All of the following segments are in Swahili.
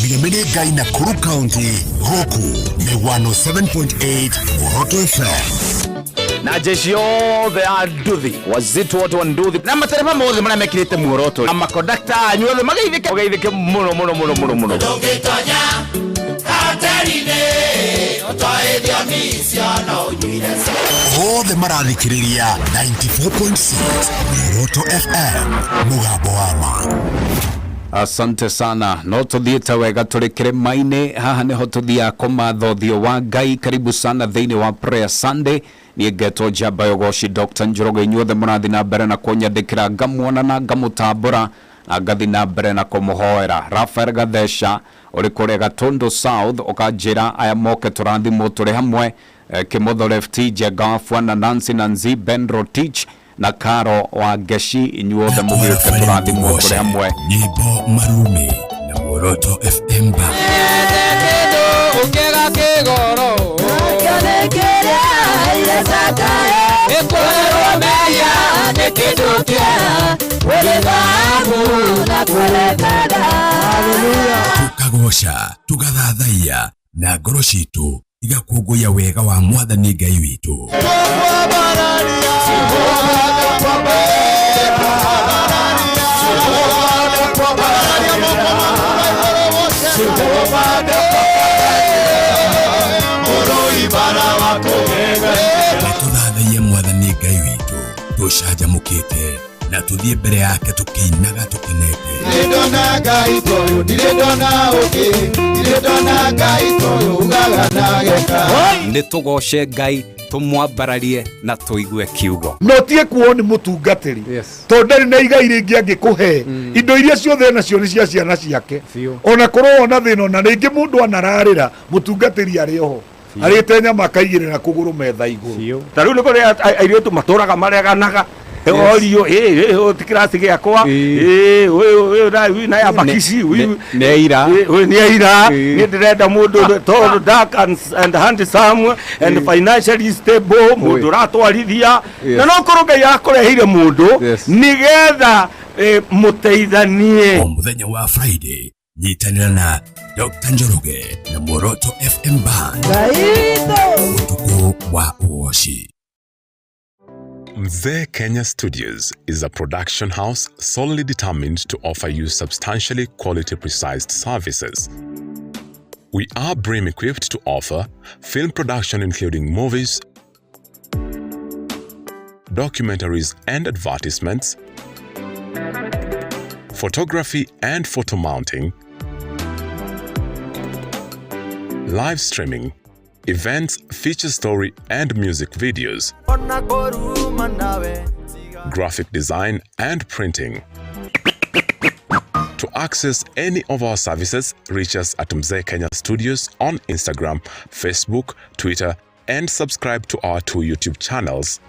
Tugiamene Ngai Nakuru County, Goku, ni 107.8 Muoroto FM. Na jeshi yothe a nduthi wazito wote wa nduthi na matereva mothe maria mekirite Muoroto na makondakta anyuothe magaithike muno Ndungitonya hatarine otoethia misiona unyire othe marathikiriria 94.6 Muoroto FM mugambo wa ma. Asante sana. No tuthiite wega turi Kîrîma-inî haha niho tuthia kumatha uthio wa Ngai. Karibu sana thiini wa Prayer Sunday. Ni ngetwo Njamba Yogoshi Dr. Njoroge. Inyuothe murathi na mbere na kunyandikira ngamwona na ngamutambura na ngathi na mbere na kumuhoera. Rafael Gathesha uri kuria Gatundu South ukanjira aya moke turathimwo turi hamwe. Kimotho Left Jegafwa na Nancy Nanzi Ben Rotich na Karo wa Geshi. Inyuothe mugirite turathimwo turi hamwe. Nyimbo marume na Muoroto FM ba ungega kigoro akanekera yesaka ekwero meya nekidukia welebabu na kwelekada. Haleluya. Tukagosha tugathathaiya na ngoro citu igakũngũya wega wa Mwathani Ngai witũ. Tuthathaiye Mwathani Ngai witũ tucanjamũkĩte na tuthie mbere yake tukinaga tukenete. Ndona Ngai toyo ndona oke ndona Ngai toyo ugagana geka. Ni tugoshe Ngai tumwambararie na tuigue kiugo. No tie kuo ni mutungatiri. To ndari na igai ringi angikuhe indo iria ciothe nacio ni cia ciana ciake. Ona korwo ona thina na ringi mundu anararira mutungatiri ari oho. Arite nyama kaigirira kuguru metha iguru. Tariu ni kuria airitu maturaga mareganaga. Orio tikrasi giakwa na ya bakisi neira ni ndirenda mundu to dark and handsome and financially stable mundu ratwarithia na no kuruga yakureheire mundu nigetha muteithanie. Muthenya wa Friday nyitanira na Dr. Njoroge na Muoroto FM band utuko wa uoshi. Mûthenya Studios is a production house solely determined to offer you substantially quality-precise services. We are BREEAM equipped to offer film production including movies, documentaries and advertisements, photography and photo mounting, live streaming, events, feature story and music videos, graphic design and printing. To access any of our services, reach us at Mûthenya Studios on Instagram, Facebook, Twitter, and subscribe to our 2 YouTube channels.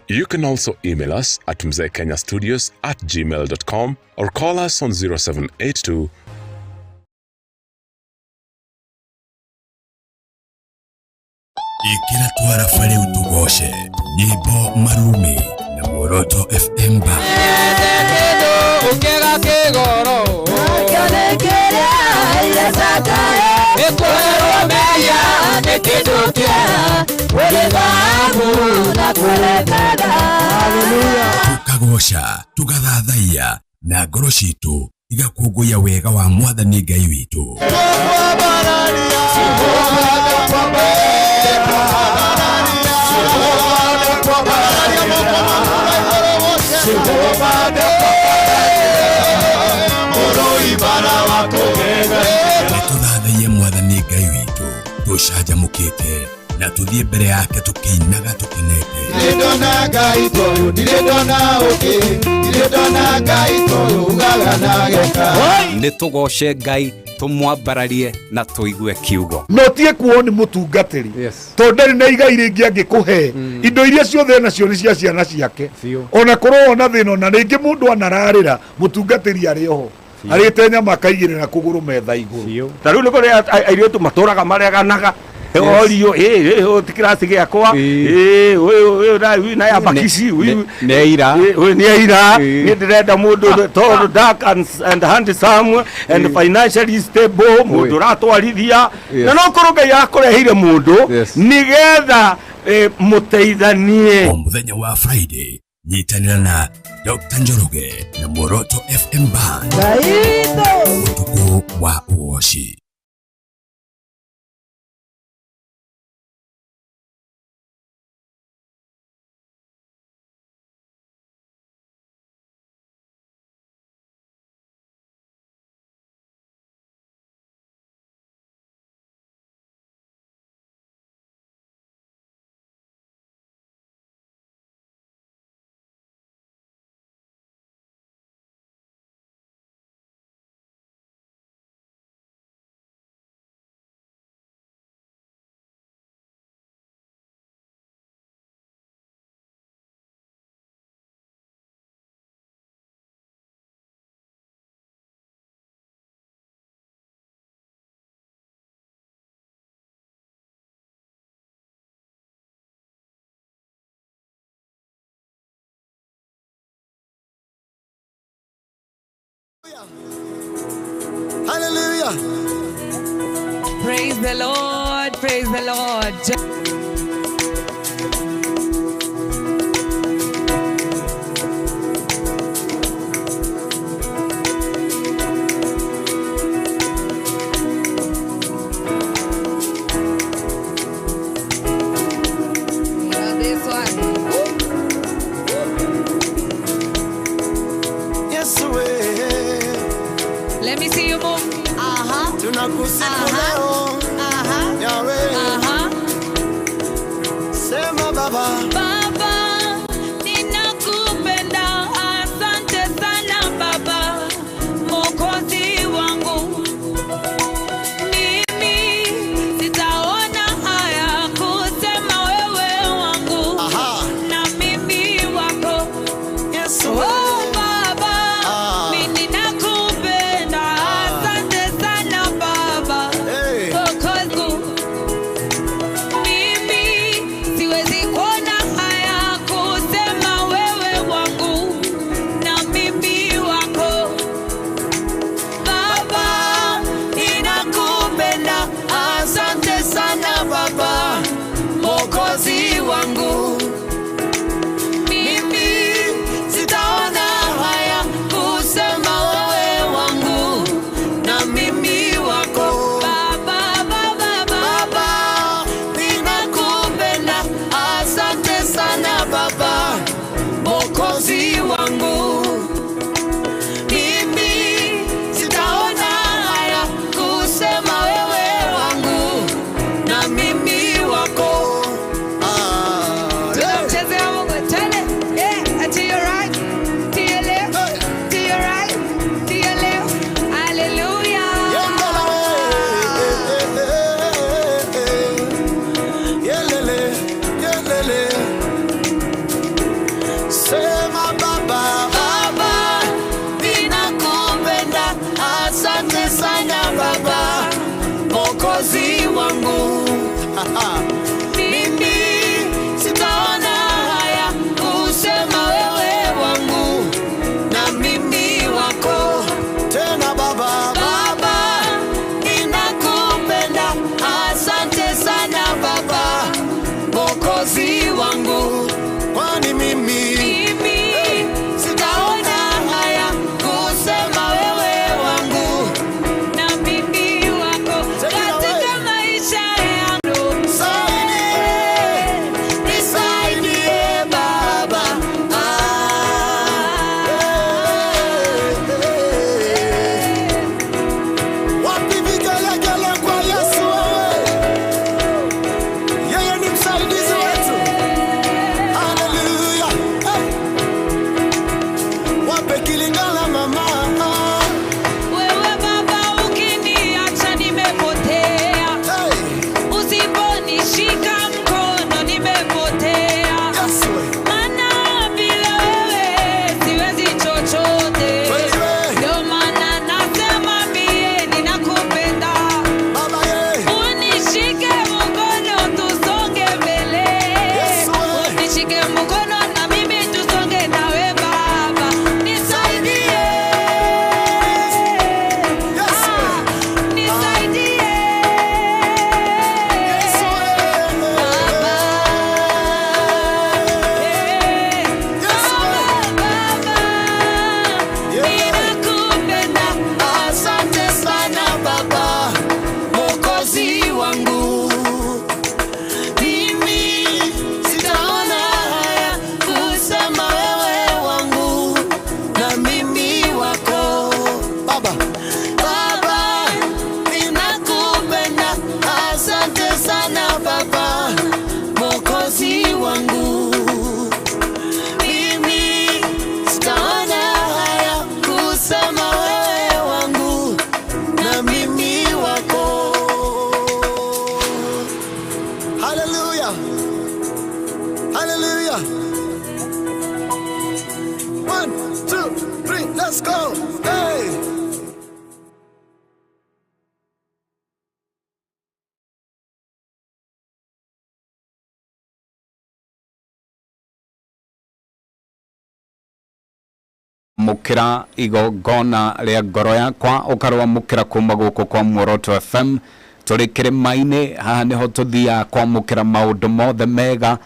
You can also email us at mûthenyastudios@gmail.com or call us on 0782 Ikira twara fare utugoshe nyimbo marume na Muoroto FM ba ungega kigoro akanekera yesaka ekwero meya nekidukia welebabu na kwelekada. Haleluya. Tukagosha tugathathaiya na ngoro citu igakũngũya wega wa Mwathani Ngai witũ. Tuthathaiye Mwathani Ngai witũ tucanjamũkĩte na tuthie mbere yake tukinaga tukenete. Ndona Ngai toyo ndona oke ndona Ngai toyo ugagana geka. Ni tugoshe Ngai tumwambararie na tuigue kiugo. No tie kuo ni mutungatiri. To ndari na igai ringi angikuhe indo iria ciothe nacio ni cia ciana ciake. Ona korwo ona thina na ringi mundu anararira mutungatiri ari oho. Arite nyama kaigirira kuguru metha iguru. Tariu ni kuria airitu maturaga mareganaga Orio o tikrasi giakwa uyu na ya bakisi uyu neira ni ndirenda mundu tall, dark and handsome and financially stable, mundu ratwarithia na no kuruga yakurehire mundu nigetha muteithanie. Mûthenya wa Friday nyitanira na Dr. Njoroge na Muoroto FM Band. Utuku wa uoshi. Hallelujah. Praise the Lord, praise the Lord. This one. Yes, we. Let me see you move. Tunakusifu leo. Yahweh. Sema Baba. Baba, ninakupenda. Asante sana Baba, Mwokozi wangu. Mimi sitaona haya kusema wewe wangu. Na mimi wako. Yes, Oh Baba, mimi ninakupenda. Asante sana Baba, Let's go. Hey. mukira igongona ria ngoro yakwa ukarwa mukira kuma guku kwa Muoroto FM turi Kîrîma-inî haha niho tuthia kwa mukira maundu mothe mega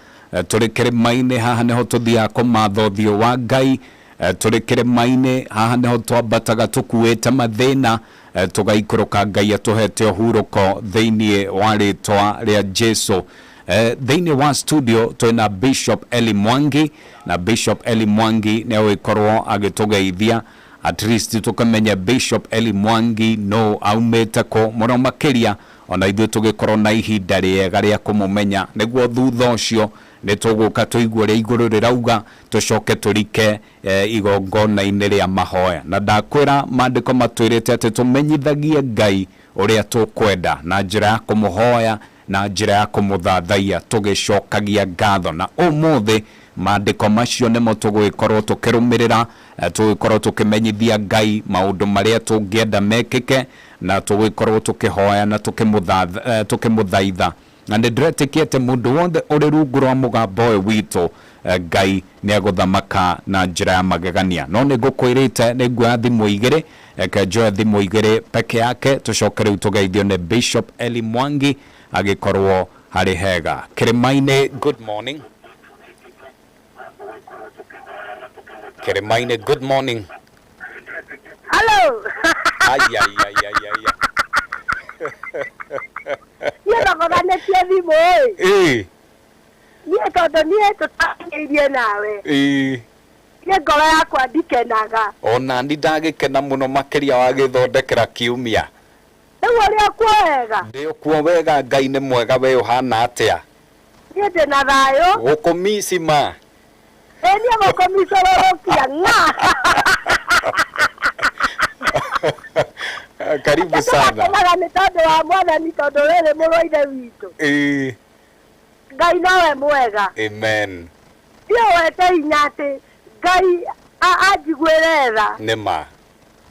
turi Kîrîma-inî haha niho tuthia kumatha uthio wa Ngai turi Kîrîma-inî haha niho twambataga tukuite mathina tugaikuruka Ngai atuhete uhuruko thiini wa ritwa ria Jesu. Thiini wa studio twina Bishop Eli Mwangi na Bishop Eli Mwangi ne wikorwo agitugeithia at least tukamenya Bishop Eli Mwangi no aumete ko muno makiria ona ithu tugikorwo na ihinda riega ria kumumenya niguo thutha ucio ni tuguka tuigwe ria iguru rirauga tucoke turike igongona-inĩ ria Mahoya na ndakwira maandiko matwirite ati tumenyithagie Ngai uria tukwenda na njira ya kumuhoya na njira ya kumuthathaia tugicokagia ngatho na umuthi maandiko macio nimo tugwikorwo tukirumirira tugwikorwo tukimenyithia Ngai maundu maria tungienda mekike na tugwikorwo tukihoya na tukimuthaitha na ndiretikite mundu wothe uri rungu rwa mugambo uyu witu Ngai ni aguthamaka na njira ya magegania no ni ngukwirite ni ngwa thimu igiri kenjoe thimu igiri peke yake tucoke riu tugeithio ni Bishop Eli Mwangi agikorwo hari hega. Kîrîma-inî, good morning. Kîrîma-inî, good morning. Hello. Ay. Ye baba na TV boy. Ye todo ni tutakirie nawe. Ye ngoro yakwa ndikenaga. Ona ndagikena muno makiria wa githondekera kiumia. Nĩguo kwega. Ndio kuo wega Ngai nĩ mwega we uhana atia. Niĩ ndĩna thayũ. Gukumisima. Niĩ gukumisorokia nga. Karibu sana. Nĩ tondũ wa Mwathani tondũ rĩrĩ mũrũ ithe witũ. Ngai nowe mwega. Amen. Ndiũ wete hinya atĩ Ngai anjiguĩre tha. Nĩma.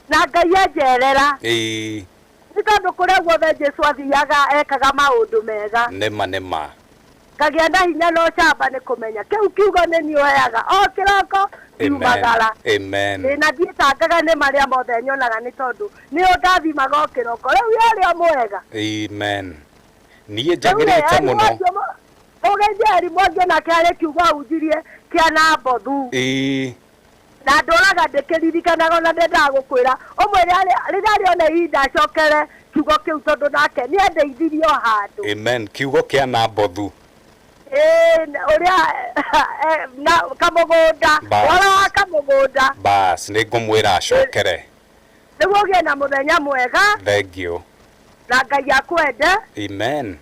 Na Ngai anjerera. Nĩ tondũ kũrĩa guothe Jesu athiaga ekaga maũndũ mega. Nĩma. Ngagĩa na hinya no camba nĩ kũmenya kĩu kiugo nĩ niĩ oyaga o kĩroko kiumagara. Amen. Na ndiĩtangaga nĩ marĩa mothe nyonaga nĩ tondũ nĩ ũndathimaga o kĩroko rĩu yarĩa mwega. Amen. Niĩ njagĩrĩte mũno. Ũgeithia Eli Mwangi nake arĩ kiugo ahunjirie kĩa Nabothu. Na ndũraga ndĩkĩririkanaga ona ndendaga gũkwĩra ũmwe rĩrĩa rĩona ihinda acokere kiugo kĩu tondũ nake nĩ andeithirie o handũ. Amen. Kiugo kĩa Nabothu. Ũrĩa kamũgũnda wara kamũgũnda. Bas nĩ ngũmwĩra acokere. Nĩguo ũgĩe na mũthenya mwega. Thank you. Na Ngai akwende. Amen.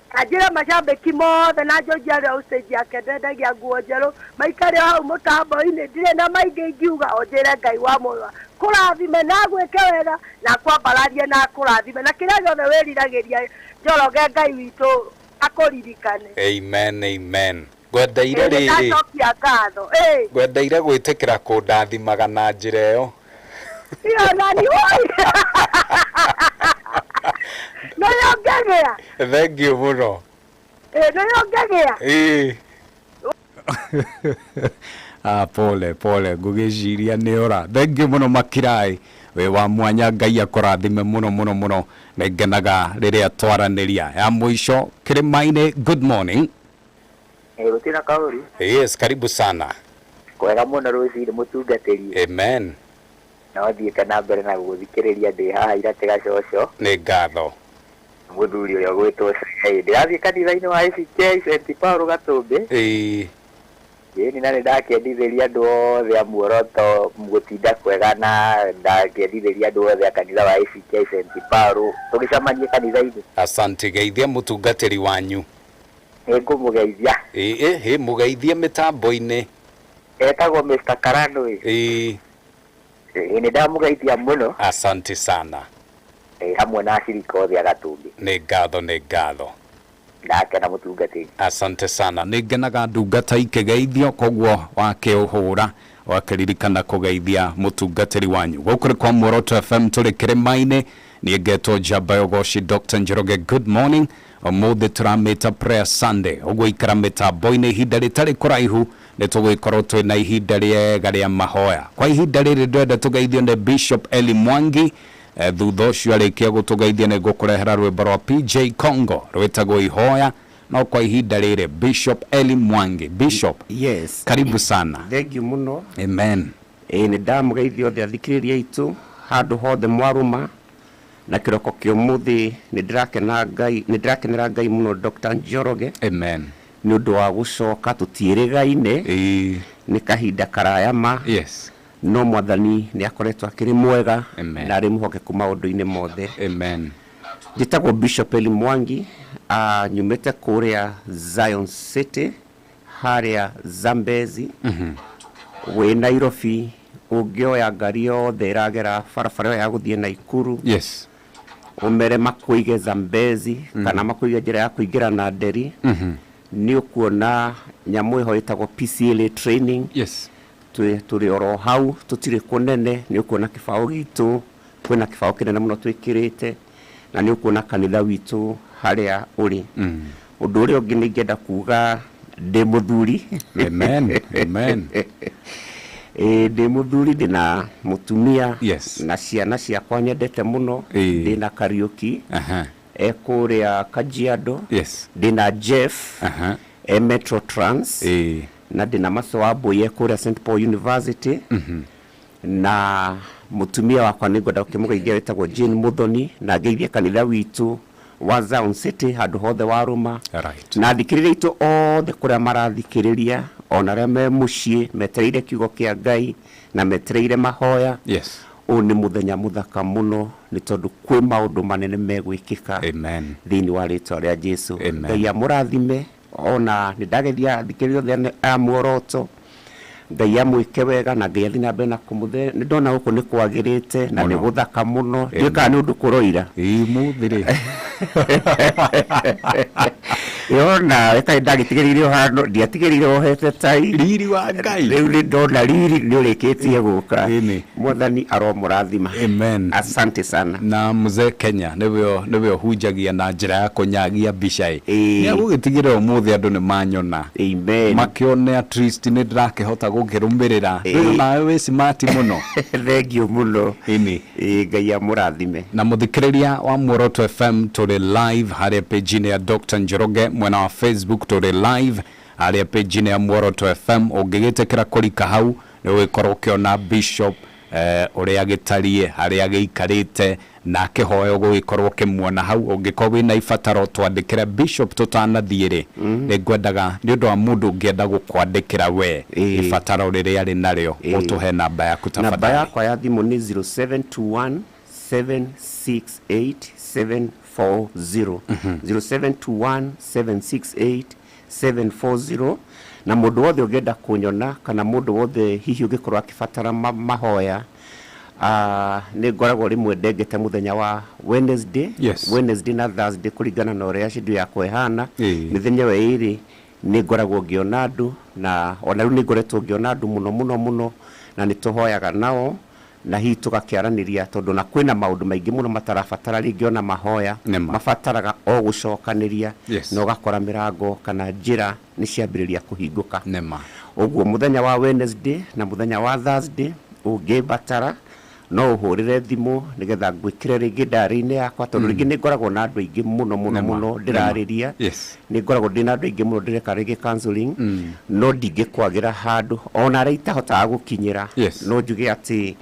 Kanjĩra macambĩki mothe na njonji arĩa stage yake ndendagia nguo njerũ maikare hau mũtambo-inĩ ndirĩ na maingĩ ingiuga o njĩre Ngai wa muoyo kũrathime na gwĩke wega na kwambararie na kũrathime na kĩrĩa gĩothe wĩriragĩria Njoroge Ngai witũ akũririkane. Amen. Ngwendeire rĩrĩ. Ndacokia ngatho. Ngwendeire gwĩtĩkĩra kũndathimaga na njĩra ĩyo. Iyo nani woi. No yongegea. Thank you muno. No yongegea. Pole ngugiciria nĩ ora. Thank you muno makirai. We wa mwanya Ngai akũrathime muno na ngenaga rĩrĩa twaranĩria ya mũico Kîrîma-inî. Good morning. Rutina kauri. Yes, karibu sana. Kwega muno rũcinĩ mũtungatĩri. Amen. Na wathiĩte na mbere na gũthikĩrĩria ndĩ haha iratega coco. Nĩ ngatho. Mũthuri ũyũ gwĩtwo ndĩrathiĩ kanitha-inĩ wa ACK St. Paul Gatũmbĩ. Ni na ndakĩendithĩria andũ othe a Muoroto gũtinda kwega na ndakĩendithĩria andũ othe a kanitha wa ACK St. Paul tũgĩcamanie kanitha-inĩ. Asante, geithia mũtungatĩri wanyu. Ngũmũgeithia. Mũgeithie mĩtambo-inĩ. Etagwo Mr. Karano. Nĩ ndamũgeithia mũno. Asante sana. Hamwe na acirika othe a Gatũmbĩ. Nĩ ngatho. Ndakena mũtungatĩri. Asante sana. Nĩ ngenaga ndungata ikĩgeithio koguo wakĩũhũra wakaririkana kugeithia mutungatiri wanyu gukuri kwa Muoroto FM turi Kîrîma-inî ni geto jabayogoshi Dr. Njoroge. Good morning. Omuthi turamita prayer Sunday ugwikara mitambo-ini ihinda ritari kuraihu nitugikorwo twina ihinda riega ria mahoya. Kwa ihinda riri ndwenda tugeithio ni Bishop Eli Mwangi. Thutha ucio arikia gutugeithia ni ngukurehera rwimbo rwa PJ Congo rwitagwo ihoya. No kwa ihinda riri Bishop Eli Mwangi. Bishop, yes, karibu sana. Thank you muno. Amen. Ni ndamugeithia othe athikiriria itu handu hothe mwaruma na kiroko kio muthi ni ndirakenera Ngai muno Dr. Njoroge. Amen. Ni undu wa gucoka tutirigaine ni kahinda karayama. Yes. No mwathani ni akoretwo akiri mwega. Amen. Na ari muhokeku maundu-ini mothe. Amen. Njitagwo Bishop Eli Mwangi, nyumite kuria Zion City haria Zambezi. We Nairobi ungioya ngari yothe iragera barabara ya guthie Naikuru. Yes. Umere makuige Zambezi kana makuige njira ya kuingira na Nderi. Ni ukuona nyamu iho itagwo PCLA training. Yes. Turi oro hau tutire kunene. Ni ukuona kibao gitu, kwina kibao kinene muno twikirite, na ni ukuona kanitha witu haria uri. Undu uria ungi ni ngenda kuga ndi muthuri. Amen. Amen. Ndi muthuri ndina mutumia. Yes. Na ciana ciakwa nyendete muno. Ndina Kariuki. Ekuria Kajiado. Yes. Ndina Jeff. Metro Trans. Na ndina Masoabo ekuria St Paul University. Na mutumia wakwa ningwenda ukimugeithia wetagwo Jane Muthoni na ngeithia kanitha witu wa Zion City handu hothe waruma. Right. Na thikiriria itu othe kuria marathikiriria ona ria me mucii metereire kiugo kia Ngai na metereire mahoya. Yes. O ni muthenya muthaka muno ni tondu kwi maundu manene megwikika. Amen. Thiini wa ritwa ria Jesu. Amen. Ngai amurathime ona ni ndagethia thikiriria othe a Muoroto. Ngai amwike wega na Ngai athina mbere na kumuthe. Ni ndona guku ni kwagirite na ni guthaka muno. Ndika ni undu kuroira. Muthiri. Yona eka ndagitigiririo hano ndiatigiririo hete tai riri wa Ngai. Riu ni ndona riri ni ureketie guka. Mwathani aromurathima. Amen. Asante sana. Na mzee Kenya nibyo hujagia na njira ya kunyagia bishai. Ni agugitigira umuthi andu ni manyona. Amen. Makione at least ni ndirakihota gukirumbirira. Riu nawe we smart muno. Thank you muno. Ngai amurathime. Na muthikiriria wa Muoroto FM turi live haria page ya Dr. Njoroge, mwena wa Facebook turi live haria page ya Muoroto FM. Ungigitekera kurika hau ni wikorwo ukiona Bishop uria gitarie haria giikarite na kihoyo gugikorwo kimuona hau. Ungikorwo wina ibataro twandikire Bishop tutanathiire ni ngwendaga ni undu wa mundu ungienda gukwandikira we ibataro riria ari nario utuhe namba yaku tafadhali. Namba yakwa ya thimu ni 0721 768 740. 0721 768 740. Na mundu wothe ungenda kunyona kana mundu wothe hihi ungikorwo akibatara mahoya, ni ngoragwo rimwe ndengete muthenya wa Wednesday. Yes. Wednesday na Thursday kuringana na uria shindu yakwa ihana. Mithenya we iri ni ngoragwo ngiona andu na ona riu ni ngoretwo ngiona andu muno na ni tuhoyaga nao na hii tugakiaraniria tondu na kwina maundu maingi muno matarabatara ringi ona mahoya mabataraga o gucokaniria. Yes. No gakora mirango kana njira ni ciambiriria kuhinguka. Nema. Uguo muthenya wa Wednesday na muthenya wa Thursday ungibatara no uhurire thimu nigetha ngwikire ringi ndari-ini yakwa tondu ringi ni ngoragwo na andu aingi muno ndirariria. Yes. Ni ngoragwo ndina andu aingi muno ndireka ringi counseling. No ndingikwagira handu ona ria itahotaga gukinyira. Yes. No njuge ati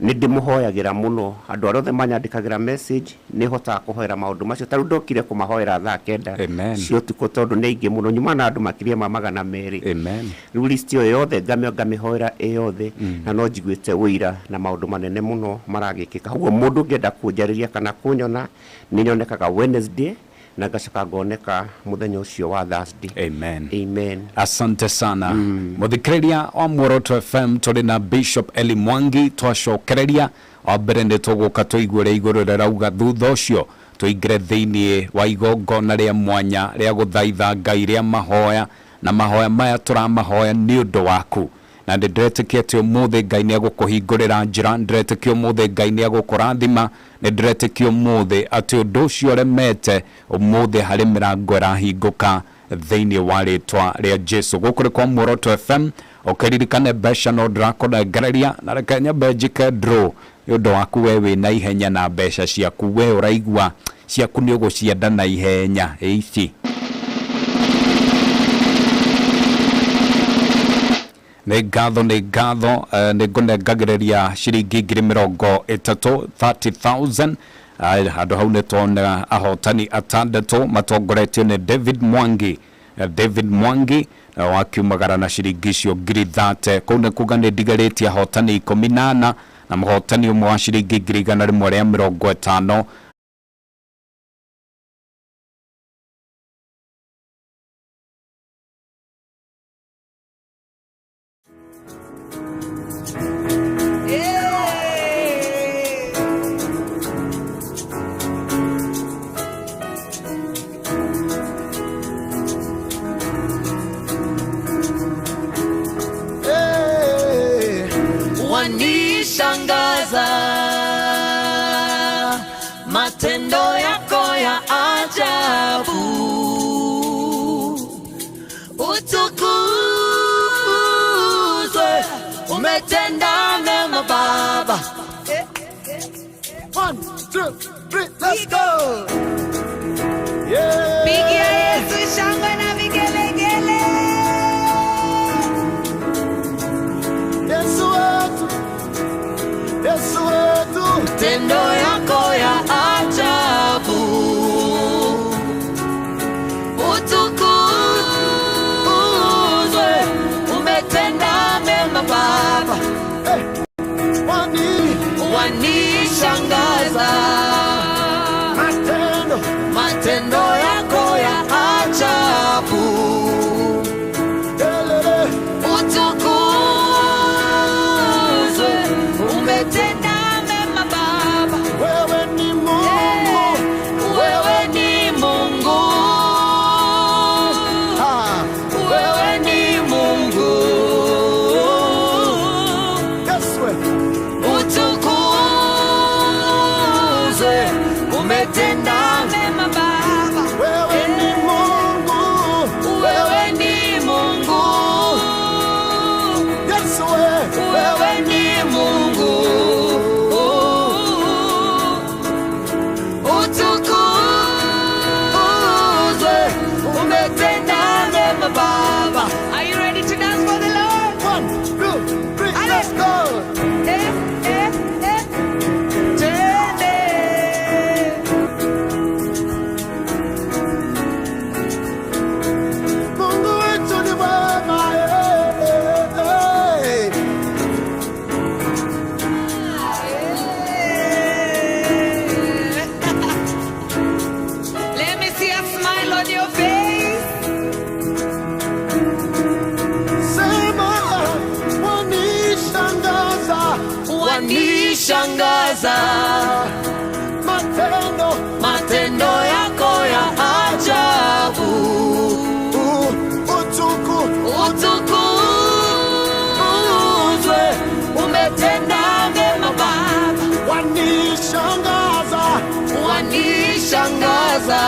ni ndimuhoyagira muno andu aria othe manyandikagira message ni hotaga kuhoera maundu macio taru ndokire kumahoera thaa 9 cio tuko tondu ni aingi muno nyuma na andu makiria ma 200. Amen. Riu list yo yothe ngamihoera yothe na no njiguite wira na maundu manene muno maragikika. Uguo mundu ngenda kunjariria kana kunyona ni nyonekaga Wednesday na gacoka ngoneka muthenya ucio wa Thursday. Amen. Amen. Asante sana. Muthikiriria wa Muoroto FM turi na Bishop Eli Mwangi twacokereria wambere ndi tuguka tuigure iguru rauga thutha ucio tuingire thiini wa igongona ria mwanya ria guthaitha Ngai ria mahoya na mahoya maya turamahoya ni undu waku na ndiretĩkia atĩ ũmũthĩ Ngai nĩegũkũhingũrĩra njĩra, ndiretĩkia ũmũthĩ Ngai nĩegũkũrathima, ndiretĩkia ũmũthĩ atĩ ũndũ ũcio ũremete ũmũthĩ harĩ mĩrango ĩrahingũka thĩinĩ wa rĩtwa rĩa Jesu. Gũkũ nĩ kwa Muoroto FM, ũkĩririkane mbeca no ndĩrakũnengereria, na reke nyambe njĩke draw nĩũndũ waku we wĩna ihenya na mbeca ciaku we ũraigua ciaku nĩ ũgũcienda na ihenya ici. Nĩ ngatho nĩngũnengagĩrĩria ciringi 30,000 handũ hau nĩ tuona ahotani atandatũ matongoretio nĩ David Mwangi wakiumagara na ciringi icio 30,000. Kũu nĩ kuga nĩ ndigarĩtie ahotani 18 na mũhotani ũmwe wa ciringi 150. Wanishangaza matendo yako ya ajabu, utukuzwe, umetenda mema Baba. 1, 2, 3, let's go. Yeah. Pigia Yesu shangwe na vigelegele. Yesu wetu, matendo yako ya ajabu, utukuzwe, umetenda mema Baba. Hey. Wanishangaza matendo yako ya ajabu, utukuzwe, umetenda mema Baba. wewe ni Mungu, Wewe ni Mungu, wewe ni Mungu, utukuzwe, umetenda mema Baba. wewe ni Mungu, Wewe ni Mungu, Yesu wewe ni Mungu, utukuzwe, umetenda mema Baba. Are you ready to dance for the Lord? 1, 2, 3, let's go. Twende. Mungu wetu ni mwema, Let me see a smile on your face. Sema wanishangaza, Wanishangaza matendo yako ya ajabu, utukuzwe, umetenda mema Baba. wanishangaza, Wanishangaza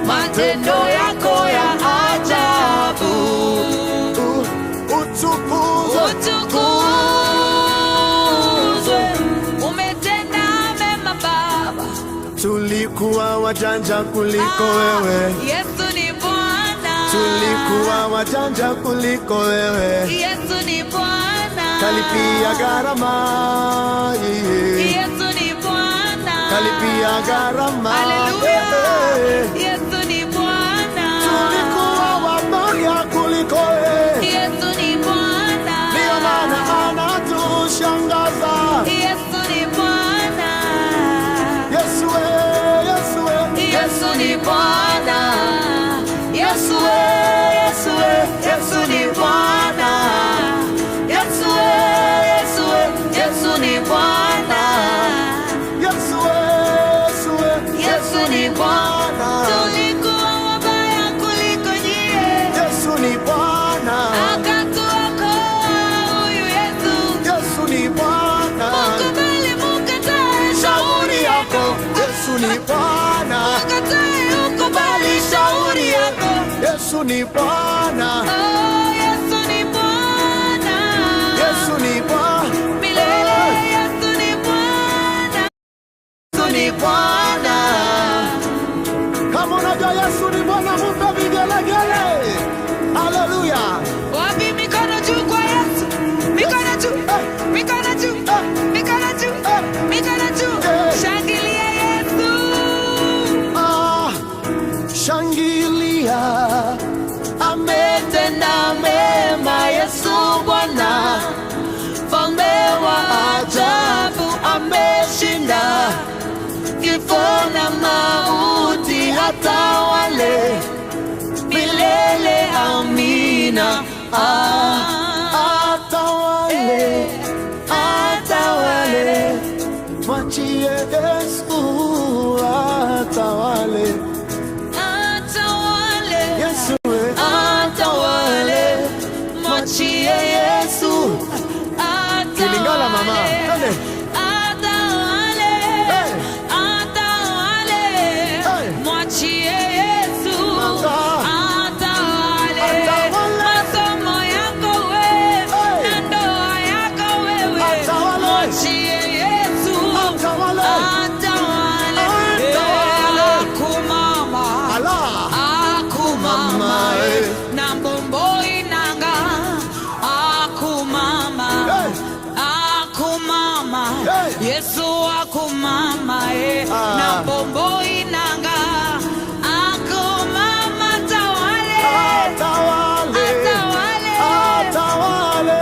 matendo yako ya ajabu, utukuzwe, umetenda mema Baba. tulikuwa wajanja kuliko wewe, Yesu ni Bwana. tulikuwa wajanja kuliko wewe, Yesu ni Bwana. kalipia gharama, Yesu ni Bwana. kalipia gharama. Haleluya. Yesu ni Bwana. Tulikuwa wabaya kuliko wewe, Yesu ni Bwana. ndio maana anatushangaza. Yesu ni Bwana. Yesu we, Yesu we, Yesu ni Bwana. Yesu we, Yesu we, Yesu ni Bwana. Yesu we, Yesu we, Yesu ni Bwana. Yesu we, Yesu we, Yesu ni Bwana. Yesu ni Bwana. Yesu ni Bwana. Yesu ni Bwana. Milele Yesu ni Bwana. Yesu ni Bwana. Kama unajua Yesu ni Bwana, mpe vigelegele. Hallelujah. Wapi mikono juu kwa Yesu? Mikono juu. Mikono juu. Mikono juu. Mikono juu. Shangilia Yesu. Shangilia. Ametenda mema Yesu Bwana. Mfalme wa ajabu ameshinda kifo na mauti, atawale milele. Amina. Atawale, atawale, mwachie Yesu atawale. Atawale, Yesu atawale, mwachie Yesu atawale. Kilingala mama, twende. Atawale, atawale, mwachie Yesu atawale. Masomo yako wewe na ndoa yako wewe, mwachie Yesu atawale. Akumama, akumama, na mbombo inanga. Akumama, akumama, Yesu akumama, na mbombo inanga. Akumama, tawale, atawale, atawale,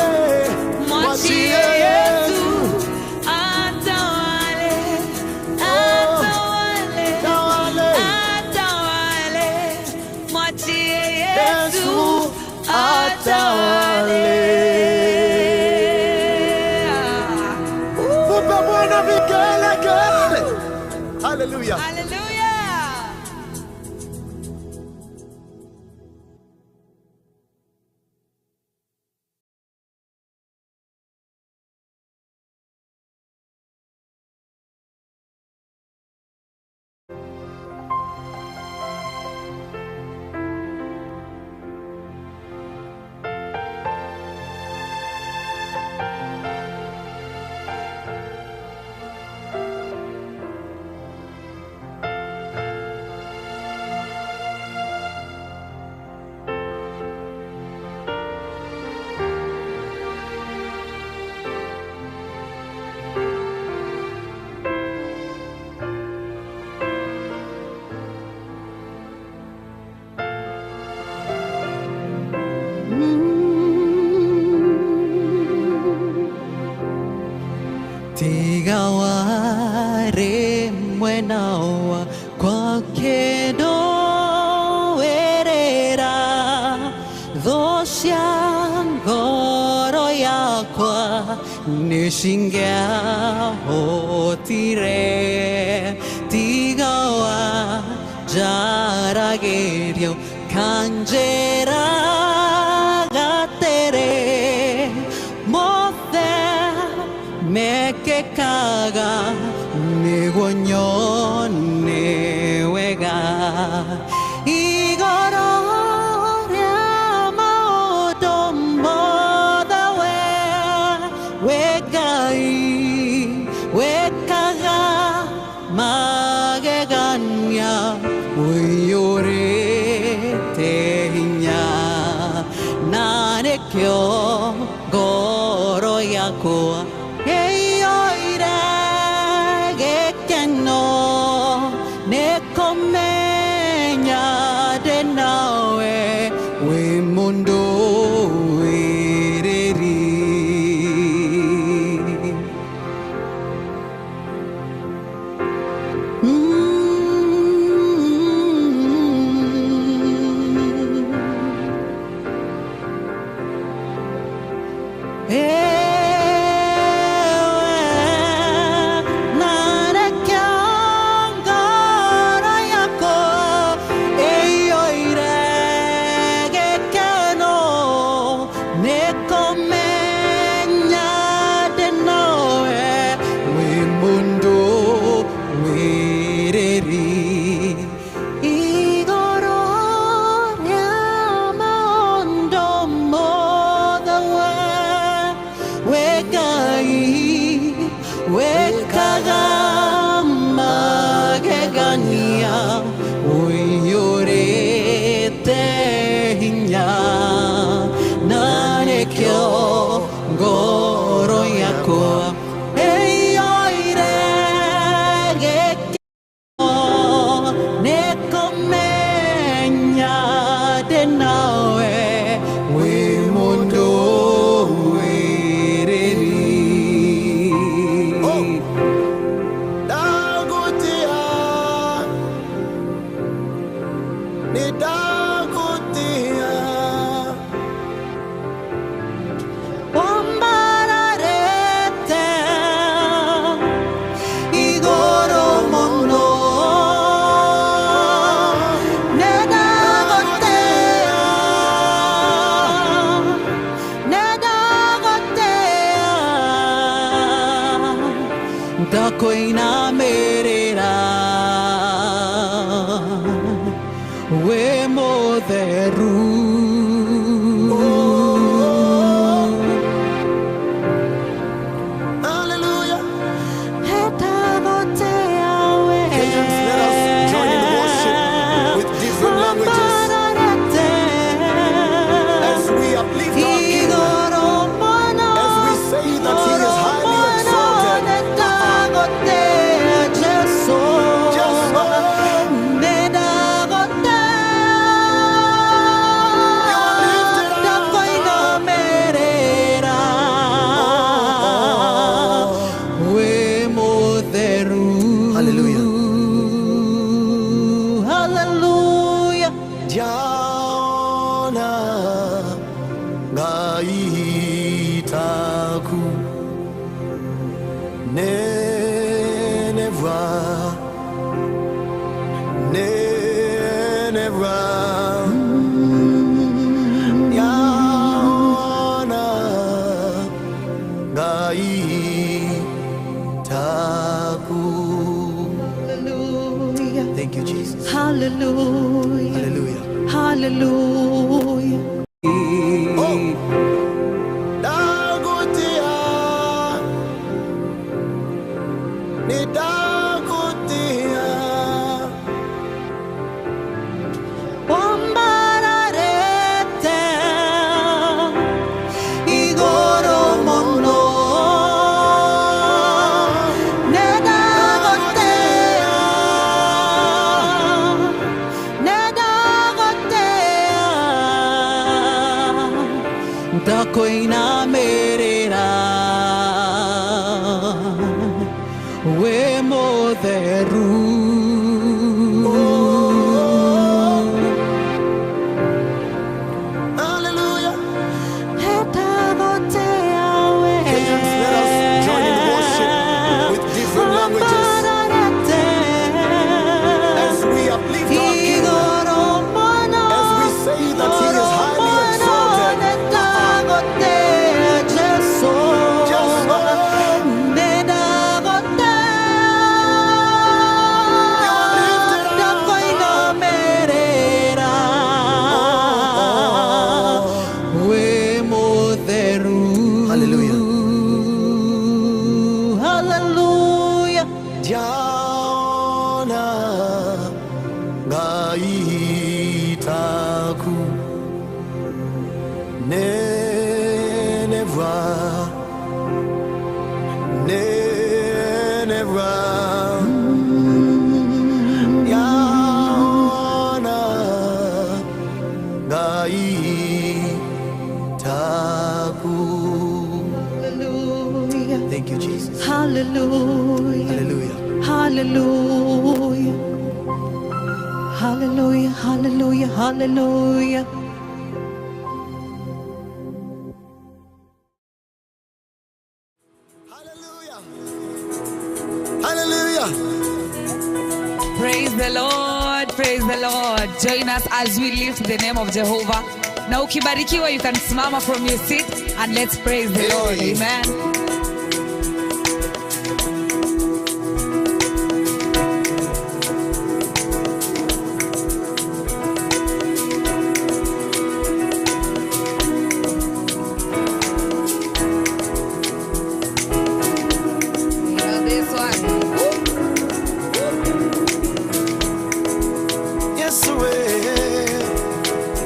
mwachie Yesu atawale, atawale, atawale, mwachie Yesu atawale. Mupe Bwana vigelegele. Hallelujah. Hallelujah. Tigaware mwenawa kwa kedo erera dhosya ngoro yakwa nishingia hotire tigawa jaragerio kanjera gatere mothe meke kaga niguonyone wega igoro ria maoto mothe wegai wekaga magegania uyurite hinya narekyo ngoro yakwa yeyoire gekeno nekomenya de nawe we mundu wiriri ndakoinamirira we mutheru Thank you, Jesus. Hallelujah. Hallelujah. Hallelujah. Oh. Dagotia. Ni dagotia. Wambararete igoro mono. Ndakoinamirira we mutheru Hallelujah. Hetagotea we. Kenyans, let us join in worship with different languages as we uplift our King, as we say that He is highly exalted. Thank you, Jesus. Hallelujah. Hallelujah. Hallelujah. Hallelujah. Hallelujah. Hallelujah. Hallelujah. Praise the Lord. Praise the Lord. Join us as we lift the name of Jehovah. Na ukibarikiwa, you can simama from your seat and let's praise the Lord. Amen.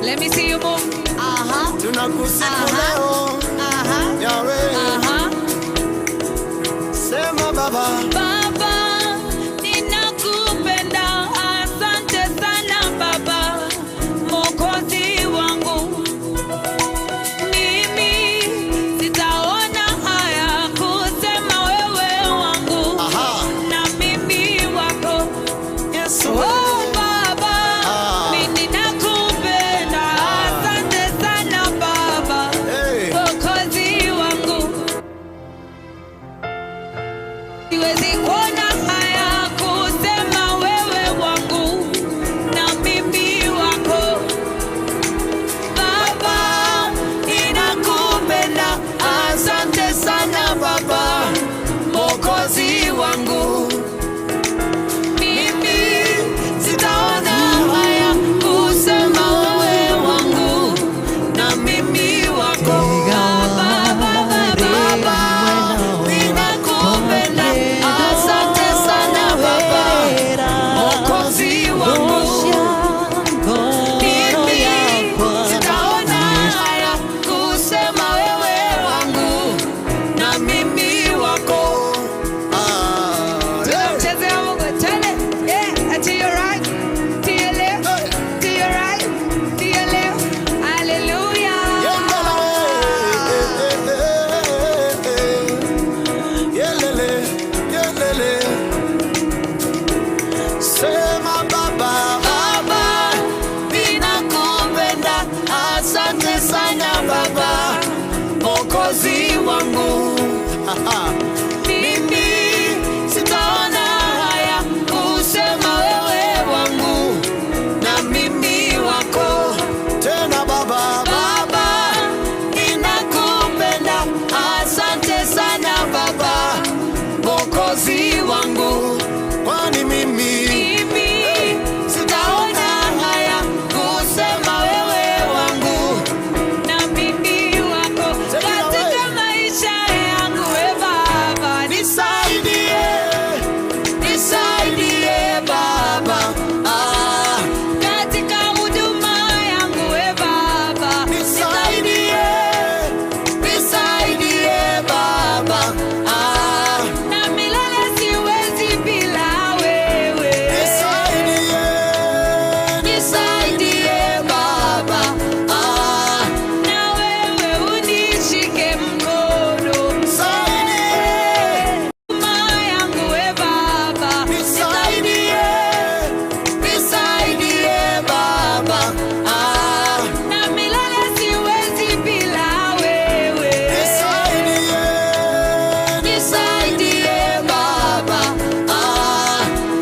Let me see you move. Tunakusifu leo. Yahweh. Mimi sitaona haya kusema wewe wangu na mimi wako tena baba. Baba, ninakupenda, asante sana baba, Mwokozi wangu, kwani mimi sitaona haya kusema wewe wangu na mimi wako katika maisha yangu. We Baba, nisaidie, nisaidie Baba, katika huduma yangu. We Baba, nisaidie, nisaidie Baba, na milele siwezi bila wewe. Nisaidie, nisaidie Baba, na wewe unishike mkono. Nisaidie huduma yangu. We Baba, nisaidie, nisaidie Baba, na milele siwezi bila wewe. Nisaidie, nisaidie Baba,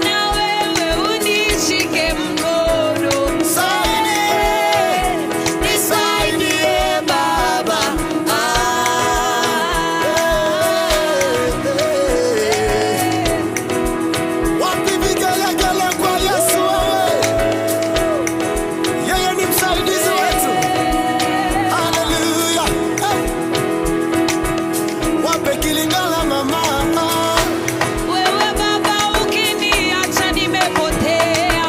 na wewe unishike mkono. Nisaidie, nisaidie Baba, wapi vigelegele kwa Yesu wewe? Yeye ni msaidizi wetu. Haleluya. Wape Kilingala mama. Wewe Baba, ukiniacha nimepotea.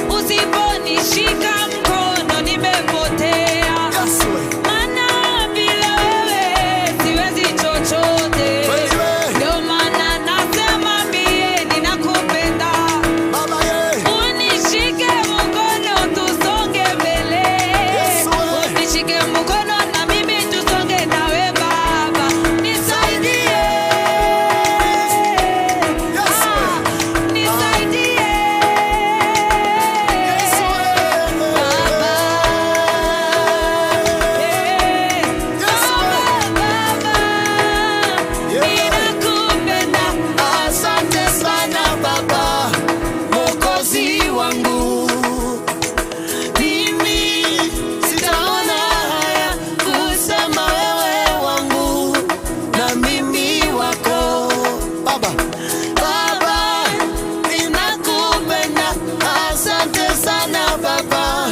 Usiponishika mkono nimepotea. Maana bila wewe siwezi chochote. Ndio maana nasema mie ninakupenda. Unishike mkono tusonge mbele. Unishike mkono na mimi tusonge nawe Baba. Nisaidie, nisaidie ninakupenda, asante sana Baba, Mwokozi wangu. Mimi sitaona haya kusema wewe wangu na mimi wako Baba. Baba, ninakupenda, asante sana Baba,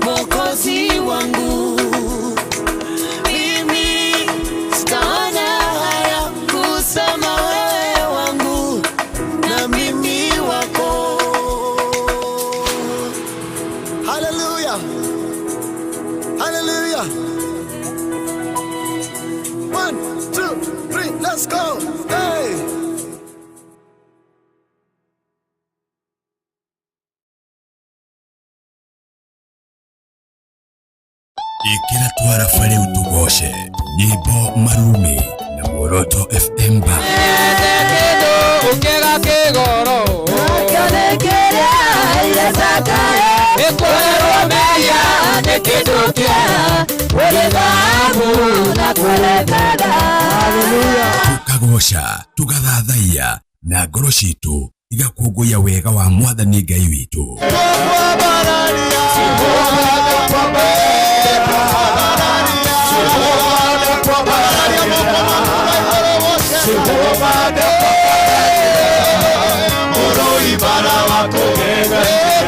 Mwokozi wangu. Mimi sitaona haya kusema wewe wangu na mimi wako. Hallelujah. Hallelujah. 1, 2, 3, let's go. Hey. Ikira twara fare utugoshe nyimbo marumi na Muoroto FM Band. Ungega kigoro akanekera ile sakae ekwero meya nekidukia wele babu na kwelekada. Haleluya. Tukagosha tugathathaiya na ngoro citu igakũngũiya wega wa Mwathani Ngai witũ.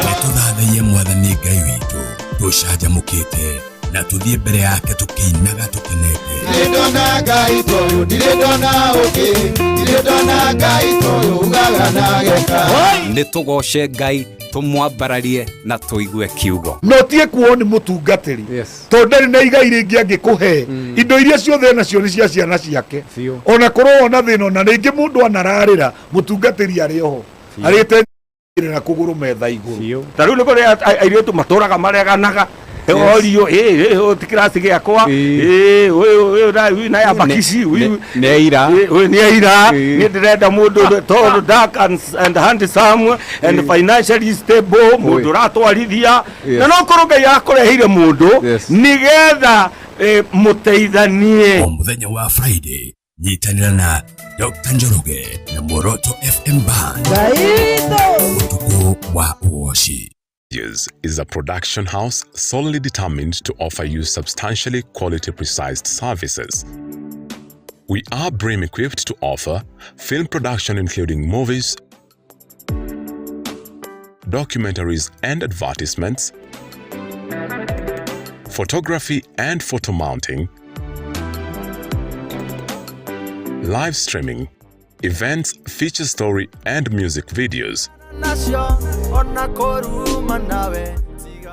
Nĩtũthathaiye Mwathani Ngai witũ tũcanjamũkĩte na tũthiĩ mbere yake tũkĩinaga tũkenete. Ndirĩndona Ngai toyũ, ndirĩndona ũngĩ, ndirĩndona Ngai toyũ ugaga na geka. Nĩtũgoce Ngai tumwambararie na tuigue kiugo. No tie kuo nĩ mũtungatĩri tondũ ndarĩ na igai rĩngĩ angĩkũhe indo iria ciothe nacio nĩ cia ciana ciake. Ona korwo ona thĩna ona rĩngĩ mũndũ anararĩra mũtungatĩri arĩ oho arĩte na kũgũrũ metha igũrũ. Ta rĩu nĩ kũrĩ airĩtu matũraga mareganaga orio tikirasi giakwa uyu na ya bakisi uyu neira ni ndirenda mundu tall dark and handsome and financially stable mundu ratwarithia na no kuruga yakureheire mundu nigetha muteithanie. Mũthenya wa Friday nyitanira na Dr. Njoroge na Muoroto FM Band. Utuko wa uoshi is a production house solely determined to offer you substantially quality-precise services. We are BRAIN equipped to offer film production including movies, documentaries and advertisements, photography and photo mounting, live streaming, events, feature story and music videos,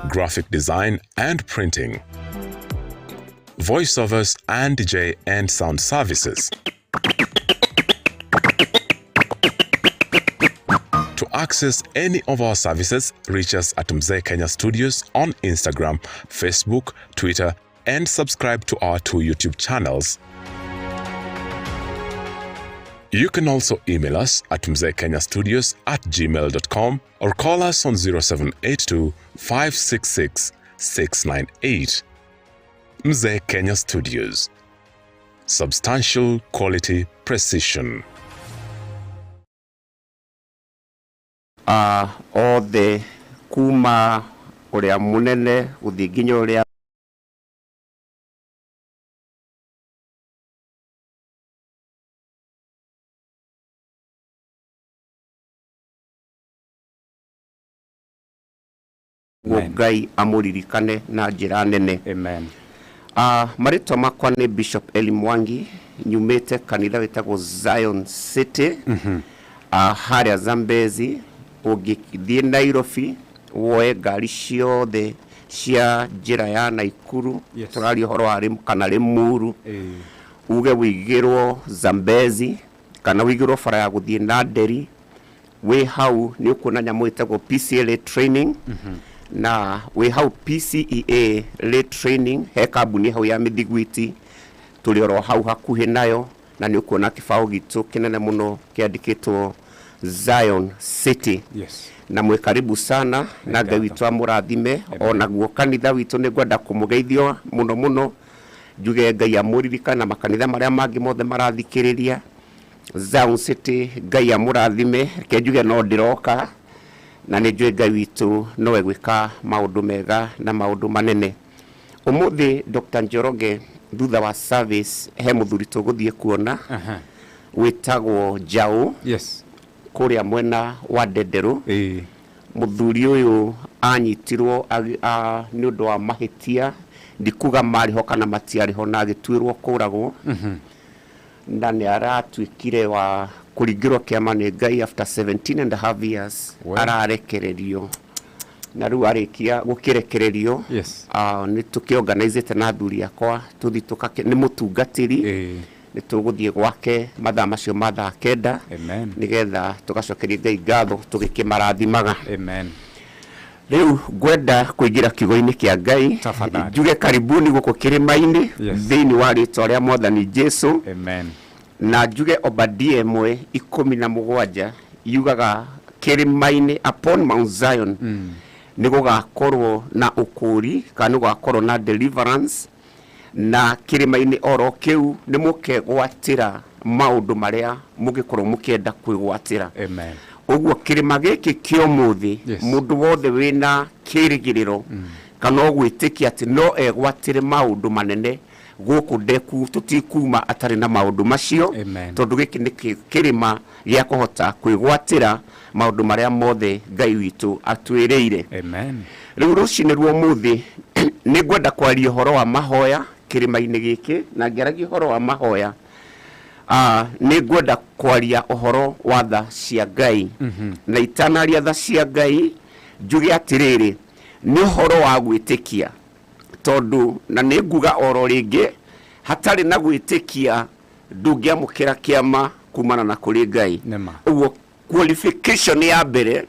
graphic design and printing, voiceovers and DJ and sound services. To access any of our services, reach us at Mûthenya Studios on Instagram, Facebook, Twitter, and subscribe to our 2 YouTube channels. You can also email us at mûthenyastudios@gmail.com or call us on 0782 566 698. Mûthenya Studios. Substantial quality precision. Othe kuma uria munene guthi nginya uria Ngai amuririkane na njira nene. Amen. Marĩtwa makwa nĩ Bishop Eli Mwangi, nyumĩte kanitha wĩtagwo Zion City harĩa Zambezi. Ũngĩthiĩ Nairobi woe ngari ciothe cia njĩra ya Naikuru, tũraria ũhoro wa kana Limuru, uge wĩigĩrwo Zambezi kana wĩigĩrwo bara ya gũthiĩ Nanderi, wĩ hau nĩ ũkuona nyamũ ĩtagwo PCLA training, na wĩ hau PCEA lay training he kambuni hau ya Mithiguiti tũrĩ oro hau hakuhĩ nayo, na nĩ ũkuona kĩbaũ gitũ kĩnene mũno kĩandĩkĩtwo Zion City. Na mwĩ karibu sana na Ngai witũ amũrathime. Ona guo kanitha witũ nĩ ngwenda kũmũgeithio mũno mũno, njuge Ngai amũririkane na makanitha marĩa mangĩ mothe marathikĩrĩria. Zion City Ngai amũrathime, ke njuge no ndĩroka na nĩ njũĩ Ngai witũ no egwĩka maũndũ mega na maũndũ manene. Ũmũthĩ Dr. Njoroge thutha wa service he mũthuri tũgũthiĩ kuona wĩtagwo Jaũ kũrĩa mwena wa Ndenderu. Mũthuri ũyũ anyitirwo nĩ ũndũ wa mahĩtia, ndikuga marĩho kana matiarĩho, na agĩtuĩrwo kũragwo, na nĩ aratuĩkire wa kũringĩrwo kĩama nĩ Ngai after 17.5 years ararekererio. Na rĩu arĩkia gũkĩrekererio nĩ tũkĩorganizĩte na athuri akwa tũthi nĩ mũtungatĩri nĩ tũgũthiĩ gwake mathaa macio ma thaa 9 nĩgetha tũgacokeria Ngai ngatho tũgĩkĩmarathimaga. Rĩu ngwenda kũingĩra kiugo-inĩ kĩa Ngai, njuge karibuni gũkũ Kîrîma-inĩ thĩinĩ wa rĩĩtwa rĩa Mwathani Jesũ. Na njuge Obadia 1:17 yugaga Kîrîma-inĩ upon Mount Zion nĩ gũgakorwo na ũkũri kana gũgakorwo na deliverance, na Kîrîma-inĩ oro kĩu nĩ mũkegwatĩra maũndũ marĩa mũngĩkorwo mũkĩenda kwĩgwatĩra. Ũguo kĩrĩma gĩkĩ kĩa ũmũthĩ mũndũ wothe wĩna kĩrĩgĩrĩro kana gwĩtĩkia atĩ no egwatĩre maũndũ manene gũkũ ndeku tũtikuma atarĩ na maũndũ macio, tondũ gĩkĩ nĩ kĩrĩma gĩa kũhota kwĩgwatĩra maũndũ marĩa mothe Ngai witũ atwĩrĩire. Rĩu rũcinĩ rwa ũmũthĩ nĩ ngwenda kwaria ũhoro wa mahoya kĩrĩma-inĩ gĩkĩ, na ngĩaragia ũhoro wa mahoya nĩ ngwenda kwaria ũhoro wa tha cia Ngai. Na itanaria tha cia Ngai njuge atĩrĩrĩ, nĩ ũhoro wa gwĩtĩkia, tondũ na nĩ nguga oro rĩngĩ hatarĩ na gwĩtĩkia ndũngĩamũkĩra kĩama kumana na kũrĩ Ngai. Ũguo qualification ya mbere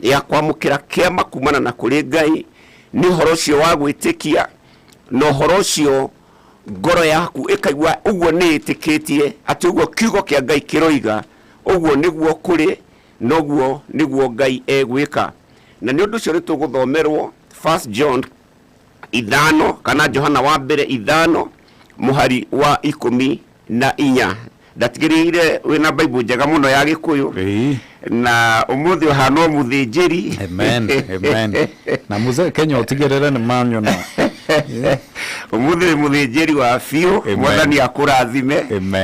ya kwamũkĩra kĩama kumana na kũrĩ Ngai nĩ ũhoro ũcio wa gwĩtĩkia, na ũhoro ũcio ngoro yaku ĩkaigua ũguo nĩ ĩtĩkĩtie atĩ ũguo kiugo kĩa Ngai kĩroiga ũguo nĩguo kũrĩ na ũguo nĩguo Ngai egwĩka. Na nĩ ũndũ ũcio nĩ tũgũthomerwo 1 John 5 kana Johana wa mbere 5 mũhari wa 14. ndatigirire wina Bible njega muno ya Gikuyu na umuthi hano Mûthĩnjĩri. Amen. Na muze Kenya utigirire ni manyo na umuthi Mûthĩnjĩri wa fiu mwathani akurathime.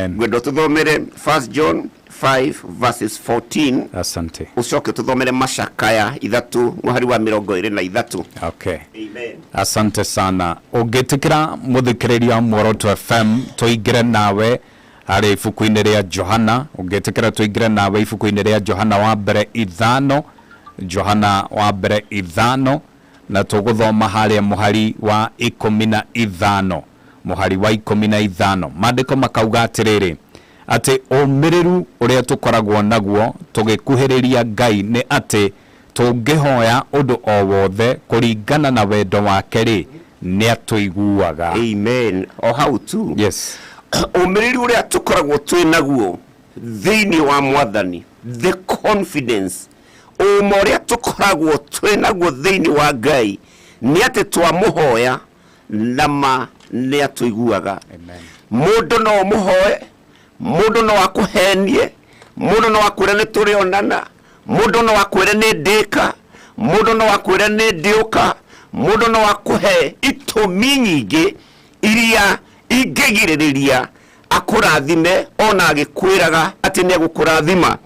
Gwendo tuthomere 1 John 5 verses 14. Asante. Ucoke tuthomere Macakaya 3 muhari wa 23. Okay. Amen. Asante sana. Ugitikira muthikiriria Muoroto FM tuigire nawe hari ifuku-inĩ rĩa Johana. Ugitikira tuigire nawe ifuku-inĩ rĩa Johana wa mbere 5. Johana wa mbere 5 na tuguthoma harĩa muhari wa 15. Muhari wa 15 mandĩko makauga atirĩrĩ ati ũmĩrĩru ũrĩa tũkoragwo naguo tũgĩkuhĩrĩria Ngai nĩ ati tũngĩhoya ũndũ o wothe kũringana na wendo wake rĩ nĩ atũiguaga. Amen. O how to. Yes. Ũmĩrĩru ũrĩa tũkoragwo twĩ naguo thĩinĩ wa Mwathani, the confidence ũrĩa tũkoragwo twĩ naguo thĩinĩ wa Ngai nĩ ati twamũhoya nama nĩ atũiguaga. Amen. Mũndũ no mũhoe, mũndũ no akuhenie, mũndũ no akwĩre nĩ tũrĩonana, mũndũ no akwĩre nĩ ndĩka, mũndũ no akwĩre nĩ ndĩũka, mũndũ no akuhe itũmi nyingĩ iria ingĩgirĩrĩria akũrathime ona agĩkwĩraga atĩ nĩ agũkũrathima.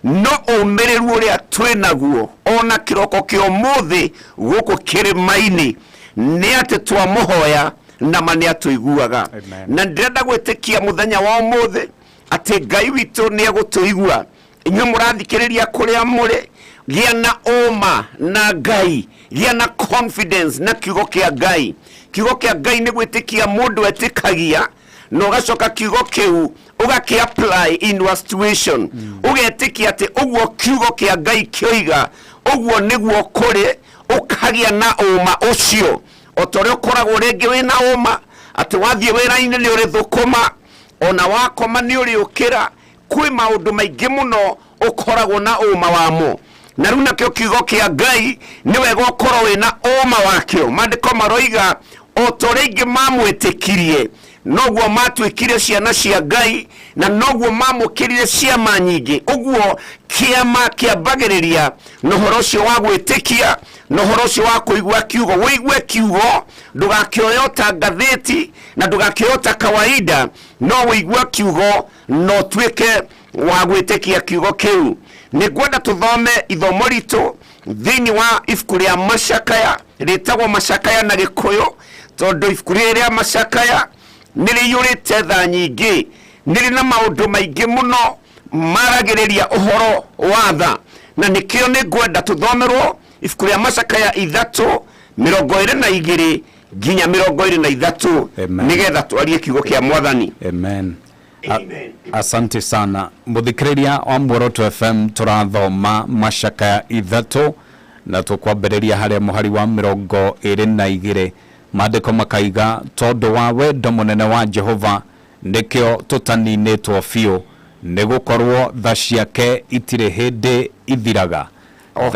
No ũmĩrĩru ũrĩa twĩ naguo ona kĩroko kĩa ũmũthĩ gũkũ kĩrĩma-inĩ nĩ atĩ twamũhoya nama nĩ atũiguaga. Na ndĩrenda gwĩtĩkia mũthenya wa ũmũthĩ ati Ngai witũ nĩ agũtũigua. Inyuĩ mũrathikĩrĩria kũrĩa mũrĩ, gĩa na ũma na Ngai, gĩa na confidence na kiugo kĩa Ngai. Kiugo kĩa Ngai nĩ gwĩtĩkia mũndũ etĩkagia na ũgacoka kiugo kĩu ũgakĩ apply in your situation. Ũgetĩkia atĩ ũguo kiugo kĩa Ngai kĩoiga ũguo nĩguo kũrĩ, ũkagĩa na ũma ũcio. O torĩ ũkoragwo rĩngĩ wĩna ũma atĩ wathiĩ wĩra-inĩ nĩ ũrĩ thũkũma, ona wakoma nĩ ũrĩ ũkĩra, kwĩ maũndũ maingĩ mũno ũkoragwo na ũma wamo. Na rĩu nakĩo kiugo kĩa Ngai nĩ wega ũkorwo wĩna ũma wakĩo. Maandĩko maroiga o torĩ aingĩ mamwĩtĩkirie noguo matuĩkire ciana cia Ngai na noguo mamũkĩrire ciama nyingĩ. Ũguo kĩama kĩambagĩrĩria na ũhoro ũcio wa gwĩtĩkia na ũhoro ũcio wa kũigua kiugo. Wĩigue kiugo, ndũgakĩoya ta ngathĩti na ndũgakĩoya ta kawaida, no wĩigue kiugo no tuĩke wa gwĩtĩkia kiugo kĩu. Nĩ ngwenda tũthome ithomo ritũ thĩinĩ wa ibuku rĩa Macakaya, rĩtagwo Macakaya na Gĩkũyũ, tondũ ibuku rĩa Macakaya nĩ rĩiyũrĩte tha nyingĩ, nĩ na maũndũ maingĩ mũno maragĩrĩria ũhoro wa tha. Na nĩkĩo nĩ ngwenda tũthomerwo ibuku rĩa Macakaya 3:22 nginya 23 nĩgetha twarie kiugo kĩa Mwathani. Amen. Asante sana. Muthikĩrĩria wa Muoroto FM tũrathoma Macakaya 3 na tũkwambĩrĩria harĩa mũhari wa 22. Maandĩko makaiga tondũ wa wendo mũnene wa Jehova nĩkĩo tũtaninĩtwo biũ, nĩgũkorwo tha ciake itirĩ hĩndĩ ithiraga. O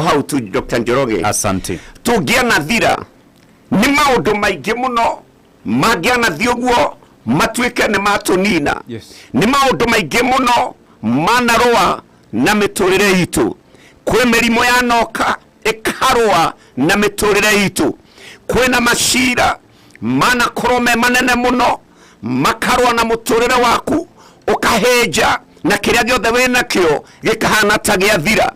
how to Dr. Njoroge. Asante. Tũngĩanathira nĩ maũndũ maingĩ mũno mangĩanathi ũguo matuĩke nĩ matũnina. Nĩ maũndũ maingĩ mũno manarũa na mĩtũrĩre itũ. Kwĩ mĩrimũ yanoka ĩkarũa na mĩtũrĩre itũ. Kwĩna macira manakorwo me manene mũno makarũa na mũtũrĩre waku, ũkahĩnja na kĩrĩa gĩothe wĩnakĩo gĩkahana ta gĩathira.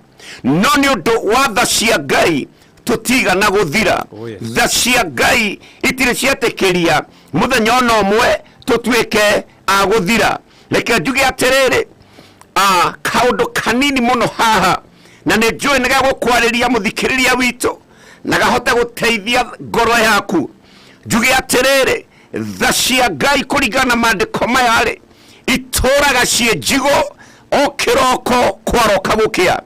No nĩ ũndũ wa tha cia Ngai tũtigana gũthira. Tha cia Ngai itirĩ cietĩkĩria mũthenya ona ũmwe tũtuĩke a gũthira. Reke njuge atĩrĩrĩ, kaũndũ kanini mũno haha na nĩ njũĩ nĩ gagũkwarĩria mũthikĩrĩria witũ na gahota gũteithia ngoro yaku. Njuge atĩrĩrĩ, tha cia Ngai kũringana maandĩko maya rĩ itũraga ciĩ njigo o kĩroko kwaroka gũkĩa.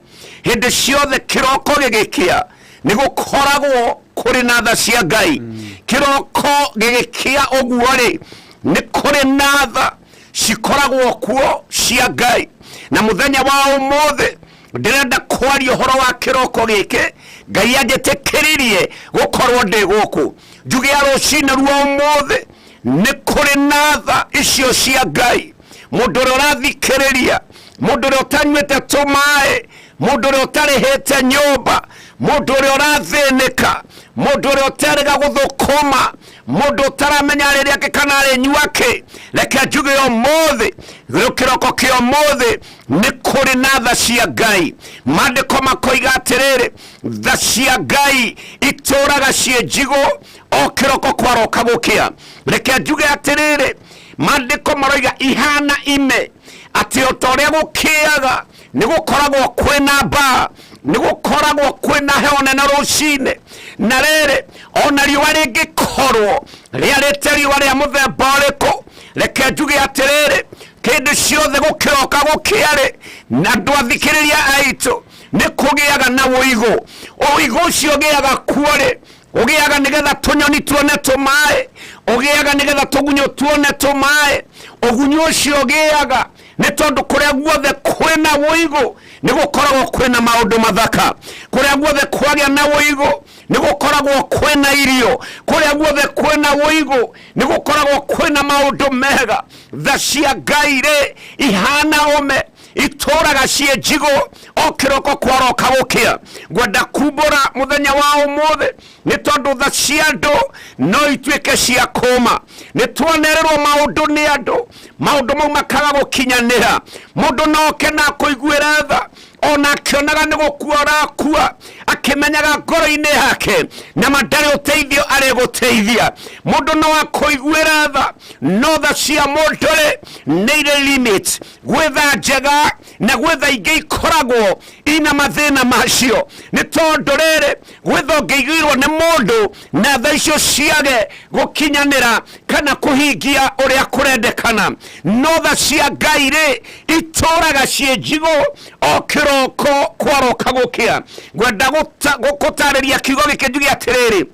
Hĩndĩ ciothe kĩroko gĩgĩkĩa nĩ gũkoragwo kũrĩ na tha cia Ngai. Kĩroko gĩgĩkĩa ũguo rĩ nĩ kũrĩ na tha cikoragwo kuo cia Ngai. Na mũthenya wa ũmũthĩ ndĩrenda kwaria ũhoro wa kĩroko gĩkĩ Ngai anjĩtĩkĩririe gũkorwo ndĩ gũkũ. Njuge rũcinĩ rwa ũmũthĩ nĩ kũrĩ na tha icio cia Ngai mundu uria urathikiriria, mundu uria utanywete tumae, mundu uria utarihite nyumba, mundu uria urathinika, mundu uria uteriga guthukuma, mundu utaramenya riria ke kana ri nywake. Reke njuge umuthi, kiroko kia umuthi ni kuri na tha cia Ngai. Mandiko makoiga atiriri, tha cia Ngai ituraga cie njigo o kiroko kwaroka gukia. Reke njuge atiriri, mandiko maroiga ihana ime ati otoria gukiaga ni gukoragwo kwina ba, ni gukoragwo kwina heone na rucine, na rere ona riwa ringikorwo riarite riwa ria muthemba uriku. Reke njuge atiriri, kindi ciothe gukiroka gukiari na andu athikiriria aitu ni kugiaga na uigu. Uigu ucio ugiaga kuori, ugiaga nigetha tunyoni tuone tumae, ugiaga nigetha tugunyo tuone tumae. Ugunyo ucio ugiaga ni tondu kuria guothe kwina uigu ni gukoragwo kwina maundu mathaka. Kuria guothe kwagia na uigu ni gukoragwo kwina irio. Kuria guothe kwina uigu ni gukoragwo kwina maundu mega. Tha cia Ngai ri ihana ome ituraga cie njigo o kiroko kwaroka gukia. Ngwenda kumbura muthenya wa umuthi ni tondu tha cia andu no ituike cia kuma. Ni twanererwo maundu ni andu, maundu mau makaga gukinyanira. Mundu no kena kuiguira tha, ona akionaga ni gukua rakua, akimenyaga ngoro-ini yake na mandari uteithio areguteithia. Mundu no akuiguira tha, no tha cia mundu ri ni iri limit. Gwitha njega na gwitha ingi ikoragwo ina mathina macio. Ni tondu riri gwitha ungiiguirwo ni mundu na tha icio ciage gukinyanira kana kuhingia uria kurendekana, no tha cia Ngai ri ituraga cie njigo o kiroko kwaroka gukia. Ngwenda gutariria kiugo giki njuge atiriri,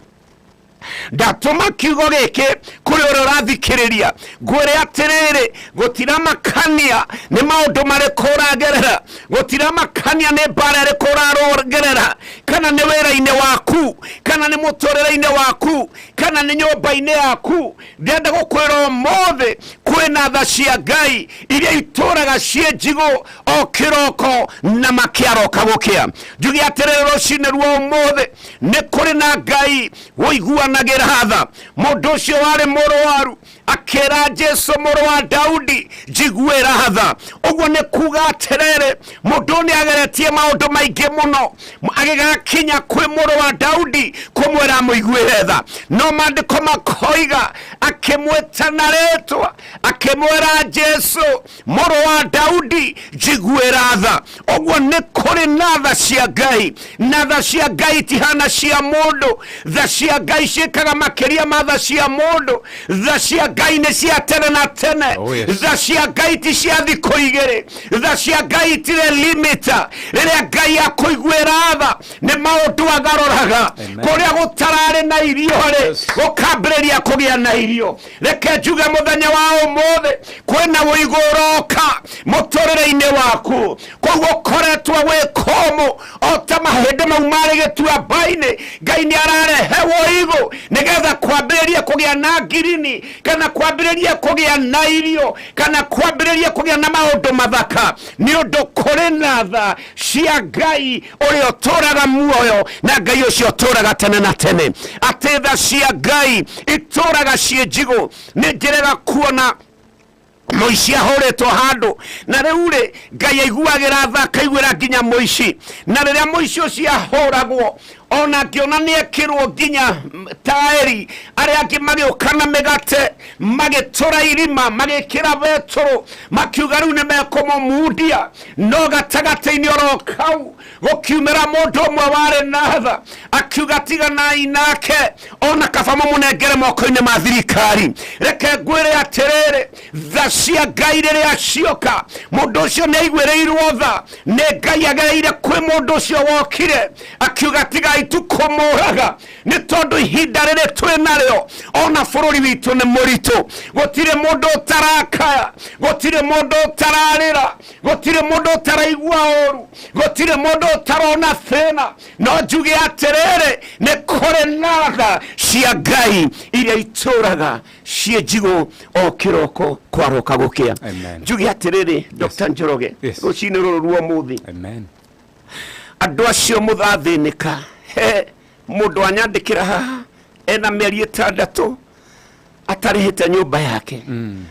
ndatuma kiugo giki kuri uria urathikiriria, ngwire atiriri, gutira makania ni maundu mariku uragerera, gutira makania ni mbara iriku uragerera, kana ni wira-ini waku, kana ni muturire-ini waku, kana ni nyumba-ini yaku. Ndenda gukwira umuthi kwina tha cia Ngai iria ituraga cie njigo o kiroko na makiaroka gukia. Njuge atiriri rucine rwa umuthi ni kuri na Ngai woiguanagira tha. Mundu ucio wari murwaru akira Jesu muru wa Daudi njiguira tha. Uguo ni kuga atiriri, mundu ni ageretie maundu maingi muno agigakinya kwi muru wa Daudi kumwira muiguire tha. No mandiko makoiga akimwita na ritwa, akimwira Jesu muru wa Daudi njiguira tha. Uguo ni kuri na tha cia Ngai, na tha cia Ngai tihana cia mundu. Tha cia Ngai ciikaga makiria ma tha cia mundu. Tha cia Ngai ni cia tene na tene. Tha cia Ngai ti cia thikũ igĩrĩ. Tha cia Ngai tire limita. Rĩrĩa Ngai akuiguĩra tha nĩ maũndũ agaroraga. Kũrĩa gũtararĩ na irio rĩ gũkambĩrĩria kũgĩa na irio. Reke njuge mũthenya wa ũmũthĩ kwĩna ũigũ ũroka mũtũrĩre-inĩ waku. Koguo koretwo gwĩ kũmũ o ta mahĩndĩ mau marĩ gĩtuamba-inĩ, Ngai nĩ ararehe ũigũ nĩgetha kwambĩrĩria kũgĩa na ngirini, kana kwambĩrĩria kũgĩa na irio, kana kwambĩrĩria kũgĩa na maũndũ mathaka, nĩ ũndũ kũrĩ na tha cia Ngai ũrĩa ũtũraga muoyo, na Ngai ũcio ũtũraga tene na tene. Atĩ tha cia Ngai itũraga cie njigo. Nĩ njĩrĩga kuona muici ahoretwo handu, na riu ri Ngai aiguagira tha akaiguira nginya muici. Na riria muici ucio ahuragwo ona ngiona ni ekirwo nginya taeri, aria angi magiuka na migate magitura irima magikira betoro makiuga riu ni mekumumudia. No gatagati-ini oro kau gukiumira mundu umwe wari na tha akiuga tiganai nake ona kaba mũmunengere moko-ini ma thirikari. Reke ngwire atiriri, tha cia Ngai riria cioka mundu ucio ni aiguĩrĩirwo tha. Ni Ngai agereire kwi mundu ucio wokire akiuga tigai Ngai tukomoraga ni tondu ihinda riri twi naryo ona bururi witu ni muritu gutire mundu utarakaya gutire mundu utararira gutire mundu utaraigua oru gutire mundu utarona thina no njuge atiriri ni kuri natha cia Ngai iria ituraga cie njigo o kiroko kwaroka gukia njuge atiriri Dr. Njoroge rucini ruru ruo muthi andu acio muthathinika mundu anyandikira haha ena mieri 6 atarihite nyumba yake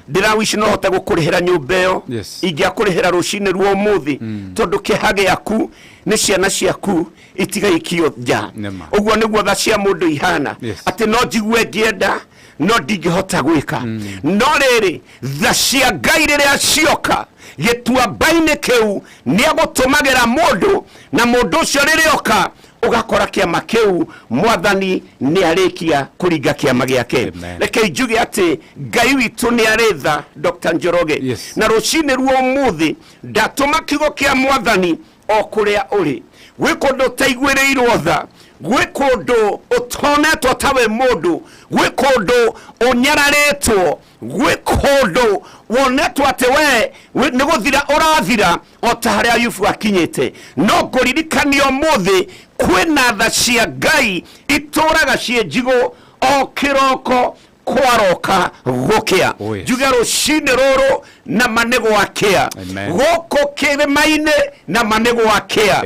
ndirawishi no hota gukurihira nyumba yo ingiakurihira rucini ruo muthi tondu kihage yaku ni ciana ciaku itigaikio nja uguo niguo tha cia mundu ihana ati no njigue ngienda no ndingihota gwika no riri tha cia Ngai riria cioka gituamba-ini kiu ni agutumagira mundu na mundu ucio ririoka ugakora kiama kiu mwathani ni arikia kuringa kiama giake reke njuge ati Ngai witu ni aritha Dr. Njoroge na rucini ruo muthi ndatuma kigo kia mwathani o kuria uri gwi kundu taiguirirwo tha gwi kundu utonetwo tawe mundu gwi kundu unyararitwo gwi kundu wonetwo ati we ni guthira urathira o ta haria Ayubu akinyite no nguririkanio muthi kwina tha cia Ngai ituraga cie njigo o kiroko kwaroka gukia njuge rucini ruru na manego wakia guku Kîrîma-inî na manego wakia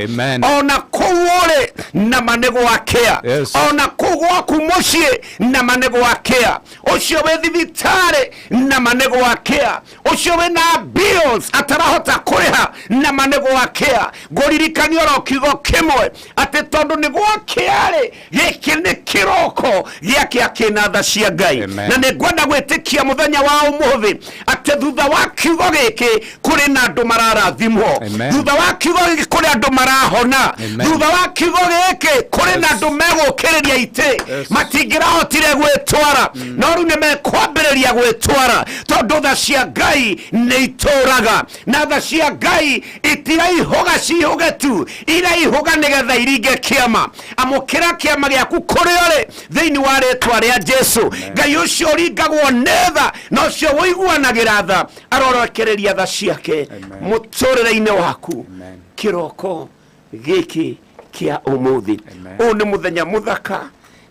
ona kuure na manego wakia ona kugwaku mucii na manego wakia ucio we thibitari na manego wakia ucio we na bills atarahota kuriha na manego wakia nguririkanio ro kigo kimwe ati tondu ni gwakiari giki ni kiroko giake akina tha cia Ngai na ni ngwenda gwitikia muthenya wa umuthi ati thutha wa kigo giki kuri na andu mararathimwo thutha wa kigo giki kuri andu marahona thutha wa kigo giki kuri na andu megukiriria ite matingirahotire gwitwara no riu ni mekwambiriria gwitwara tondu tha cia Ngai ni ituraga na tha cia Ngai itiraihuga cihuge tu iraihuga nigetha iringe kiama amukira kiama giaku kuri uri thiini wa ritwa ria Jesu Ngai ucio uringagwo netha no cio wiguanagira tha arorokereria tha ciake muturire-ini waku kiroko giki kia umuthi u ni muthenya muthaka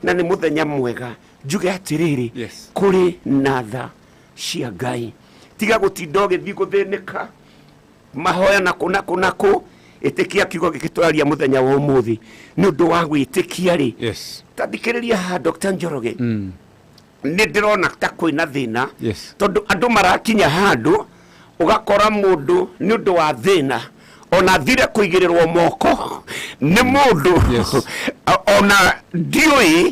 na ni muthenya mwega njuge atiriri kuri na tha cia Ngai tiga gutinda ugithi guthinika mahoya naku itikia kigo gikitwaria muthenya wa umuthi ni undu wa gwitikia ri tandikiriria ha Dr. Njoroge ni ndirona ta kwina thina tondu andu marakinya handu ugakora mundu ni undu wa thina ona thire kuigirirwo moko ni mundu ona dioi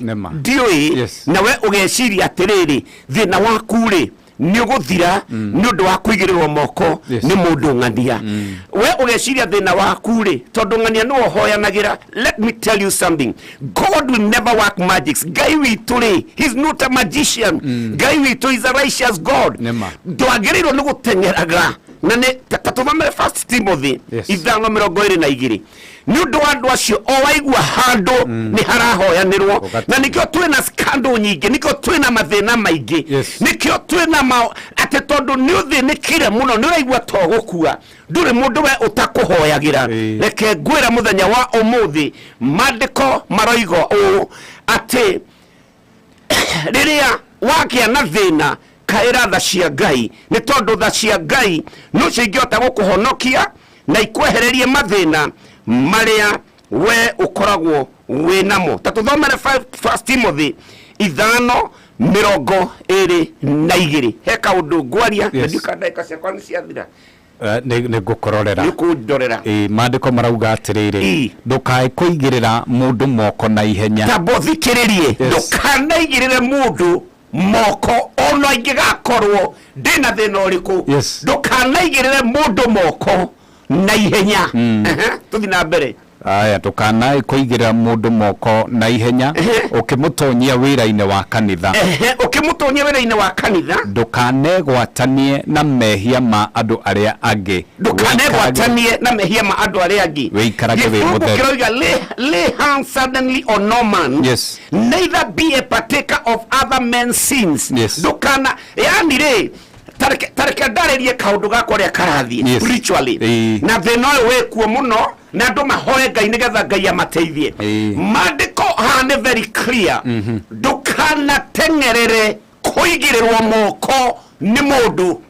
nawe ugeciria atiriri thina waku ri ni uguthira ni undu wa kuigirirwo moko ni mundu ng'ania we ugeciria thina waku ri tondu ng'ania no hoyanagira. Let me tell you something, God will never work magics. Ngai witu ri, he's not a magician. Ngai witu is a righteous God. Ndwagĩrĩirwo ni guteng'eraga na ni tatumamire 1 Timothy 5:22 ni undu wa andu acio o waigua handu ni harahoyanirwo na nikio twina scandal nyingi nikio twina mathina maingi nikio twina ati tondu ni uthinikire muno ni uraigua to gukua nduri mundu we utakuhoyagira reke ngwira muthenya wa umuthi mandiko maroigo ati riria wakia na thina kaira tha cia Ngai ni tondu tha cia Ngai no cingiota gukuhonokia na ikwehererie mathina maria we ukoragwo winamo. Tatuthomere 1 Timothy 5:22 he kaundu ngwaria ndika ndaika ciakwa ni ciathira ni gukororera ni kundorera mandiko marauga atiriri ndukae kuigirira mundu moko na ihenya tabothikiririe ndukanaigirire mundu moko ono ingigakorwo ndina thina uriku ndukanaigirire mundu moko na ihenya tuthi na mbere aya tukanae kuigira mundu moko na ihenya ukimutonyia wira-ini wa kanitha ukimutonyia wira-ini wa kanitha ndukanegwatanie na mehia ma andu aria angi ndukanegwatanie na mehia ma andu aria angi wikarage wi mutheru lay hands suddenly on no man. Yes. Neither be a partaker of other men's sins. Yes. Ndukana yani re tareke ndarerie kaundu gakwa ria karathie spiritually na thina we kuo muno na andu mahoye Ngai nigetha Ngai amateithie. Mandiko hane very clear. Ndukana tengerere kuigirirwo moko ni mundu.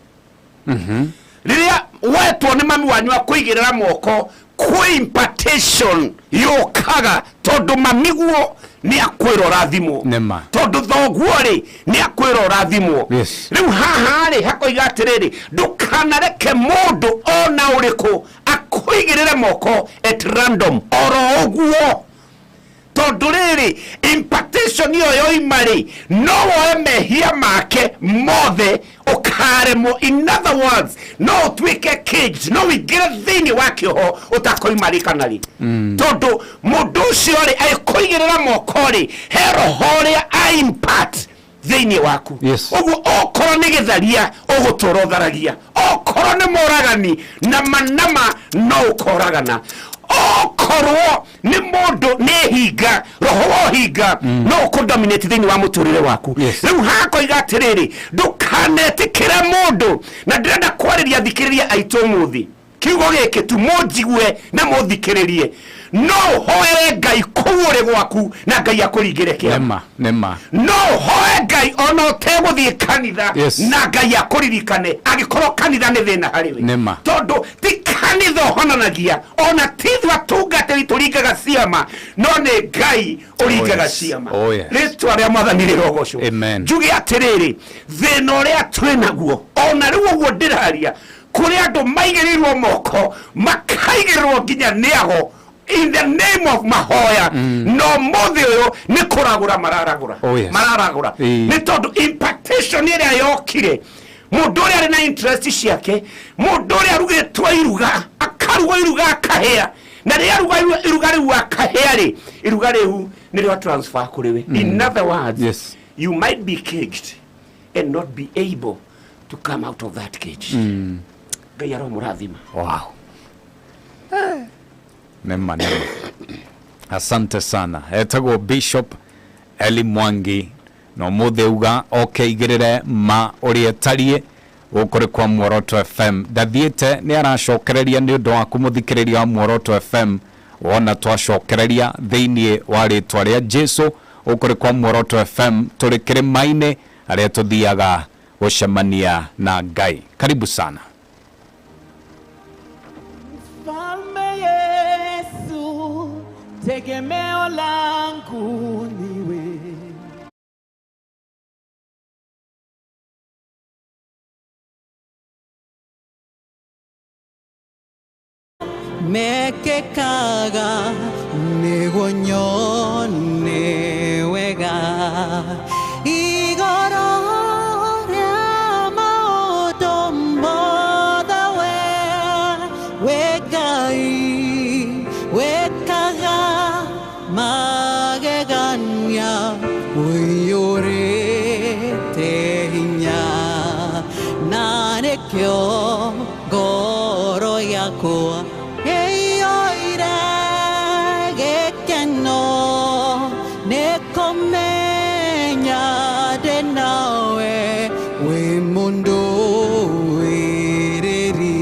Riria wetwo ni mami wanyu akuigirira moko kwi impartation yokaga tondu mamiguo ni akwiro rathimo tondu thoguo ri ni akwiro rathimo. Riu haha ri hakoiga atiriri ndukanareke mundu ona uriku akuigirire moko at random oro oguo tondu riri impartation yo imari no woe mehia make mothe ukaremo. In other words, no twike cage no wigire thini wake ho utakoimarika nari tondu mundu ucio ri aikoigirira moko ri hero horia I impart thini waku uguo okoro ni githaria uguturotharagia okoro ni moragani na manama no ukoragana okorwo ni mundu ni hinga roho hinga no kudominate thini wa muturire waku. Riu hakoiga atiriri ndukanetikire mundu na ndirenda kwariria thikiriria aitu muthi kiugo giki tu munjigwe na muthikiririe no hoere Ngai kuure gwaku na Ngai akuringire kiama nema no hoe Ngai ono teguthie kanitha na Ngai akuririkane agikorwo kanitha ni thina hariwe tondu ti kanitha honanagia ona tithwa tungatiri turingaga ciama no ni Ngai uringaga ciama. Ritwa ria mwathani rirogoco njuge atiriri thina uria twinaguo ona riu uguo ndiraria kuri andu maigirirwo moko makaigirirwo nginya niago in the name of Mahoya no mothe uyo ni kuragura mararagura mararagura ni tondu impartation ira yokire mundu uri ari na interest ciake mundu uri arugitwa iruga akaruga iruga akahea na ri aruga iruga riu akahea ri iruga riu ni rio transfer kuriwe. In other words, you might be caged and not be able to come out of that cage. Ngai aro murathima. Wow. Nema. Asante sana. Etagwo Bishop Eli Mwangi no mutheuga okeigirire ma urietarie ukuri kwa Muoroto FM dathiete ni aracokereria ni undu wa kumuthikiriria wa Muoroto FM wona twacokereria thiini wa ritwa ria Jesu ukuri kwa Muoroto FM turi Kîrîma-inî aria tuthiaga gucemania na Ngai. Karibu sana. Tegemeo langu niwe mekekaga nigunyone wega igoro ria maundu mothe wegai wekaga magegania uyurite hinya na nekyo ngoro yakwa eyoire gekeno nekomenya de nawe we mundu wiriri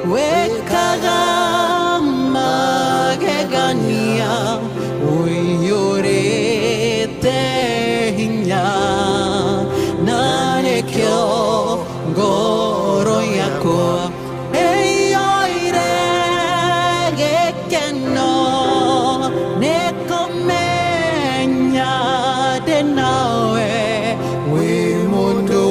wekaga nekyo ngoro yakwa eyoire gekeno nekomenya denawe we mundo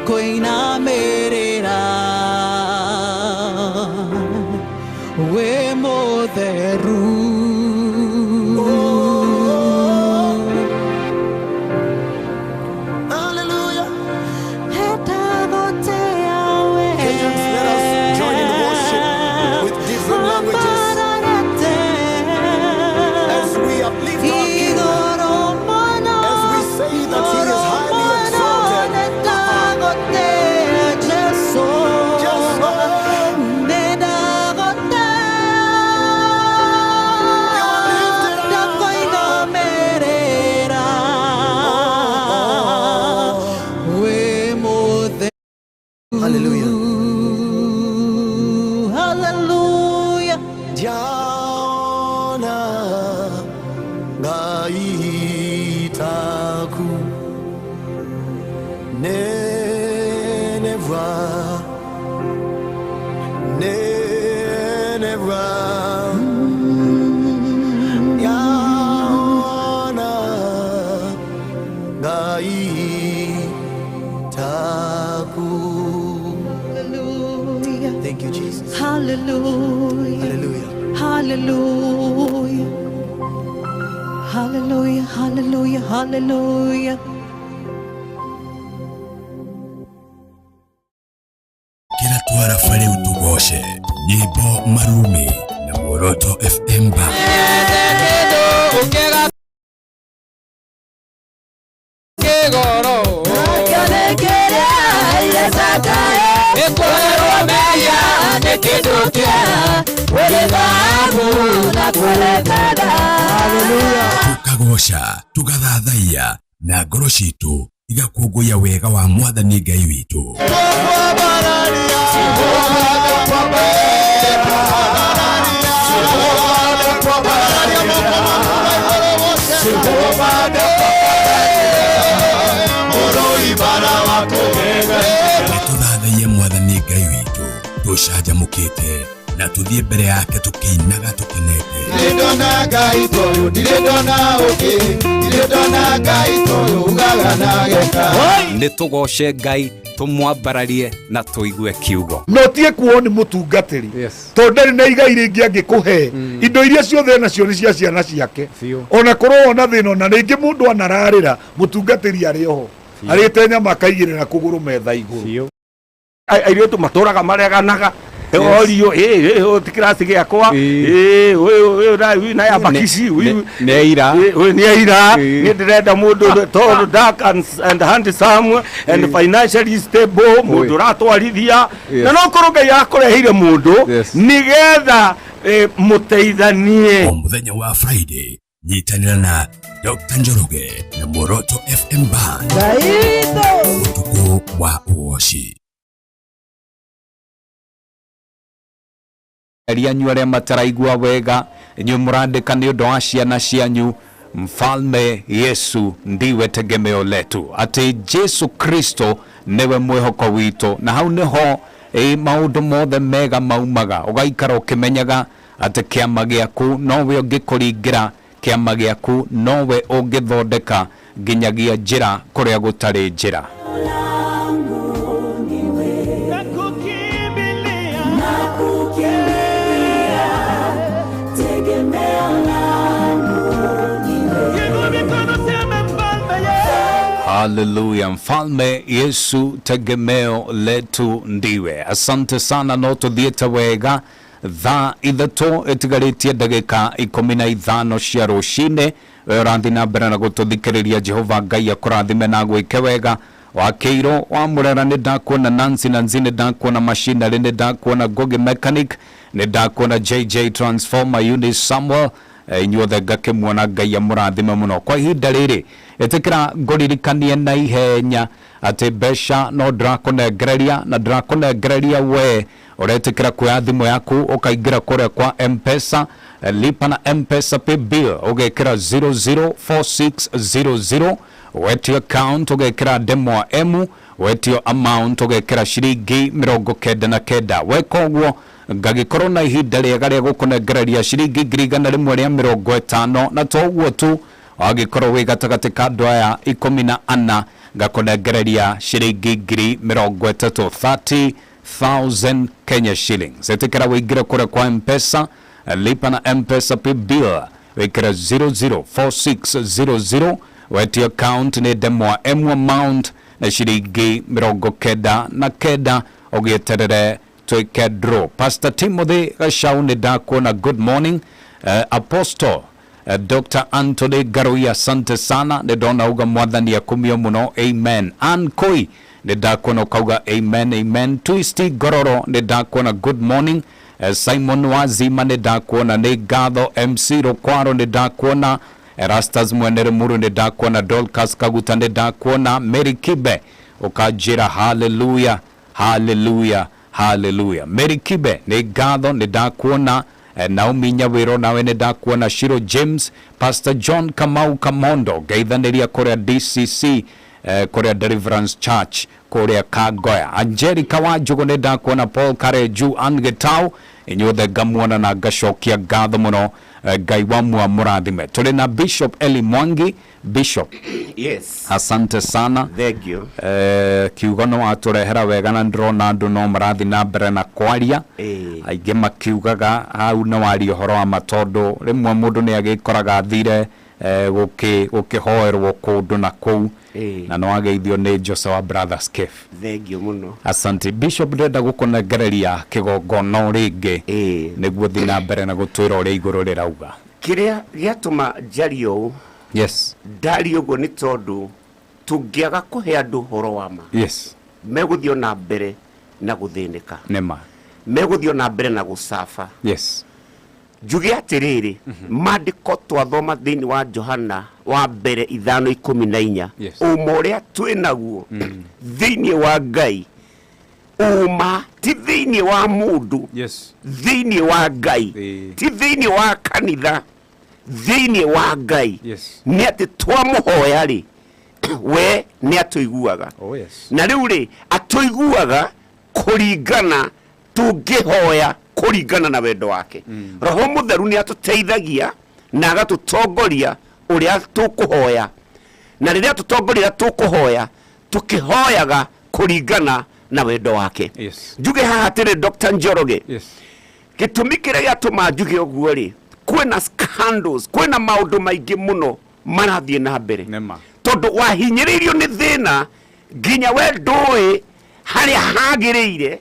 Koina merera we motheru Hallelujah. Kenyans, let us join in worship with different languages as we uplift our King, as we say that He is highly exalted. Hallelujah. Hallelujah. Jana gaitaku neneva Jana gaitaku. Thank you, Jesus. Hallelujah. Hallelujah. Hallelujah. Hallelujah. Hallelujah. Hallelujah. Kila twara fare utugoshe nyimbo marumi na Muoroto FM Band. Tukagosha, tugathathaiya na ngoro citu igakũngũiya wega wa Mwathani Ngai witũ. Nĩtũthathaiye Mwathani Ngai witũ, tũcanjamũkĩte na tũthiĩ mbere yake tũkĩinaga tũkenete. Ndirĩndona Ngai toyũ, ndirĩndona ũngĩ, ndirĩndona Ngai toyũ ugaga na geka. Nĩtũgoce Ngai, tũmwambararie na tũigue kiugo. No tie kuo nĩ mũtungatĩri tondũ ndarĩ na igai rĩngĩ angĩkũhe indo iria ciothe nacio nĩ cia ciana ciake ona korwo ona thĩna ona rĩngĩ mũndũ anararĩra mũtungatĩri arĩ oho arĩte nyama akaigĩrĩra kũgũrũ metha igũrũ. Airĩtu matũraga mareganaga orio tikirasi giakwa na ya bakisi ni aira ni ndirenda mundu tall dark and handsome and financially stable mundu ratwarithia na no korwo yakureheire mundu nigetha muteithanie. Mũthenya wa Friday nyitanĩra na Dr. Njoroge na Muoroto FM Band ũtukũ wa uoshi. Arianyu arĩa mataraigua wega inyuĩ mũrandĩka nĩ ũndũ wa ciana cianyu. Mfalme Yesu ndiwe tegemeo letu, atĩ Jesu Kristo niwe mwĩhoko witũ, na hau nĩho maũndũ mothe mega maumaga. Ũgaikara ũkĩmenyaga atĩ kĩama gĩaku nowe ũngĩkũringĩra, kĩama gĩaku nowe ũngĩthondeka nginyagia njĩra kũrĩa gũtarĩ njĩra. Hallelujah. Mfalme Yesu tegemeo letu ndiwe. Asante sana, no tuthiĩte wega thaa ithatũ ĩtigarĩtie ndagĩka 15 cia rũcinĩ. Ũrathi na mbere na gũtũthikĩrĩria. Jehova Ngai akũrathime na gwĩke wega. Wakeiro wa Murera nĩ ndakuona, Nancy na Nzi nĩ ndakuona, Machinery nĩ ndakuona, Gogi Mechanic nĩ ndakuona, JJ Transformer, Eunice Samuel, inyuothe ngakĩmuona. Ngai amũrathime mũno. Kwa ihinda rĩrĩ ĩtĩkĩra ngũririkanie na ihenya atĩ mbeca no ndĩrakũnengereria, na ndĩrakũnengereria we ũretĩkĩra kuoya thimũ yaku ũkaingĩra kũrĩa kwa M-Pesa, lipa na M-Pesa pay bill ũgekĩra 004600, wetio account ũgekĩra ndemwa emu, wetio amount ũgekĩra ciringi 99. weka ũguo ngagĩkorwo na ihinda rĩega rĩa gũkũnengereria ciringi 150, na to ũguo tu, wagĩkorwo wĩ gatagatĩ ka andũ aya 14 ngakũnengereria ciringi 30,000 Kenya shillings. Ĩtĩkĩra wĩingĩre kũrĩa kwa M-Pesa, lipa na M-Pesa pay bill, wĩkĩra 004600, wetio account nĩ ndemwa emu, amount na ciringi 99, ũgĩeterere twĩke draw. Pastor Timothy Gachau nĩ ndakuona, good morning. Apostle Dr. Anthony Garoi, asante sana, nĩ ndona uga mwathani akumio muno, amen. Ankoi nĩ ndakuona ukauga amen, amen. Twisty Gororo nĩ ndakuona, good morning. Simon Wazima nĩ ndakuona, nĩ ngatho. MC Rokwaro nĩ ndakuona, Erastus Mwenere Muru nĩ ndakuona, Dolcas Kaguta nĩ ndakuona, Mary Kibe ukajira hallelujah, hallelujah, hallelujah. Mary Kibe nĩ ngatho, nĩ ndakuona. Naomi Nyawiro nawe nĩ ndakuona, Shiro James, Pastor John Kamau Kamondo geithanĩria kũrĩa DCC, kũrĩa Deliverance Church kũrĩa Kagoya. Angelica Wanjũgũ nĩ ndakuona, Paul Kareju, Angetau, inyuothe ngamuona na ngacokia ngatho mũno. Ngai wa mũrathime. Tũrĩ na Bishop Eli Mwangi. Bishop, yes, asante sana, thank you. Kiugo no atũrehera wega, na ndĩrona andũ no marathi na mbere na kwaria, aingĩ makiugaga hau no waria ũhoro wa matondũ rĩmwe mũndũ nĩ agĩkoraga athire gũkĩhoerwo kũndũ na kũu, na no ageithio nĩ Joshua Brothers Cafe. Thank you mũno. Asante Bishop, ndĩrenda gũkũnengereria kĩgongona rĩngĩ nĩguo thiĩ na mbere na gũtwĩra ũrĩa igũrũ rĩrauga. Kĩrĩa gĩatũma njario, yes, ndari ũguo nĩ tondũ tũngĩaga kũhe andũ ũhoro wa ma, yes, megũthiĩ na mbere na gũthĩnĩka, nĩma megũthiĩ na mbere na gũcafa. yes, njuge atĩrĩrĩ, maandĩko twathoma thĩinĩ wa Johana wa mbere 5:14, ũma ũrĩa twĩnaguo thĩinĩ wa Ngai, ũma ti thĩinĩ wa mũndũ, yes, thĩinĩ wa Ngai, ti thĩinĩ wa kanitha, thĩinĩ wa Ngai, yes, nĩ atĩ twamũhoya rĩ, we nĩ atũiguaga. oh yes, na rĩu rĩ atũiguaga kũringana, tũngĩhoya kũringana na wendo wake. Roho Mũtheru nĩ atũteithagia na agatũtongoria ũrĩa tũkũhoya, na rĩrĩa tũtongoria tũkũhoya, tũkĩhoyaga kũringana na wendo wake. yes, njuge haha atĩrĩ Dr. Njoroge, yes, gĩtũmi kĩrĩa gĩatũma njuge ũguo rĩ, kwĩna scandals, kwĩna maũndũ maingĩ mũno marathiĩ na mbere, tondũ wahinyĩrĩirio nĩ thĩna nginya we ndũĩ harĩa hagĩrĩire.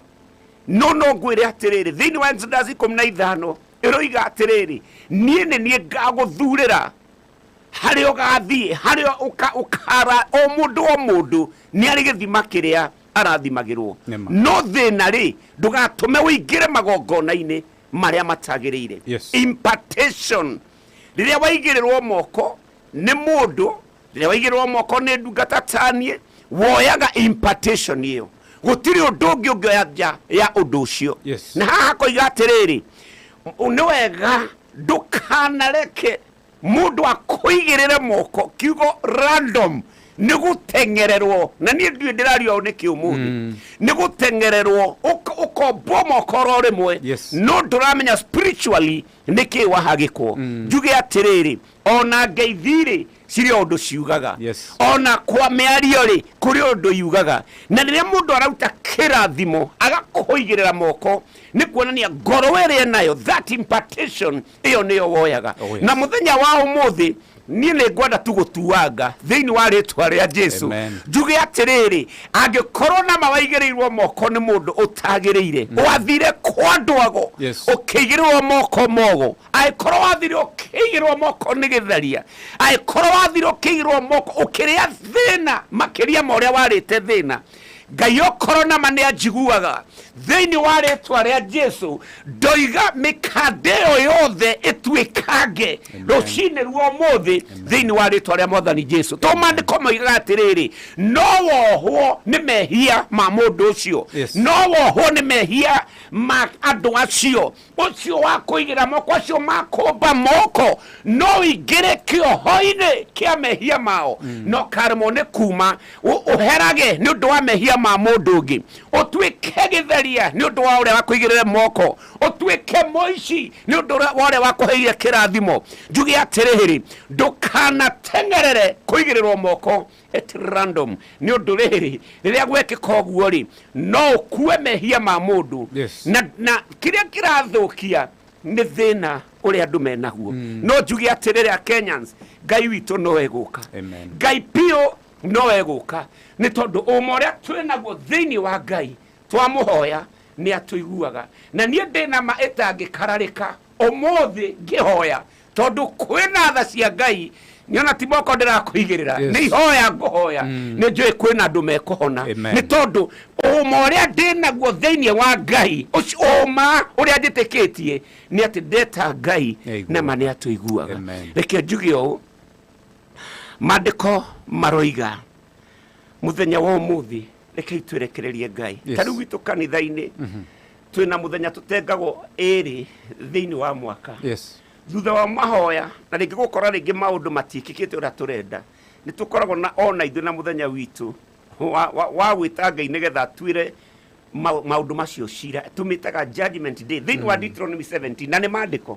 no ngwĩre atĩrĩrĩ, thĩinĩ wa Exodus 15 ĩroiga atĩrĩrĩ, niĩ nĩ niĩ ngagũthurĩra harĩa ũgathiĩ, harĩa ũkara o mũndũ nĩ arĩ gĩthima kĩrĩa arathimagĩrwo. no thĩna rĩ, ndũgatũme ũingĩre magongona-inĩ marĩa matagĩrĩire. yes, impartation, rĩrĩa waigĩrĩrwo moko nĩ mũndũ, rĩrĩa waigĩrĩrwo moko nĩ ndungata taniĩ, woyaga impartation ĩyo, gũtirĩ ũndũ ũngĩ ũngĩoya ya ũndũ ũcio. yes, na haha koiga atĩrĩrĩ, nĩ wega ndũkanareke mũndũ akũigĩrĩre moko, kiugo random nĩ gũtengererwo, na niĩ ndiũĩ ndĩraria ũũ nĩkĩ ũmũthĩ, nĩ gũtengererwo ũkombo moko ro rĩmwe, no ndũramenya spiritually nĩkĩ wahagĩkwo. njuge atĩrĩrĩ, ona ngeithi-rĩ cirĩ ũndũ ciugaga, ona kwa mĩario-rĩ kũrĩ ũndũ yugaga, na rĩrĩa mũndũ arauta kĩrathimo agakũigĩrĩra moko, nĩ kuonania ngoro ĩrĩa nayo, that impartation ĩyo nĩyo woyaga. na mũthenya wa ũmũthĩ niĩ nĩ ngwenda tu gũtuanga thĩinĩ wa rĩtwa rĩa Jesu njuge atĩrĩrĩ angĩkorwo na mawaigĩrĩirwo moko nĩ mũndũ ũtagĩrĩire wathire kwa ndwago ũkĩigĩrĩrwo moko mogo angĩkorwo wathire ũkĩigĩrĩrwo moko nĩ gĩtharia angĩkorwo wathire ũkĩigĩrĩrwo moko ũkĩrĩa thĩna makĩria ma ũrĩa warĩte thĩna Ngai okorwo na ma nĩ anjiguaga thĩinĩ wa rĩtwa rĩa Jesu ndoiga mĩkande ĩyo yothe ĩtuĩkange rũcinĩ rwa ũmũthĩ thĩinĩ wa rĩtwa rĩa Mwathani Jesu to maandĩko moigaga atĩrĩrĩ no wohwo nĩ mehia ma mũndũ ũcio no wohwo nĩ mehia ma andũ acio ũcio wa kũigĩra moko acio makũmba moko no ingĩre kĩoho-inĩ kĩa mehia mao no karemo nĩ kuma ũherage nĩ ũndũ wa mehia ma mũndũ ũngĩ ũtuĩke gĩtheria nĩ ũndũ wa ũrĩa wakũigĩrĩre moko ũtuĩke mũici nĩ ũndũ wa ũrĩa wakũheire kĩrathimo njuge atĩrĩrĩ ndũkanateng'erere kũigĩrĩrwo moko at random nĩ ũndũ rĩrĩa gwekĩka ũguo rĩ no ũkue mehia ma mũndũ na kĩrĩa kĩrathũkia nĩ thĩna ũrĩa andũ menaguo no njuge atĩrĩrĩ Kenyans Ngai witũ no egũka Ngai pio no egũka nĩ tondũ ũma ũrĩa twĩnaguo thĩinĩ wa Ngai twamũhoya nĩ atũiguaga na niĩ ndĩna ma ĩtangĩkararĩka ũmũthĩ ngĩhoya tondũ kwĩna tha cia Ngai nyona ti moko ndĩrakũigĩrĩra nĩ ihoya ngũhoya nĩ njũĩ kwĩna andũ mekũhona nĩ tondũ ũma ũrĩa ndĩnaguo thĩinĩ wa Ngai ũma ũrĩa njĩtĩkĩtie nĩ atĩ ndeta Ngai na ma nĩ atũiguaga reke njuge ũũ maandĩko maroiga mũthenya wa ũmũthĩ reke itwerekererie Ngai tarĩu gwitũ kanitha-inĩ twĩna mũthenya tũtengagwo ĩrĩ thĩinĩ wa mwaka thutha wa mahoya na rĩngĩ gũkora rĩngĩ maũndũ matiĩkĩkĩte ũrĩa tũrenda nĩ tũkoragwo na ona ithuĩ na mũthenya witũ wa gwĩta Ngai nĩgetha atuĩre maũndũ macio cira tũmĩtaga judgment day thĩinĩ wa Deuteronomy 17 na nĩ maandĩko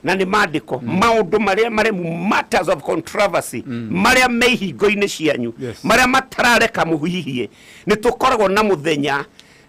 na nĩ maandĩko maũndũ marĩa maremu matters of controversy marĩa me ihingo-inĩ cianyu marĩa matarareka mũhihie nĩ tũkoragwo na mũthenya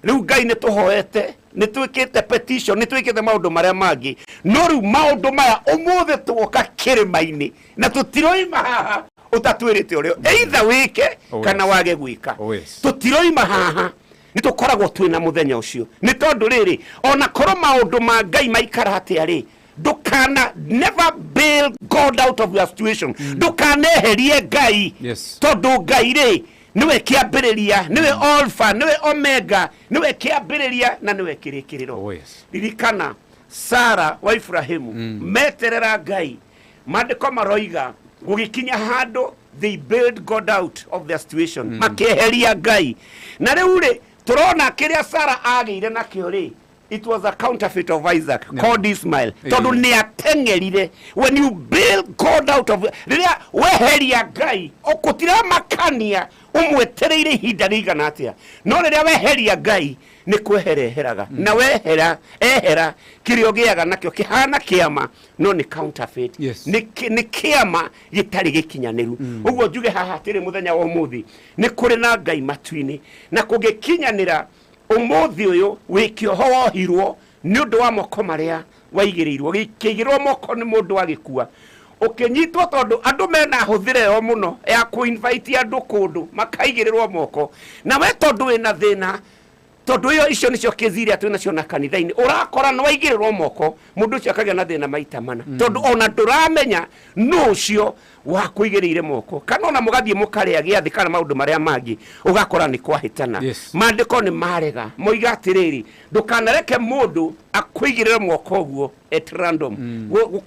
rĩu Ngai nĩ tũhoete nĩ twĩkĩte petition nĩ twĩkĩte maũndũ marĩa mangĩ no rĩu maũndũ maya ũmũthĩ tũgoka kĩrĩma-inĩ na tũtiroima haha ũtatwĩrĩte ũrĩa either wĩke kana wage gwĩka tũtiroima haha nĩ tũkoragwo twĩna mũthenya ũcio nĩ tondũ rĩrĩ ona korwo maũndũ ma Ngai maikara atĩa rĩ ndũkana never bail God out of your situation ndũkaneherie Ngai tondũ Ngai rĩ niwe kĩambĩrĩria niwe alpha niwe omega niwe kĩambĩrĩria na niwe kĩrĩkĩrĩro ririkana Sara wa Ibrahimu meterera Ngai maandĩko maroiga gũgĩkinya handũ they bailed God out of their situation makĩeheria Ngai na rĩu rĩ tũrona kĩrĩa Sara agĩire nakĩo rĩ it was a counterfeit of Isaac called Ismail tondũ nĩ ateng'erire when you bail God out of rĩrĩa weheria Ngai ũkũtira makania ũmwetereire ihinda rĩigana atĩa no rĩrĩa weheria Ngai nĩ kwehereheraga na ehera kĩrĩa ũgĩaga nakĩo kĩhana kĩama no nĩ counterfeit nĩ kĩama gĩtarĩ gĩkinyanĩru ũguo njuge haha atĩrĩ mũthenya wa ũmũthĩ nĩ kũrĩ na Ngai matu-inĩ na kũngĩkinyanĩra ũmũthĩ ũyũ wĩkĩoho wohirwo nĩ ũndũ wa moko marĩa waigĩrĩirwo gĩkĩigĩrwo moko nĩ mũndũ agĩkua ũkĩnyitwo tondũ andũ mena hũthĩre yo mũno ya kũ-invite andũ kũndũ makaigĩrĩrwo moko na we tondũ wĩna thĩna tondũ icio nĩcio kĩziria twĩna cio na kanitha-inĩ ũrakora nĩ waigĩrĩrwo moko mũndũ ũcio akagĩa na thĩna maita mana tondũ ona ndũramenya nũ ũcio wa kũigĩrĩire moko kana ona mũgathiĩ mũkarĩa gĩathĩ kana maũndũ marĩa mangĩ ũgakora nĩ kwahĩtana maandĩko nĩ marega moiga atĩrĩrĩ ndũkanareke mũndũ akũigĩrĩre moko ũguo at random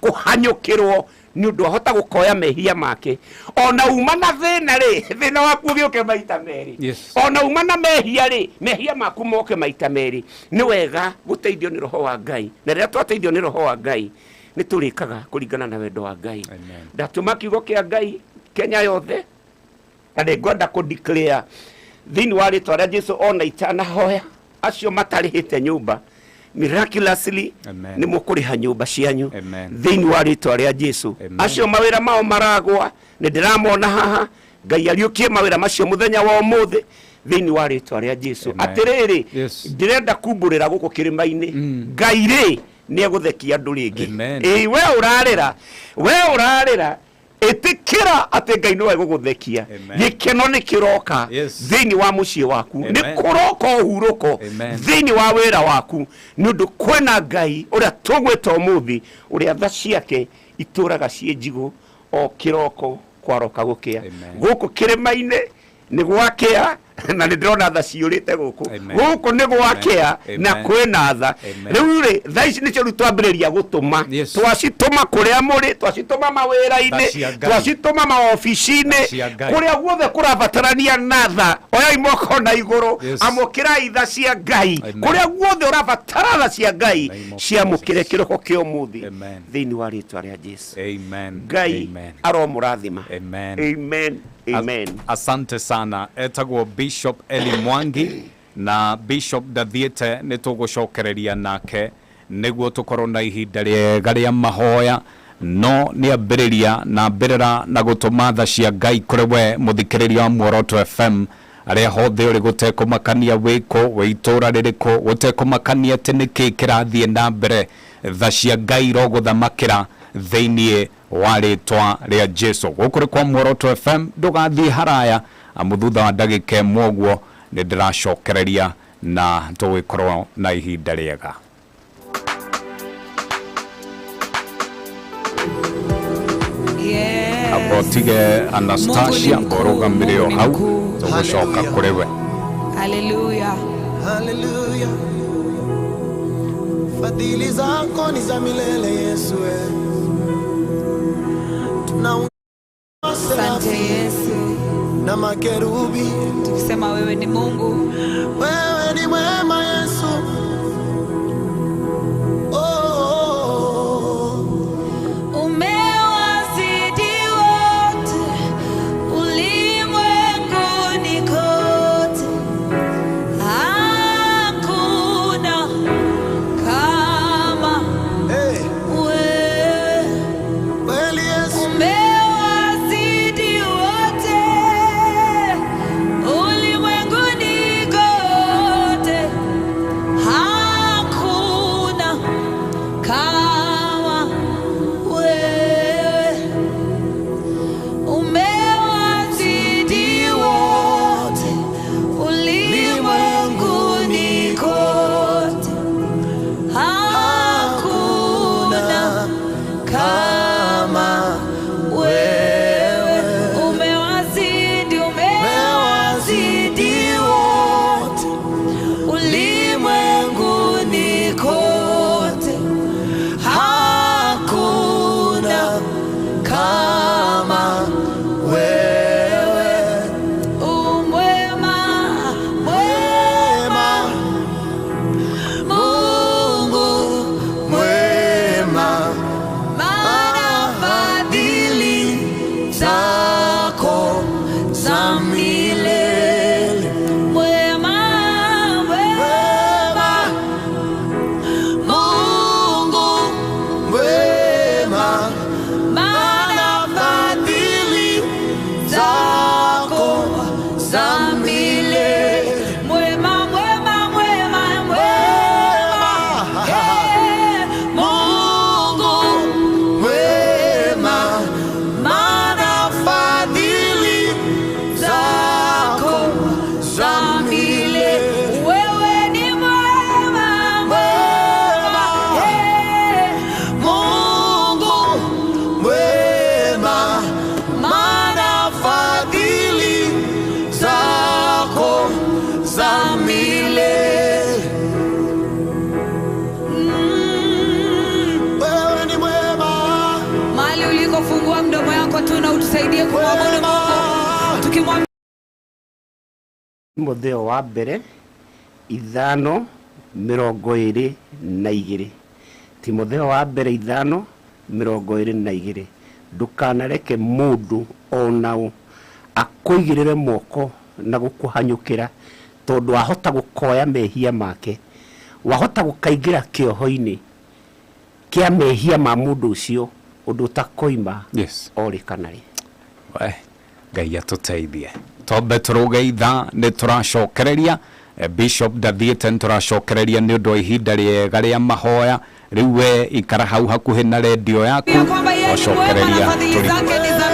kũhanyũkĩrwo nĩ ũndũ ahota gũkoya mehia make ona uma na thĩna rĩ thĩna waku ũgĩũke maita merĩ ona uma na mehia rĩ mehia maku moke maita merĩ nĩ wega gũteithio nĩ roho wa Ngai na rĩrĩa twateithio nĩ roho wa Ngai nĩ tũrĩkaga kũringana na wendo wa Ngai ndatũma kiugo kĩa Ngai Kenya yothe na nĩ ngwenda kũ-declare thĩinĩ wa rĩtwa rĩa Jesu ona itanahoya acio matarĩhĩte nyũmba miraculously nĩ mũkũrĩha nyũmba cianyu thĩinĩ wa rĩtwa rĩa Jesu acio mawĩra mao maragwa nĩ ndĩramona haha Ngai ariũkie mawĩra macio mũthenya wa ũmũthĩ thĩinĩ wa rĩtwa rĩa Jesu atĩrĩrĩ ndĩrenda kumbũrĩra gũkũ kĩrĩma-inĩ Ngai rĩ nĩ egũthekia andũ rĩngĩ we ũrarĩra etikira ate Ngai no eguguthekia gikeno ni kiroka thini wa mucie waku ni kuroko huroko thini wa wira waku nundu kwena Ngai uria tugweta umuthi uria tha ciake ituraga cie njigu o kiroko kwaroka gukia guku Kîrîma-inî ni gwakia na ndirona tha ciurite guku guku ni gwakia na kwena tha riu ri tha ici nicio twambiriria gutuma twacituma kuria muri twacituma mawira-ini twacituma maofici-ini kuria guothe kurabatarania na tha oyai moko na iguru amukirai tha cia Ngai kuria guothe urabatara tha cia Ngai ciamukire kiroko kia umuthi thiini wa ritwa ria Jesu Ngai aromurathima amen. Amen. Asante sana. Etagwo Bishop Eli Mwangi na Bishop Dathiete nitugucokereria nake niguo tukorwo na ihinda riega ria mahoya no ni ambiriria na mbirira na gutuma tha cia Ngai kuri we muthikiriria wa Muoroto FM aria hothe uri gutekumakania wiko witura ririko gutekumakania ati niki kirathie na mbere tha cia Ngai roguthamakira thiini wa ritwa ria Jesu gukuri kwa Muoroto FM ndugathie haraya amudhutha wa ndagika mwoguo ni ndiracokereria na tugikorwo na ihinda riega. Abotige Anastasia ngorugamire hau tugucoka kuri we. Hallelujah. Hallelujah. Fadhili zako ni za milele Yesu. Asante Yesu. Na makerubi tukisema wewe ni Mungu, wewe ni mwema Yesu. Umewazidi wote ulimwenguni kote, hakuna kama wewe. Kweli Yesu. tusaidie kumwabudu Mungu tukimwambia Mutheo wa mbere 5:22 Timotheo wa mbere 5:22 ndukanareke mundu onao akuigirire moko na gukuhanyukira tondu ahota gukoya mehia make wahota gukaingira kioho-ini kia mehia ma mundu ucio undu takoima ori kanari we Ngai atuteithie tobe turugeitha ni turacokereria Bishop Dathiete turacokereria ni undu ihinda riega ria mahoya riu we ikara hau hakuhi na radio yaku kwamba yeye ni mwema na fadhili zake ni za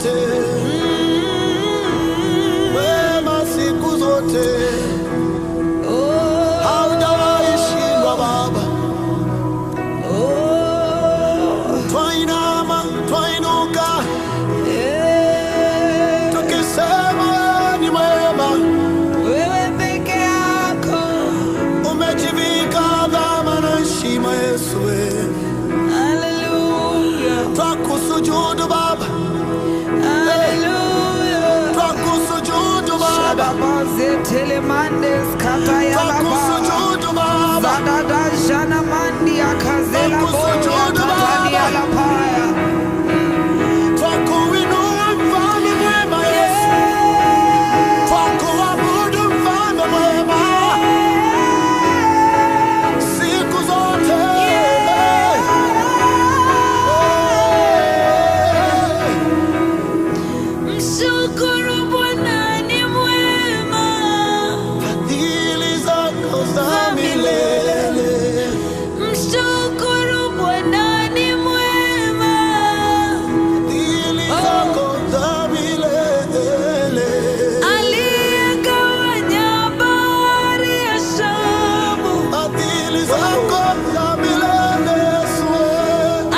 zote, wema siku zote, haujawahi shindwa Baba. Twainama, twainuka, tukisema ni mwema. Wewe peke yako umejivika dhama na heshima Yesu. Hallelujah. Twakusujudu Baba. Hallelujah. Twakusujudu Baba. Twakusujudu Baba. Twakuinua mfalme mwema Yesu. Twakuabudu mfalme mwema siku zote. Mshukuru Bwana ni mwema, Fadhili zako za milele. mshukuru Bwana ni mwema, Fadhili zako za milele. aliyegawanya bahari ya Shamu, Fadhili zako za milele Yesu.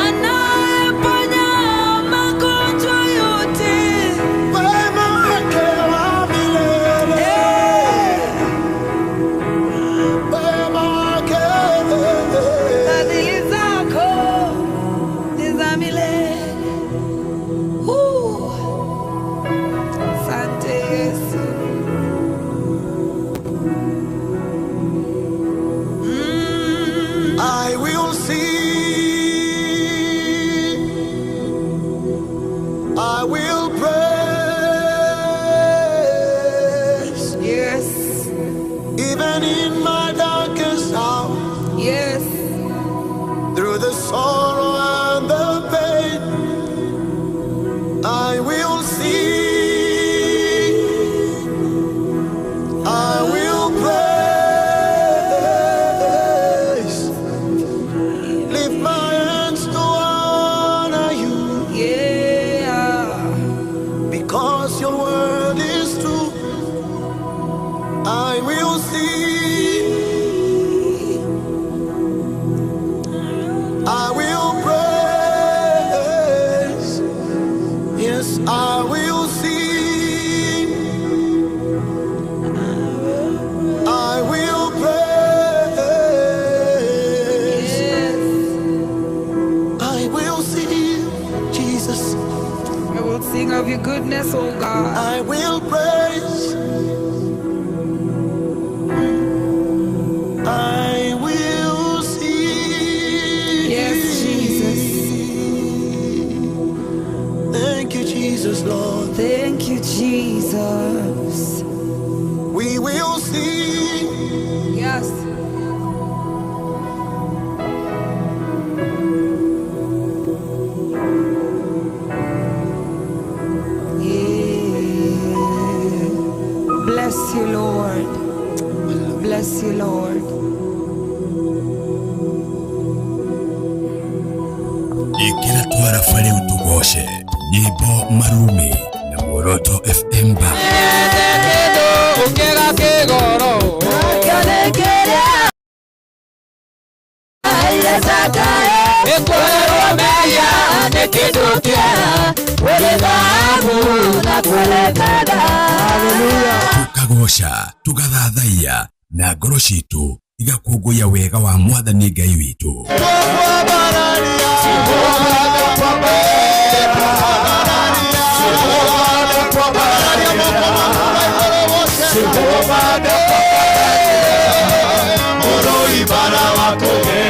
anayeponya magonjwa yote, Wema wake wa milele. Wema wake. Fadhili zako ni za milele. Asante Yesu. I will sing, I will praise, Yes. even in my darkest hour, Yes. through the sorrow and the pain. I will sing, I will praise, lift my hands to honor you. Yeah. Because your word is true, I will sing, I will praise, yes, I will sing, I will praise, I will sing, Jesus. I will sing of your goodness, oh God. I will praise. I will sing. Yes, Jesus. Thank you, Jesus, Lord. Thank you, Jesus. We will sing. Yes. Bless you, Lord. Bless you, Lord. ikira twara fare utugoshe nyimbo marumi na Muoroto FM Band. Tukagosha tugathathaiya na ngoro citu igakũngũiya wega wa Mwathani Ngai witũ.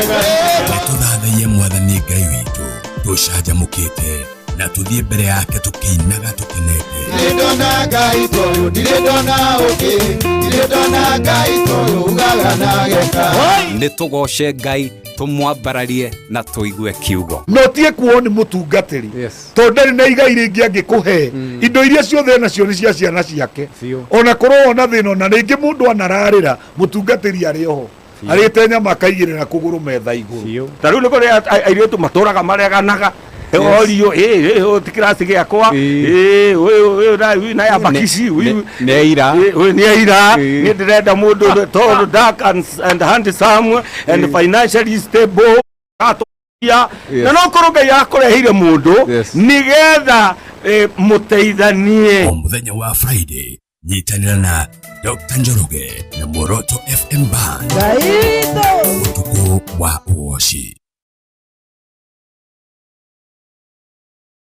Nĩtũthathaiye Mwathani Ngai witũ tũcanjamũkĩte na tũthiĩ mbere yake tũkĩinaga tũkenete. Ndirĩndona Ngai toyũ, ndirĩndona ũngĩ, ndirĩndona Ngai toyũ ugaga na geka. Nĩtũgoce Ngai, tũmwambararie na tũigue kiugo. no tie kuo nĩ mũtungatĩri tondũ ndarĩ na igai rĩngĩ angĩkũhe indo iria ciothe nacio nĩ cia ciana ciake ona korwo ona thĩna ona rĩngĩ mũndũ anararĩra mũtungatĩri arĩ oho arĩte nyama akaigĩrĩra kũgũrũ metha igũrũ. Ta rĩu nĩ kũrĩ airĩtu matũraga mareganaga Olio tikirasi giakwa na ya bakisi neira ni ndirenda mundu tall, dark and handsome and financially stable na no kuruga yakurehire mundu nigetha muteithanie. Mûthenya wa Friday nyitanira na Dr. Njoroge na Muoroto FM Band. Utuko wa uoshi.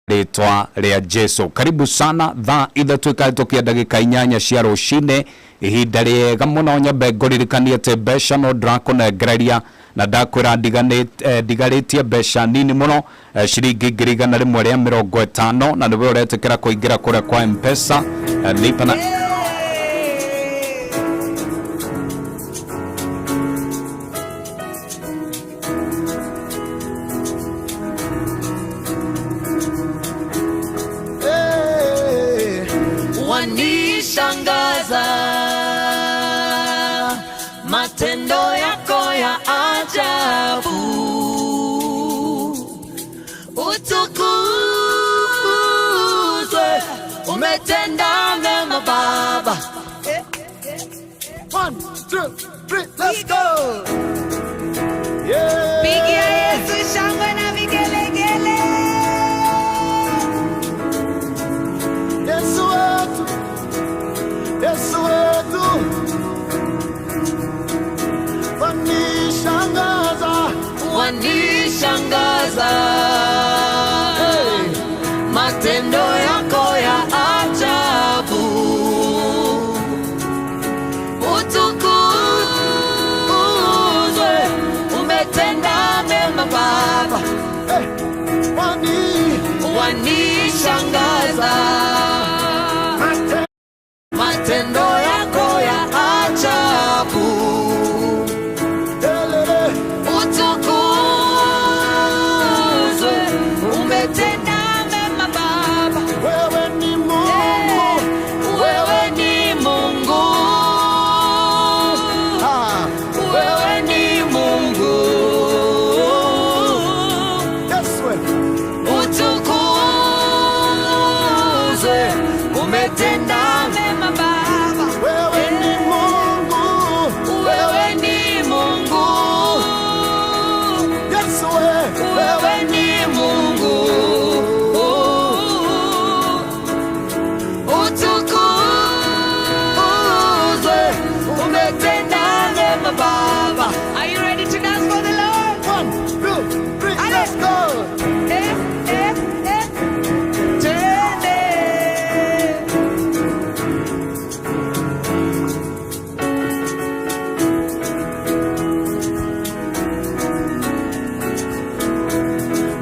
Ritwa ria Jesu. Karibu sana thaa ithatu ikahitukia ndagika 8 cia rucine. Ihinda riega muno nyambe nguririkanie ati mbeca no ndirakunegereria na ndakwira ndigaritie mbeca nini muno ciringi 150 na niwe uretikira kuingira kuria kwa M-Pesa lipa na wanishangaza matendo yako ya ajabu, utukuzwe, umetenda mema Baba. 1, 2, 3, let's go. Pigia Yesu shangwe na vigelegele. Yesu wetu, Yesu wetu, wanishangaza, wanishangaza, matendo yako ya ajabu, utukuzwe, umetenda mema Baba. Wanishangaza, matendo yako ya ajabu, utukuzwe, umetenda mema Baba. wewe ni Mungu, wewe ni Mungu, wewe ni Mungu, utukuzwe, umetenda mema Baba. wewe ni Mungu, wewe ni Mungu, Yesu wewe ni Mungu, utukuzwe, umetenda mema Baba. Are you ready to dance for the Lord? 1, 2, 3, let's go.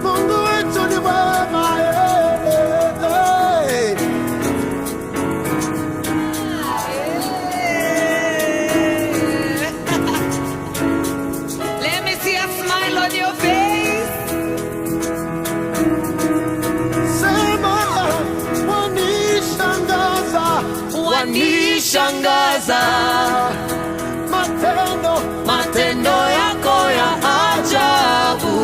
Mungu wetu ni mwema, Let me see a smile on your face. Sema wanishangaza, Wanishangaza, matendo yako ya ajabu,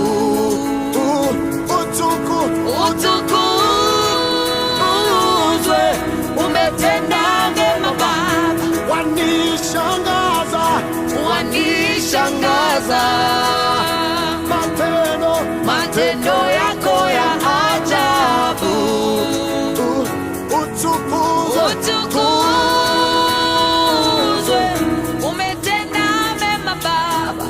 utukuzwe, umetenda mema Baba. wanishangaza, wanishangaza, matendo yako ya ajabu, utukuzwe, umetenda mema Baba.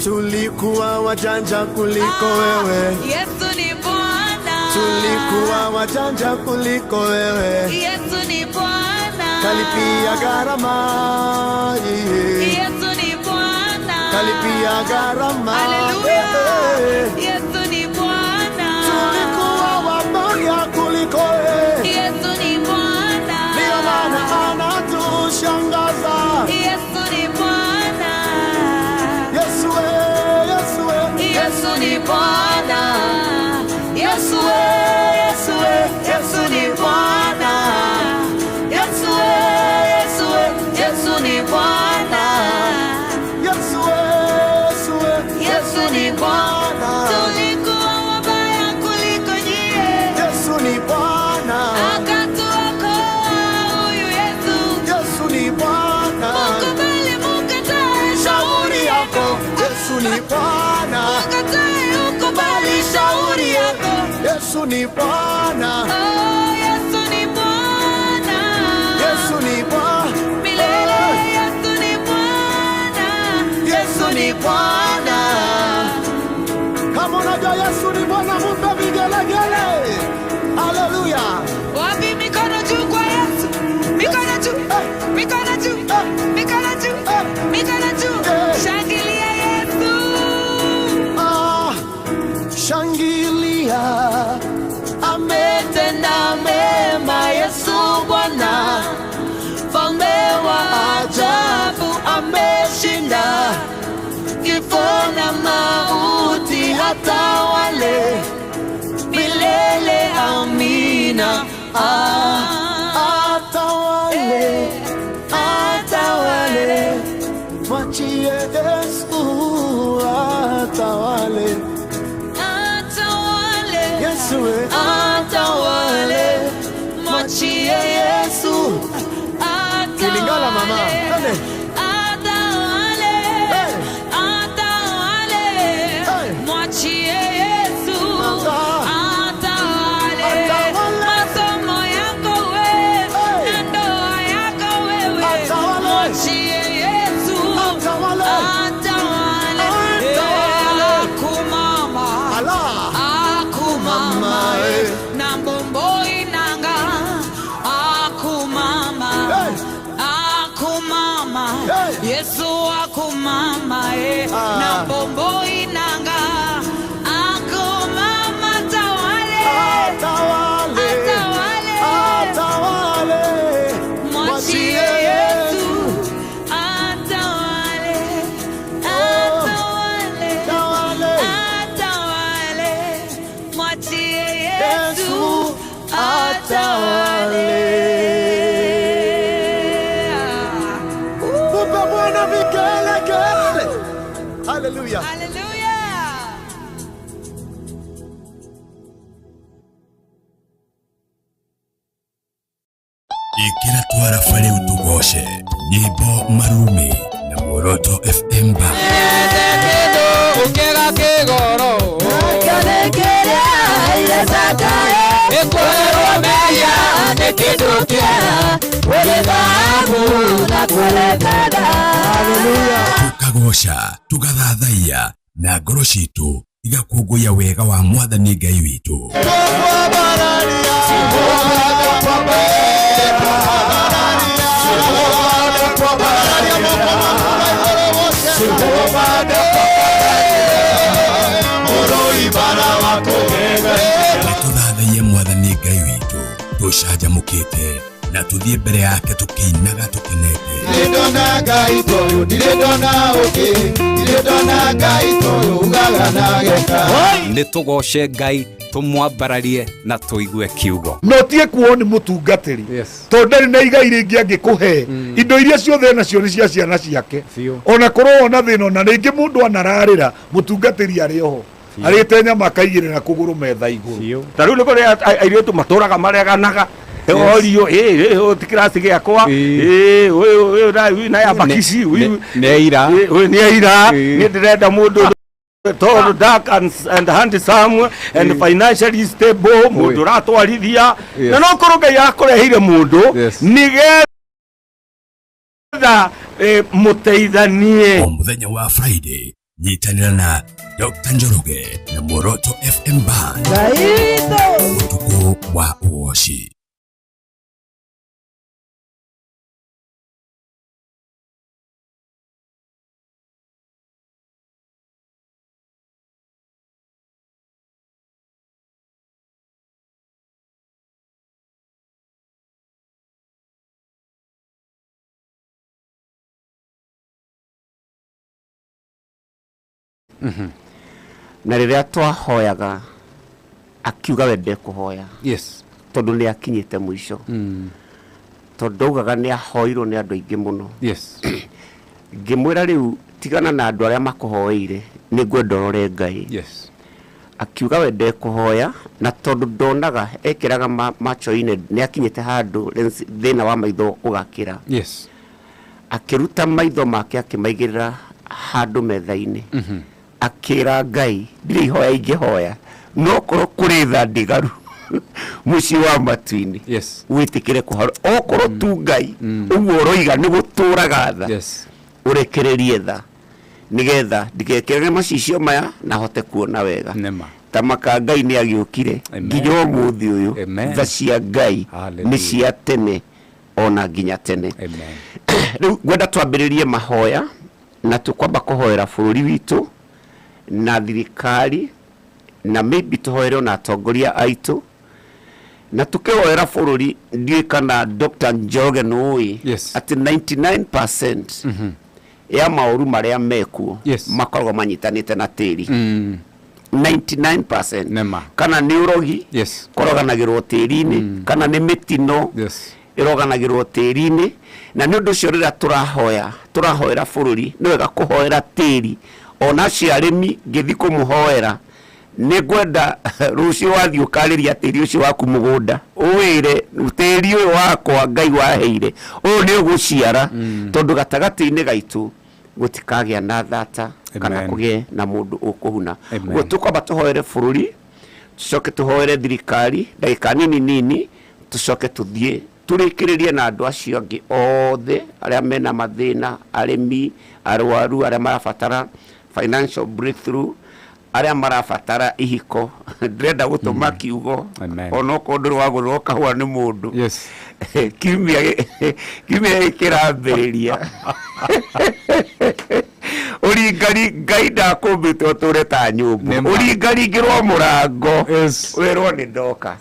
tulikuwa wajanja kuliko wewe, Yesu ni Bwana, tulikuwa wajanja kuliko wewe, Yesu ni Bwana, kalipia gharama, Yesu ni Bwana, kalipia gharama, haleluya, Yesu ni Bwana, tulikuwa wamoja kuliko wewe, Yesu ni Bwana, ndio maana anatushangaza, Yesu ni Bwana, Yesu Yesu ni Bwana, Yesu ni Bwana, Yesu ni Bwana, Yesu Yesu ni Bwana. Yesu ni Bwana. Oh, Yesu ni Bwana. Yesu ni Bwana. Milele Yesu ni Bwana. Yesu ni Bwana. Kama unajua Yesu ni Bwana, mpe vigelegele. Haleluya. Wapi mikono juu kwa Yesu? Mikono juu. Mikono juu. Mikono juu. Mikono juu. Shangilia Yesu. Shangilia. Ametenda mema Yesu Bwana. Mfalme wa ajabu ameshinda kifo na mauti, hata wale milele. Amina. Atawale, atawale, mwachie Yesu atawale. Atawale. Yesu atawale. Mwachie Yesu atawale. Kilingala mama. Atawale. Atawale. Mwachie Yesu atawale. Masomo yako wewe na ndoa yako wewe. Mwachie Yesu atawale. Akumama. Akumama. Na mbombo inanga. Akumama. Akumama. Yesu akumama. Na mbombo inanga. Akumama tawale. Atawale. Atawale. Mwachie Yesu atawale. Atawale. Atawale. Mwachie Yesu atawale. Mpe Bwana vigelegele. Haleluya. Ikira twara fare utugoshe nyimbo marumi na Muoroto FM Band. Ukega kigoro Akalekera yesakae ekwero meya nekidukia wele babu na kwelekada. Haleluya. Tukagosha, tugathathaiya na ngoro citu igakũngũya wega wa Mwathani Ngai witũ. Nĩtũthathaiye Mwathani Ngai witũ, tũcanjamũkĩte na tũthiĩ mbere yake tũkĩinaga tũkenete. Ndirĩndona Ngai toyũ, ndirĩndona ũngĩ, ndirĩndona Ngai toyũ ugaga na geka. Nĩtũgoce Ngai, tũmwambararie na tũigue kiugo. No tie kuo nĩ mũtungatĩri tondũ ndarĩ na igai rĩngĩ angĩkũhe indo iria ciothe nacio nĩ cia ciana ciake. Ona korwo ona thĩna ona rĩngĩ mũndũ anararĩra mũtungatĩri arĩ oho arĩte nyama akaigĩrĩra kũgũrũ metha igũrũ. Ta rĩu nĩ kũrĩa airĩtu matũraga mareganaga orio ti kirasi gĩakwa ũyũ na yambakisi nĩ aira nĩ ndĩrenda mũndũ tall, dark and handsome and financially stable, mundu ratwarithia na no korwo Ngai akũreheire mundu nigetha muteithanie. O muthenya wa Friday nyitanĩra na Dr. Njoroge na Muoroto FM Band utuku wa uoshi. Na rĩrĩa twahoyaga akiuga we ndekũhoya tondũ nĩ akinyĩte mũico tondũ augaga nĩ ahoirwo nĩ andũ aingĩ mũno ngĩmwĩra rĩu tigana na andũ arĩa makũhoeire nĩguo ndorore Ngai akiuga we ndekũhoya na tondũ ndonaga ekĩraga macho-inĩ nĩ akinyĩte handũ thĩna wa maitho ũgakĩra akĩruta maitho make akĩmaigĩrĩra handũ metha-inĩ akĩra Ngai ndirĩ ihoya ingĩhoya no korwo kuri thandigaru muci wa matuini witikire kuharo okorwo tu ngai uguo roiga ni guturaga tha urekererie tha nigetha ndikekere macicio maya na hote kuona wega tamaka ngai ni agiukire nginya umuthi uyu tha cia ngai ni cia tene ona nginya tene riu gwenda twambiririe mahoya na tukwamba kuhoera bururi witu na thirikari na maybe tuhoere na atongoria aitu na tukihoera bururi ndiye kana Dr. Njoroge noi ati 99% ya mauru maria mekuo makoragwo manyitanite na tiri 99% kana ni urogi koroganagirwo tiri-ini kana ni mitino iroganagirwo tiri-ini na ni undu cio rira turahoera bururi ni wega kuhoera tiri ona ciarimi ngithi kumuhoera ni gwenda rucio wathi ukariria tiri ucio waku mugunda uwire tiri uyu wakwa ngai waheire uyu ni uguciara tondu gatagati-ini gaitu gutikagia na thata kana kugie na mundu ukuhuna guo tukwamba tuhoere bururi tucoke tuhoere thirikari ndagika nini tucoke tuthie turikiririe na andu acio angi othe aria mena mathina arimi arwaru aria marabatara financial breakthrough aria marabatara ihiko ndrenda gutuma kiugo ono kondu wa guroka hwa ni mundu kimia kirambiriria urigari gaida kumbito tureta nyumbu urigari ngirwo murango werwo ni ndoka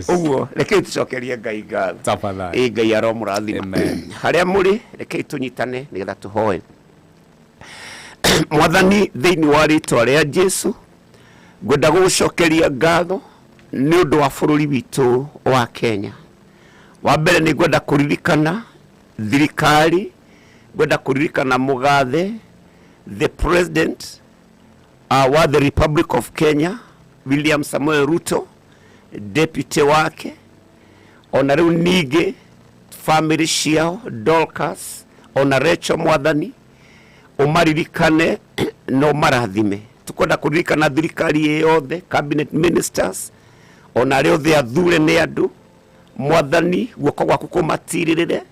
uguo reke tucokerie ngai ngatho tafadhali ngai aro murathima haria muri reke tunyitane nigetha tuhoe mwathani thiini wa ritwa ria Jesu ngwenda gucokeria ngatho ni undu wa bururi witu wa Kenya wa mbere ni ngwenda kuririkana thirikari ngwenda kuririkana mugathe the president wa the Republic of Kenya William Samuel Ruto deputy wake ona riu ningi family ciao Dorcas ona Rachel Mwathani umaririkane no marathime tukwenda kuririkana thirikari yothe cabinet ministers ona rio the athure ni andu Mwathani guoko gwaku kumatirire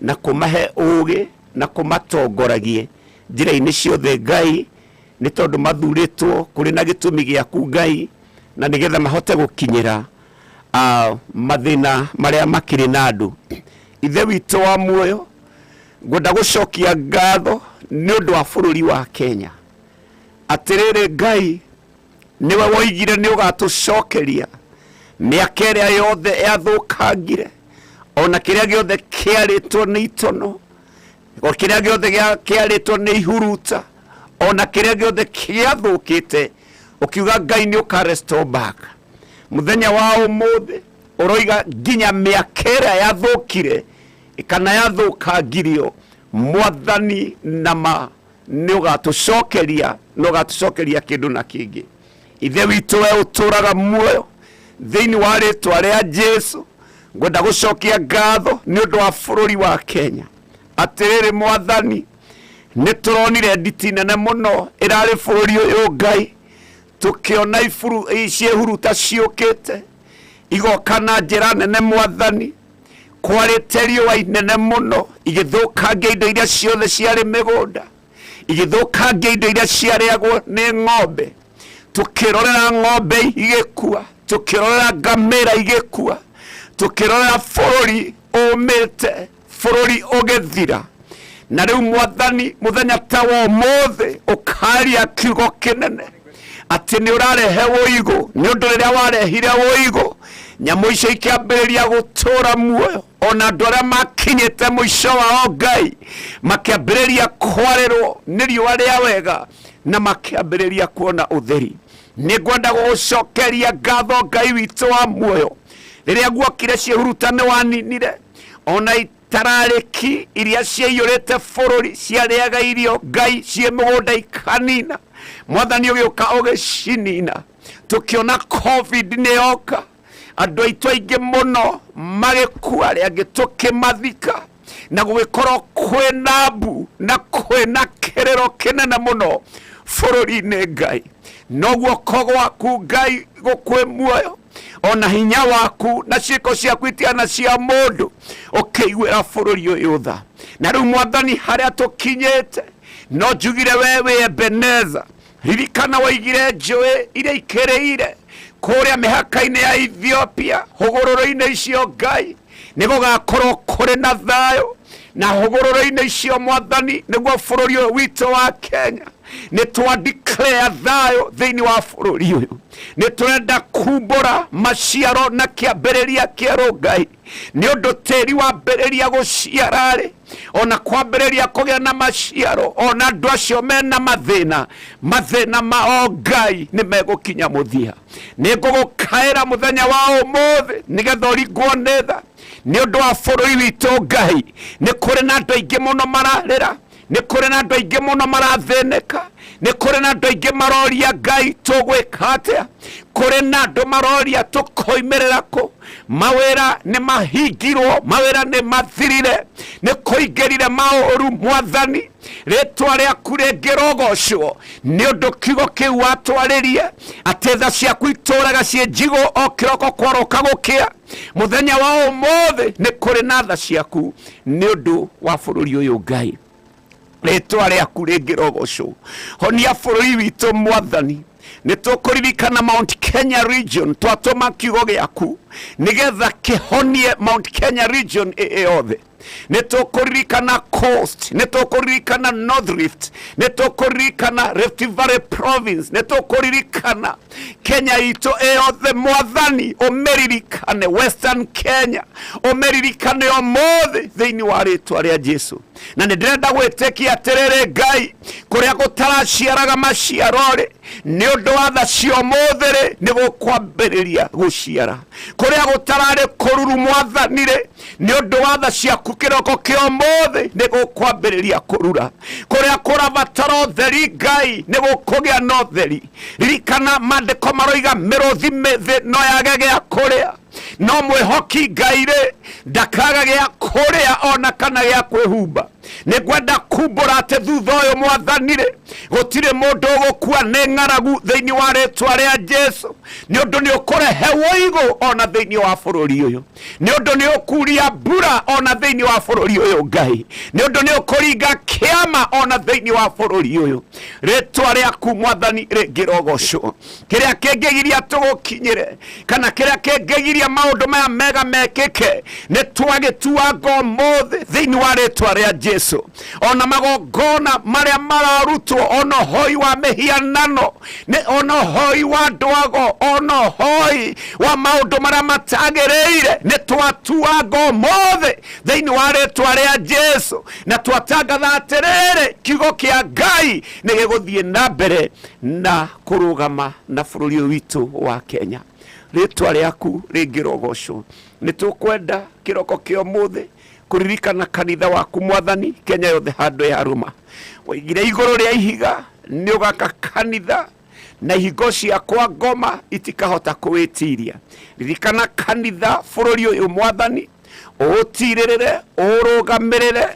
na kumahe ugi na kumatongoragie njira-ini ciothe ngai ni tondu mathuritwo kuri na gitumi giaku ngai na nigetha mahote gukinyira mathina maria makiri na andu ithe witu wa muoyo ngwenda gucokia ngatho ni undu wa bururi wa Kenya atirire ngai niwe woigire ni ugatucokeria miaka iria yothe yathukangire ona kiria giothe kiaritwo ni itono kiria giothe kiaritwo ni ihuruta ona kiria giothe kiathukite ukiuga ngai ni ukarestore back muthenya wa umuthi uroiga nginya miaka iria yathukire kana yathukangirio Mwathani nama ni ugatucokeria no gatucokeria kindu na kingi ithe witu we uturaga muoyo thiini wa ritwa ria Jesu ngwenda gucokia ngatho ni undu wa bururi wa Kenya atiriri Mwathani ni turonire nditi nene muno irari bururi uyu ngai tukiona ifuru iciehuruta ciukite igoka na njira nene Mwathani kwarite riũa inene muno igithukangia indo iria ciothe ciarĩ mĩgũnda igithukangia indo iria ciarĩagwo nĩ ng'ombe tukirorera ng'ombe igĩkua tukirorera ngamĩra igĩkua tukirorera bururi umĩte bururi ũgĩthira na rĩu Mwathani muthenya ta wa ũmũthĩ ũkaria kiugo kĩnene atĩ nĩ ũrarehe ũigũ nĩ ũndũ rĩrĩa warehire ũigũ nyamũ icio ikĩambĩrĩria gũtũra muoyo ona andũ arĩa makinyĩte mũico wao ngai makĩambĩrĩria kwarĩrwo nĩ riũa rĩa wega na makĩambĩrĩria kuona ũtheri nĩ ngwenda gũgũcokeria ngatho ngai witũ wa muoyo rĩrĩa guokire ciĩhuruta nĩ waninire ona itararĩki iria ciaiyũrĩte bũrũri ciarĩaga irio ngai ciĩ mũgũnda ikanina Mwathani ũgĩũka ũgĩcinina tukiona covid nĩ yoka andũ aitũ aingĩ mũno magĩkua arĩa angĩ tũkĩmathika na gũgĩkorwo kwĩna mbu na kwĩna kĩrĩro kĩnene mũno bũrũri-inĩ Ngai, no guoko gwaku Ngai gũkwĩ muoyo, ona hinya waku na ciĩko ciaku itiana cia mũndũ ũkĩiguĩra bũrũri ũyũ tha. Na rĩu Mwathani harĩa tũkinyĩte, no njugire we wĩ Ebeneza, ririkana waigire njũĩ iria ikĩrĩire kũrĩa mĩhaka-inĩ ya Ethiopia, hũgũrũrũ-inĩ icio Ngai nĩ gũgakorwo kũrĩ na thayũ, na hũgũrũrũ-inĩ icio Mwathani nĩguo bũrũri ũyũ witũ wa Kenya nĩ twa declare thayũ thĩinĩ wa bũrũri ũyũ. Nĩ tũrenda kumbũra maciaro na kĩambĩrĩria kĩerũ Ngai, nĩ ũndũ tĩri wambĩrĩria gũciara-rĩ, ona kwambĩrĩria kũgĩa na maciaro, ona andũ acio mena mathĩna mao Ngai nĩ megũkinya mũthia. Nĩ ngũgũkaĩra mũthenya wa ũmũthĩ nĩgetha ũringwo nĩ tha nĩ ũndũ wa bũrũri witũ Ngai. Nĩ kũrĩ na andũ aingĩ mũno mararĩra, nĩ kũrĩ na andũ aingĩ mũno marathĩnĩka, nĩ kũrĩ na andũ aingĩ maroria Ngai tũgwĩka atĩa, kũrĩ na andũ maroria tũkoimĩrĩra kũ, mawĩra nĩ mahingirwo, mawĩra nĩ mathirire, nĩ kũingĩrire maũru Mwathani, rĩtwa rĩaku rĩngĩrogocwo nĩ ũndũ kiugo kĩu watwarĩrie atĩ tha ciaku itũũraga ciĩ njigũ o kĩroko kwaroka gũkĩa. Mũthenya wa ũmũthĩ nĩ kũrĩ na tha ciaku nĩ ũndũ wa bũrũri ũyũ Ngai, rĩtwa rĩaku rĩngĩrogocwo. Honia bũrũri witũ Mwathani, nĩ tũkũririkana Mount Kenya region, twatũma kiugo gĩaku nĩgetha kĩhonie Mount Kenya region yothe. Nĩ tũkũririkana Coast, nĩ tũkũririkana North Rift, nĩ tũkũririkana Rift Valley Province, nĩ tũkũririkana Kenya itũ yothe Mwathani, ũmĩririkane Western Kenya, ũmĩririkane ũmũthĩ thĩinĩ wa rĩtwa rĩa Jesu. Na nĩ ndĩrenda gwĩtĩkia atĩrĩrĩ Ngai, kũrĩa gũtaraciaraga maciaro-rĩ, nĩ ũndũ wa tha cia ũmũthĩ-rĩ nĩ gũkwambĩrĩria gũciara. Kũrĩa gũtararĩ kũruru Mwathani-rĩ, nĩ ũndũ wa tha ciaku kĩroko kĩa ũmũthĩ nĩ gũkwambĩrĩria kũrura. Kũrĩa kũrabatara ũtheri Ngai nĩ gũkũgĩa na ũtheri. Ririkana maandĩko maroiga mĩrũthi mĩthĩ no yage gĩa kũrĩa, no mwĩhoki Ngai-rĩ ndakaga gĩa kũrĩa ona kana gĩa kwĩhumba. Nĩ ngwenda kumbũra atĩ thutha ũyũ Mwathani-rĩ gũtirĩ mũndũ ũgũkua nĩ ng'aragu thĩinĩ wa rĩtwa rĩa Jesu, nĩ ũndũ nĩ ũkũrehe wũigũ ona thĩinĩ wa bũrũri ũyũ, nĩ ũndũ nĩ ũkuria mbura ona thĩinĩ wa bũrũri ũyũ Ngai, nĩ ũndũ nĩ ũkũringa kĩama ona thĩinĩ wa bũrũri ũyũ. Rĩtwa rĩaku Mwathani rĩngĩrogocwo. Kĩrĩa kĩngĩgiria tũgũkinyĩre kana kĩrĩa kĩngĩgiria maũndũ maya mega mekĩke nĩ twagĩtua ũmũthĩ thĩinĩ wa rĩtwa rĩa Jesu. Ona magongona marĩa mararutwo, ona hoi wa mĩhianano, ona hoi wa ndwago, ona hoi wa maũndũ marĩa matagĩrĩire, nĩ twatuaga ũmũthĩ thĩinĩ wa rĩtwa rĩa Jesu, na twatangatha atĩrĩrĩ kiugo kĩa Ngai nĩ gĩgũthiĩ na mbere na kũrũgama na bũrũri ũyũ witũ wa Kenya. Rĩtwa rĩaku rĩngĩrogocwo. Nĩ tũkwenda kĩroko kĩa ũmũthĩ kũririkana kanitha waku Mwathani, Kenya yothe handũ ya rũma. Waigire igũrũ rĩa ihiga nĩ ũgaka kanitha na ihingo ciakwa ngoma itikahota kũwĩtiria. Ririkana kanitha bũrũri ũyũ Mwathani, ũũtirĩrĩre, ũrũgamĩrĩre,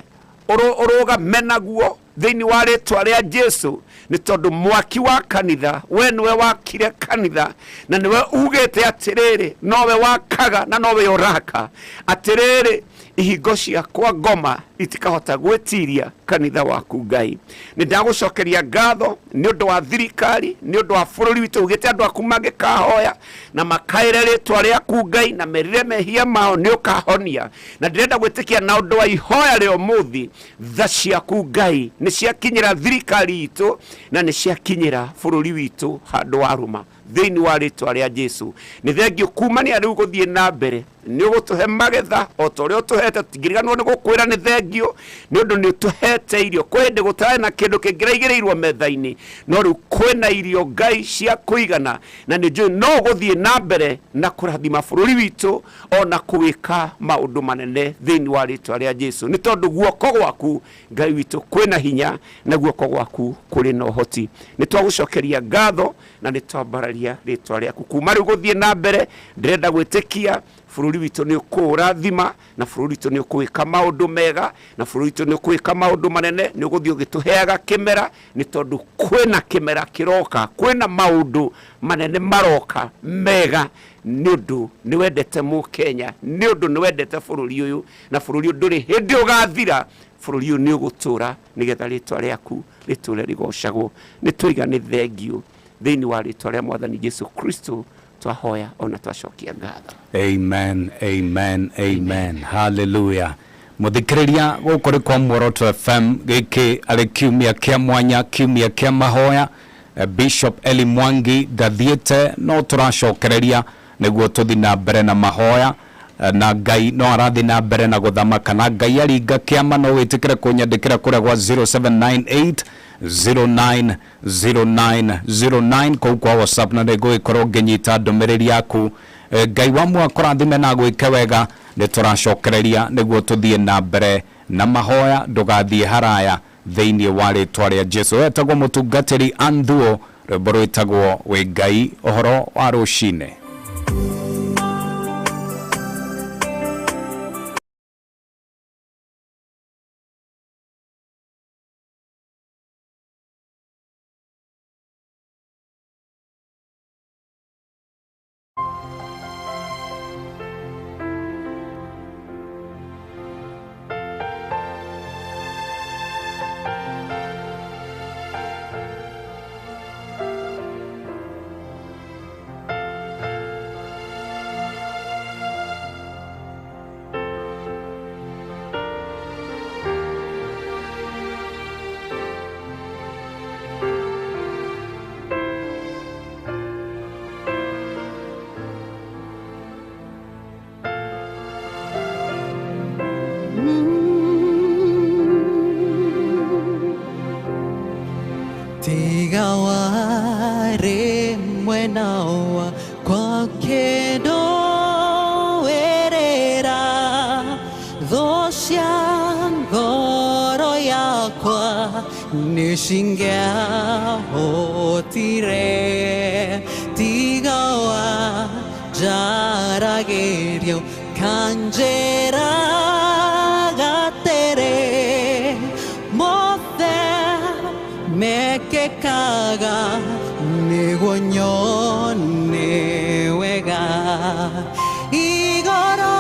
ũrũgame naguo thĩinĩ wa rĩtwa rĩa Jesu, nĩ tondũ mwaki wa kanitha we nĩwe wakire kanitha, na nĩwe ugĩte atĩrĩrĩ nowe wakaga na nowe ũraka. Atĩrĩrĩ ihingo ciakwa ngoma itikahota gwĩtiria kanitha waku Ngai. Nĩ ndagũcokeria ngatho nĩ ũndũ wa thirikari, nĩ ũndũ wa bũrũri witũ, ugĩte andũ aku mangĩkahoya na makaĩre rĩtwa rĩaku Ngai na merire mehia mao nĩ ũkahonia. Na ndĩrenda gwĩtĩkia na ũndũ wa ihoya rĩa ũmũthĩ, tha ciaku Ngai nĩ ciakinyĩra thirikari itũ na nĩ ciakinyĩra bũrũri witũ handũ wa rũma thĩinĩ wa rĩtwa rĩa Jesu. Nĩ thengio kumania rĩu gũthiĩ na mbere, nĩ ũgũtũhe magetha o ta ũrĩa ũtũhete, tũtingĩriganĩrwo nĩ gũkwĩra nĩ thengio nĩ ũndũ nĩ ũtũhete irio. Kwĩ hĩndĩ gũtarĩ na kĩndũ kĩngĩraigĩrĩirwo metha-inĩ, no rĩu kwĩna irio Ngai cia kũigana, na nĩ njũĩ no gũthiĩ na mbere na kũrathima bũrũri witũ ona kũwĩka maũndũ manene thĩinĩ wa rĩtwa rĩa Jesu, nĩ tondũ guoko gwaku Ngai witũ kwĩna hinya na guoko gwaku kũrĩ na ũhoti. Nĩ twagũcokeria ngatho na nĩ twambararia rĩtwa rĩaku kuma rĩu gũthiĩ na mbere. Ndĩrenda gwĩtĩkia bũrũri witũ nĩ ũkũũrathima, na bũrũri witũ nĩ ũkũwĩka maũndũ mega, na bũrũri witũ nĩ ũkũwĩka maũndũ manene, nĩ ũgũthiĩ ũgĩtũheaga kĩmera, nĩ tondũ kwĩna kĩmera kĩroka, kwĩna maũndũ manene maroka mega, nĩ ũndũ nĩ wendete Mũkenya, nĩ ũndũ nĩ wendete bũrũri ũyũ, na bũrũri ũyũ ndũrĩ hĩndĩ ũgathira, bũrũri ũyũ nĩ ũgũtũũra nĩgetha rĩtwa rĩaku rĩtũũre rĩgocagwo. Nĩ tũiga nĩ thengiũ thĩinĩ wa rĩtwa rĩa Mwathani Jesu Kristo twahoya ona twacokia ngatho. Amen, amen, amen. Hallelujah. Muthikiriria gukuri kwa Muoroto FM giki arĩ kiumia kĩa mwanya, kiumia kĩa mahoya. Bishop Eli Mwangi ndathiĩte no tũracokereria nĩguo tũthi na mbere na mahoya, na Ngai no arathi na mbere na gũthamaka, na Ngai aringa kĩama no wĩtĩkĩre kũnyandĩkĩra kũrĩa gwa 0798 090909 kũu kwa WhatsApp, na nĩngũgĩkorwo ngĩnyita ndũmĩrĩri yaku. Ngai wa mwakũrathime na gwĩke wega, nĩ tũracokereria nĩguo tũthiĩ na mbere na mahoya, ndũgathiĩ haraya thĩinĩ wa rĩtwa rĩa Jesu. Wetagwo mũtungatĩri Andhuo, rwĩmbo rwĩtagwo wĩ Ngai ũhoro wa rũcinĩ. Tigaware mwenawa kwa kendo werera dhosya ngoro yakwa nishingia hotire tigawa jaragerio kanjera gatere meke kaga negonyone wega igoro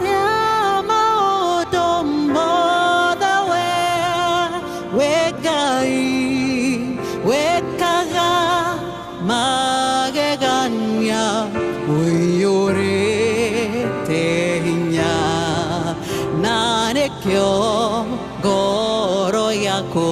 rama otomboda wegai wekaga mageganya uyore tehinya nanekyo goro yako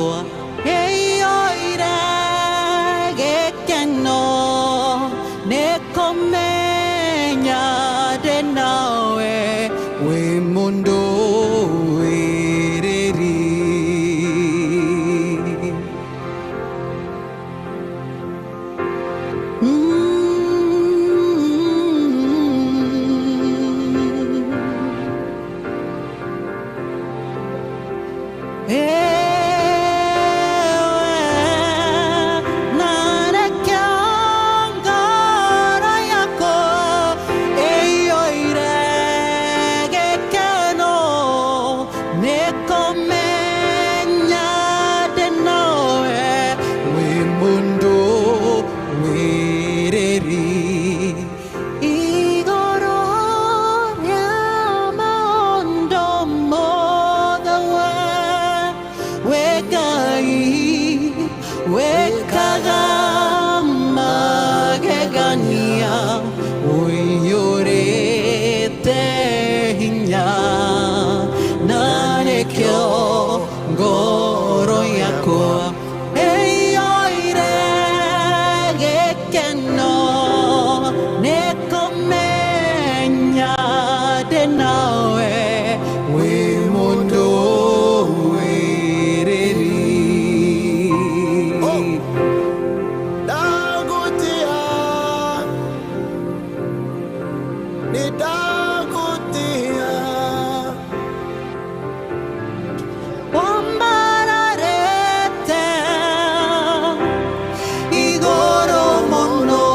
Igoro mono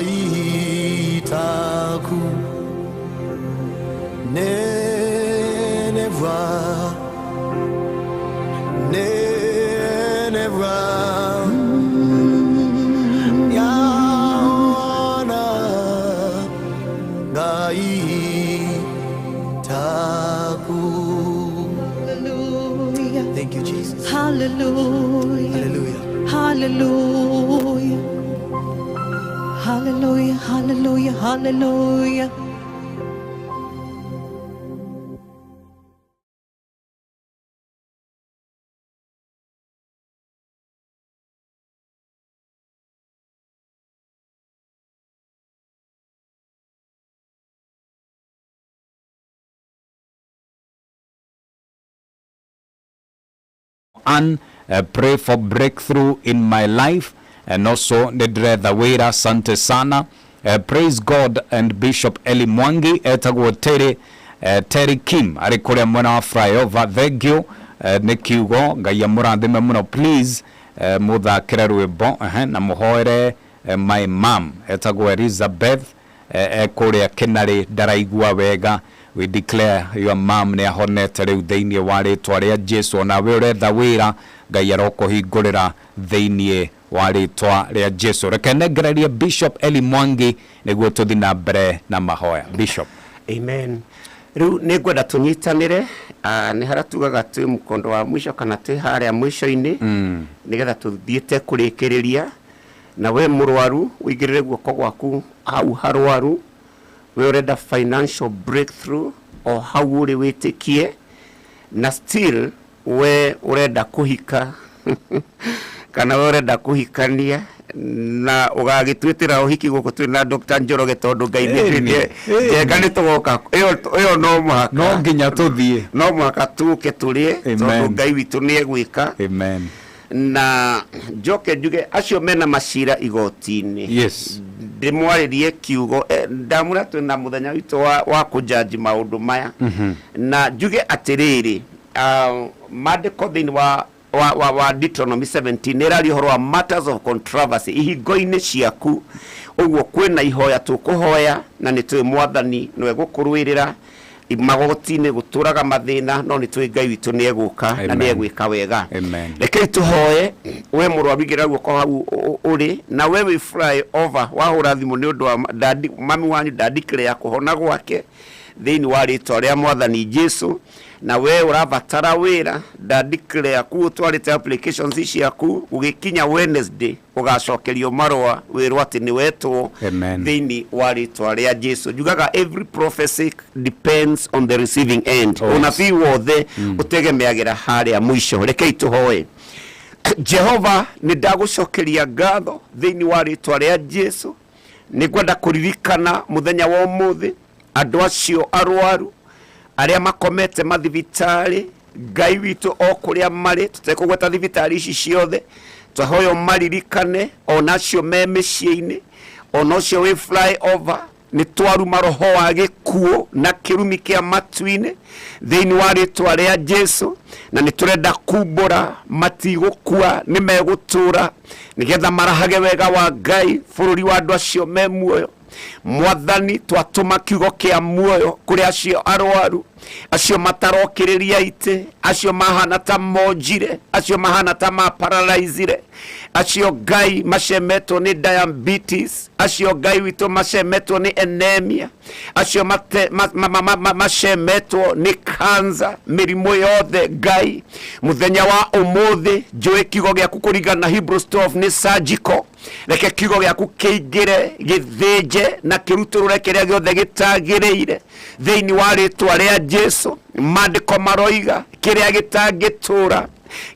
Ngai taku Neneva Yana Ngai taku. Hallelujah. Thank you, Jesus. Hallelujah. Hallelujah. Hallelujah. Hallelujah. Hallelujah. Hallelujah. And pray for breakthrough in my life, and also Nedre Dhawira Sante Sana. Praise God. And Bishop Eli Mwangi etagwo Ûtheri Terry Kim ari kuria mwena wa flyover. Thank you ni kiugo Ngai amurathime muno. Please muthakire rwimbo na muhoere my mom etagwo Elizabeth kuria Kinari ndaraigua wega. We declare your mom ne ahonete riu theinie wa ritwa ria Jesu. Na we uretha wira Ngai arokuhingurira theinie wa ritwa ria Jesu. Reke negererie Bishop Eli Mwangi niguo tuthi na mbere na mahoya. Bishop. Amen. Riu ningwenda tunyitanire ni hara tugaga tu mkondo wa mwisho kana tu haria mwisho-ini nigetha tuthiete kurikiriria. Na we murwaru wigirire guoko gwaku au harwaru we urenda financial breakthrough o hau uri witikie na still we urenda kuhika kana we urenda kuhikania na ugagitwitira uhiki guko twi na Dr. Njoroge tondu Ngai njenga ni tugoka iyo no muhaka no nginya tuthie no muhaka tuke turie tondu Ngai witu ni egwika. Amen. Na njoke njuge acio mena macira igoti-ini. Yes. Ndimwaririe kiugo ndamura twina muthenya witu wa kujaji maundu maya na njuge atiriri mandiko thini wa Deuteronomy 17 nerari horo wa matters of controversy ihingo-ini ciaku uguo kwina ihoya tukuhoya na nitwe mwathani nwe gukurwirira magoti-ini guturaga mathina no nitwe Ngai witu ni eguka na ni egwika wega. Reke tuhoye we murwaru igira guoko hau uri na we we fly over wahura thimu ni undu wa mami wanyu dadiclare kuhona gwake thini wa ritwa ria mwathani Jesu. Na we urabatara wira dadiclare ku twarite applications ciaku ugikinya Wednesday ugacokerio marwa wirwa ati ni wetwo thini wa ritwa ria Jesu. Jugaga every prophecy depends on the receiving end. Unabii wothe utegemeagira haria mwisho. Reke tuhoye. Jehova ni ndagucokeria ngatho thini wa ritwa ria Jesu. Ni gwenda kuririkana muthenya wa umuthi andu acio arwaru aria makomete mathibitari Ngai witu o kuria mari tutekugweta thibitari ici ciothe twahoyo maririkane onacio me micii-ini onacio we fly over ni twaru maroho wa gikuo na kirumi kia matu-ini thini wa ritwa ria Jesu. Na ni turenda kumbura matigukua ni megutura nigetha marahage wega wa Ngai bururi wa andu acio me muoyo. Mwathani twatuma kiugo kia muoyo kuri acio arwaru acio matarokiriria ite acio mahana ta monjire acio mahana ta paralyzire acio Ngai macemetwo ni diabetes acio Ngai witu macemetwo ni anemia acio macemetwo ni cancer mirimo yothe Ngai muthenya wa umuthi njui kiugo giaku kuringana Hebrews 12 ni surgical. Reke kiugo giaku kiingire githinje na kiruturure kiria giothe gitagireire thini wa ritwa ria Jesu. Mandiko maroiga kiria gitagitura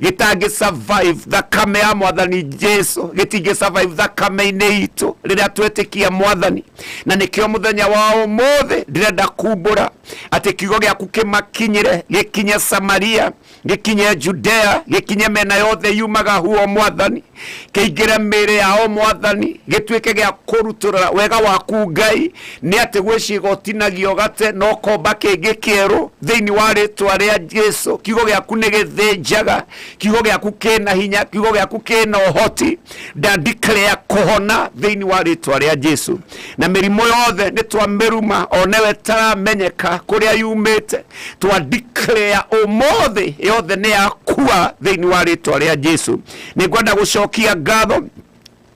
gitangi survive thakame ya mwathani Jesu gitingi survive thakame-ini itu riria twetikia mwathani. Na nikio muthenya wa umuthi ndirenda kumbura ati kiugo giaku kimakinyire gikinye Samaria gikinye Judea gikinye mena yothe yumaga huo mwathani kiingire miri yao mwathani gitwike gia kurutura wega waku Ngai ni ati gwicigotinagio gate no komba kingi kieru thini wa ritwa ria Jesu. Kiugo giaku ni githinjaga kiugo gĩaku kĩna hinya, kiugo gĩaku kĩna ũhoti. Nda declare kũhona thĩinĩ wa rĩtwa rĩa Jesu. Na mĩrimũ yothe nĩ twamĩruma onewe taramenyeka kũrĩa yumĩte. Twa declare ũmũthĩ yothe nĩ yakua thĩinĩ wa rĩtwa rĩa Jesu. Nĩngwenda gũcokia ngatho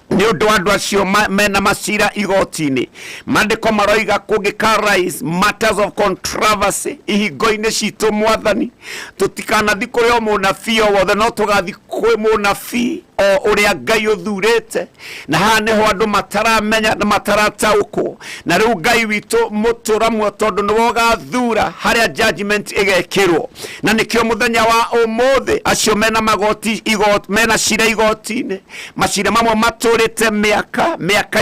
ni undu wa andu acio mena macira igoti-ini. Mandĩko maroiga kũngĩkarise matters of controversy ihingo-inĩ citũ Mwathani, tũtikanathi kũrĩ o mũnabii o wothe, no tũgathi kwĩ mũnabii o ũrĩa Ngai ũthurĩte. Na haha nĩho andũ mataramenya na matarataũkwo. Na rĩu Ngai witũ mũtũramwo tondũ nĩwe ũgathura harĩa judgment ĩgekĩrwo. Na nĩkĩo mũthenya wa ũmũthĩ acio mena magoti mena cira igoti-inĩ, macira mamwe matũrĩte mĩaka 10, mĩaka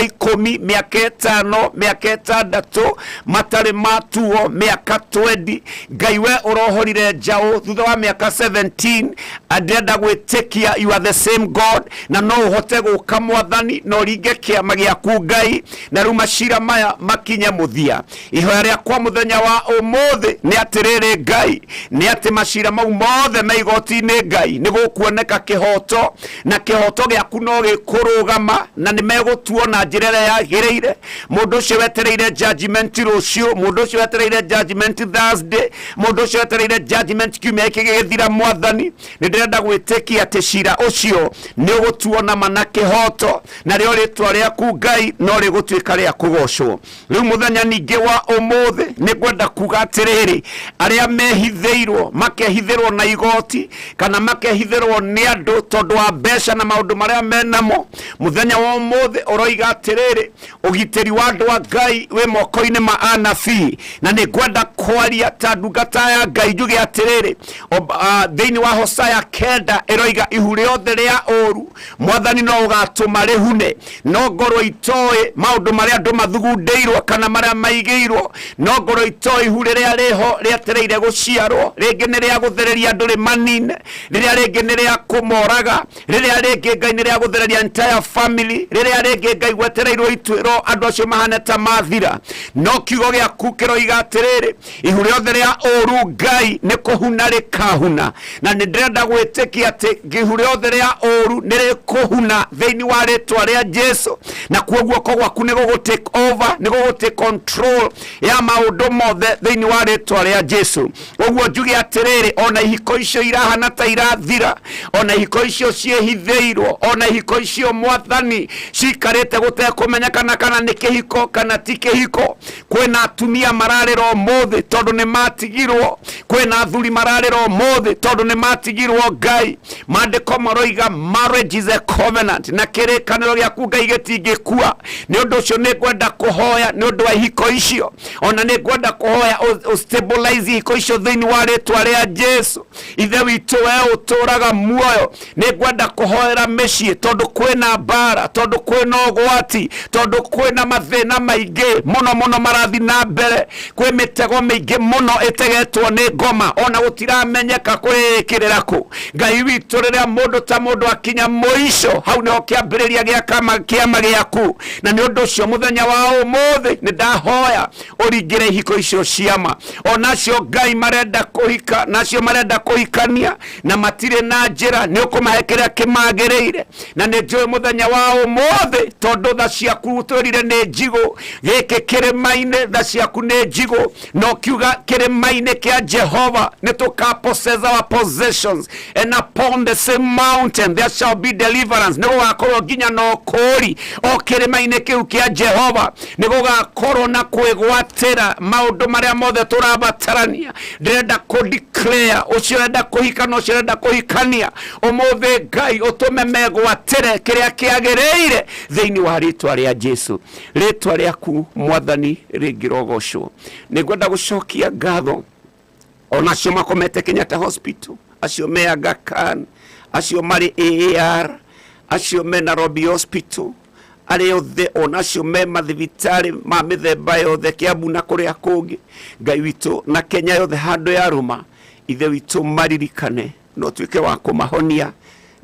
5, mĩaka 6 matarĩ matuo, mĩaka 20. Ngai we ũrohorire njaũ thutha wa mĩaka 17. Andenda gwĩtĩkia you are the same God, na no ũhote gũka Mwathani no ringe kĩama gĩaku Ngai, na rĩu macira maya makinye mũthia. Ihoya rĩakwa mũthenya wa ũmũthĩ nĩ atĩrĩrĩ Ngai, nĩ atĩ macira mau mothe me igoti-inĩ Ngai nĩ gũkuoneka kĩhoto, na kĩhoto gĩaku no gĩkũrũgama na nĩ megũtuo na njĩra ĩrĩa yagĩrĩire. Mũndũ ũcio wetereire judgment rũciũ, mũndũ ũcio wetereire judgment Thursday, mũndũ ũcio wetereire judgment kiumia gĩkĩ gĩgĩthira Mwathani, nĩ ndĩrenda gwĩtĩkia atĩ cira ũcio nĩ ũgũtuo na mana kĩhoto, na rĩo rĩtwa rĩaku Ngai no rĩgũtuĩka rĩa kũgocwo. Rĩu mũthenya ningĩ wa ũmũthĩ nĩ ngwenda kuga atĩrĩrĩ, arĩa mehithĩirwo makehithĩrwo na igoti kana makehithĩrwo nĩ andũ tondũ wa mbeca na maũndũ marĩa menamo, mũthenya wa ũmũthĩ ũroiga atĩrĩrĩ, ũgitĩri wa andũ a Ngai wĩ moko-inĩ ma anabii. Na nĩ ngwenda kwaria ta ndungata ya Ngai njuge atĩrĩrĩ, thĩinĩ wa Hosea 9 ĩroiga ihu rĩothe rĩa ũru Mwathani no ũgatũma rĩhune. No ngorwo itoĩ maũndũ marĩa andũ mathugundĩirwo kana marĩa maigĩirwo, no ngorwo itoĩ ihu rĩrĩa rĩho rĩetereire gũciarwo, rĩngĩ nĩ rĩa gũthereria andũ rĩmanine, rĩrĩa rĩngĩ nĩ rĩa kũmoraga, rĩrĩa rĩngĩ Ngai nĩ rĩa gũthereria entire family, rĩrĩa rĩngĩ Ngai gwetereirwo ituĩro andũ acio mahane ta mathira. No kiugo gĩaku kĩroiga atĩrĩrĩ, ihu rĩothe rĩa ũru Ngai nĩ kũhuna rĩkahuna. Na nĩ ndĩrenda gwĩtĩkia atĩ ihu rĩothe rĩa ũru nĩ rĩkũhuna thĩinĩ wa rĩtwa rĩa Jesu, na guoko gwaku nĩ gũgũ-take over, nĩ gũgũ-take control ya maũndũ mothe thĩinĩ wa rĩtwa rĩa Jesu. Ũguo njuge atĩrĩrĩ, ona ihiko icio irahana ta irathira, ona ihiko icio ciĩhithĩirwo, ona ihiko icio Mwathani cikarĩte gũtekũmenyekana kana nĩ kĩhiko kana ti kĩhiko. Kwĩna atumia mararĩra ũmũthĩ tondũ nĩ matigirwo, kwĩna athuri mararĩra ũmũthĩ tondũ nĩ matigirwo Ngai. Mandĩko maroiga marriage is a covenant, na kĩrĩkanĩro gĩaku Ngai gĩtingĩkua. Nĩ ũndũ ũcio nĩ ngwenda kũhoya nĩ ũndũ wa ihiko icio, ona nĩ ngwenda kũhoya stabilize ihiko icio thĩinĩ wa rĩtwa rĩa Jesu. Ithe witũ we ũtũraga muoyo, nĩ ngwenda kũhoera mĩciĩ tondũ kwĩna mbara, tondũ kwĩna ũgwati, tondũ kwĩna mathĩna maingĩ mũno marathi na mbere, kwĩ mĩtego mĩingĩ mũno ĩtegetwo nĩ ngoma, ona gũtiramenyeka kwĩĩkĩrĩra kũ. Ngai witũ rĩrĩa mũndũ ta mũndũ akinya mũico, hau nĩho kĩambĩrĩria gĩa kĩama gĩaku. Na nĩ ũndũ ũcio mũthenya wa ũmũthĩ nĩ ndahoya ũringĩre ihiko icio ciama, onacio Ngai marenda kũhika, nacio marenda kũhikania na matirĩ na njĩra, nĩ ũkũmahe kĩrĩa kĩmagĩrĩire. Na nĩ njũĩ mũthenya wa ũmũthĩ tondũ tha ciaku ũtwĩrire nĩ njigũ, gĩkĩ kĩrĩma-inĩ tha ciaku nĩ njigũ, no kiuga kĩrĩma-inĩ kĩa Jehova nĩ tũka-possess our possessions, and upon the same mountain there shall be deliverance. Nĩ gũgakorwo nginya no kũũri o kĩrĩma-inĩ kĩu kĩa Jehova, nĩ gũgakorwo na kwĩgwatĩra maũndũ marĩa mothe tũrabatarania. Ndĩrenda kũ-declare ũcio ũrenda kũhikana, ũcio ũrenda kũhikania, ũmũthĩ Ngai ũtũme megwatĩre kĩrĩa kĩagĩrĩire thĩinĩ wa rĩtwa rĩa Jesu. Rĩtwa rĩaku Mwathani rĩngĩrogocwo. Nĩ ngwenda gũcokia ngatho onacio makomete Kenyatta Hospital, acio me Aga Khan, acio marĩ AAR, acio me Nairobi Hospital, arĩa othe onacio me mathibitarĩ ma mĩthemba yothe Kiambu na kũrĩa kũngĩ. Ngai witũ na Kenya yothe handũ ya rũma, ithe witũ maririkane no tuĩke wa kũmahonia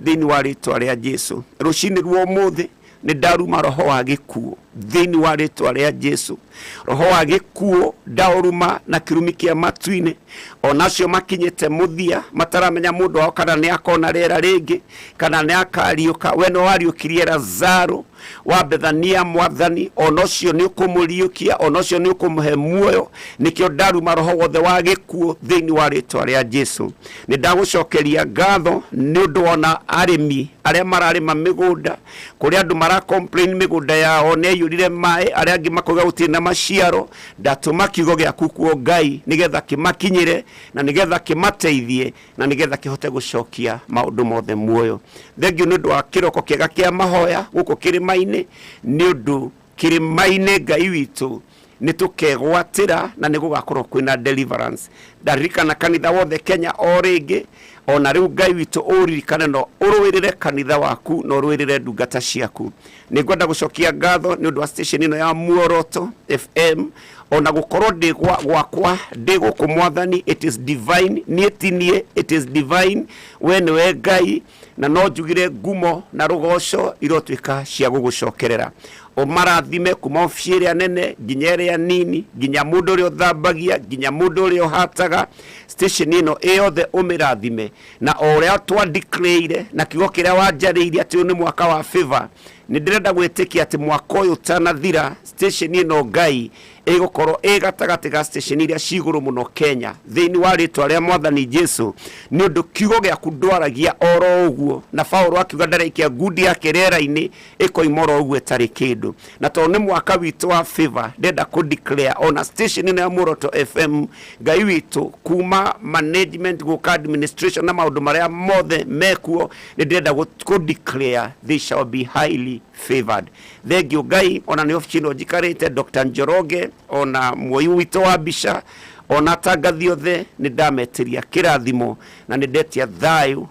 thĩinĩ wa rĩtwa rĩa Jesu. Rũcinĩ rwa ũmũthĩ ni ndaruma roho wa gikuo thini wa ritwa ria Jesu. Roho wa gikuo ndauruma na kirumi kia matuine onacio makinyete muthia mataramenya mundu wao kana ni akona rera ringi kana ni akariuka. We no wariukirie Lazaro wa Bethania Mwathani, onocio ni ukumuriukia, onocio ni ukumuhe muoyo. Nikio ndaruma roho wothe wa gikuo thini wa ritwa ria Jesu. Ni ndagucokeria ngatho ni undu ona arimi aria mararima migunda kuria andu mara complain migunda yao ne yurire mai aria angi makoga utina maciaro. Ndatuma kiugo giaku kuo Ngai nigetha kimakinyire na nigetha kimateithie na nigetha kihote gucokia maundu mothe muoyo. Thengiu ni undu wa kiroko kiega kia Mahoya guku Kîrîma-inî, ni undu Kîrîma-inî Ngai witu nitukegwatira na nigugakorwo kwina deliverance. Ndarikana kanitha wothe Kenya o ringi ona riu Ngai witu uririkane no uruwirire kanitha waku no uruwirire ndungata ciaku. Ningwenda gucokia ngatho ni undu wa station ino ya Muoroto FM ona gukorwo ndi gwakwa ndi guku Mwathani. It is divine, nietinie it is divine. We niwe Ngai na no njugire ngumo na rugoco irotwika cia gugucokerera. Omarathime kuma ofisiri nene nginya ria nini nginya mundu uri uthambagia nginya mundu uri uhataga station ino eyothe umirathime na oria twa declare na kigo kiria wanjariirie ati ni mwaka wa favor. Ni ndirenda gwitikia ati mwaka uyu tanathira station ino Ngai igukorwo igatagati ga station iria ciguru muno Kenya thini wa ritwa ria Mwathani Jesu. Ni undu kiugo giaku ndwaragia oro uguo na Paulo akiuga ndaraikia ngudi yake rera-ini ikoimora uguo etari kindu. Na to ni mwaka witu wa favor ndenda ku declare ona station ino ya Muoroto FM Ngai witu kuma management guka administration na maundu maria mothe mekuo ni ndenda ku declare they shall be highly favored. Thengiu Ngai ona ni ofisino jikarite Dr. Njoroge ona moyo witu wa bisha ona tangathi othe ni ndametiria kirathimo na ni ndetia thayu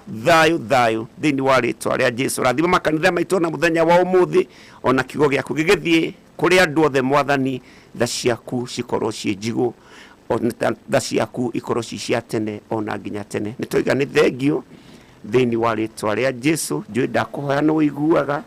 thini wa ritwa ria Jesu. Rathima makanitha maitu na muthenya wa umuthi ona kigo giaku gigithie kuri andu othe Mwathani. Tha ciaku cikorwo cie njigu ona tha ciaku ikorwo cia tene ona nginya tene. Nitoiga ni thengiu thini wa ritwa ria Jesu. Njui ndakuhoya no iguaga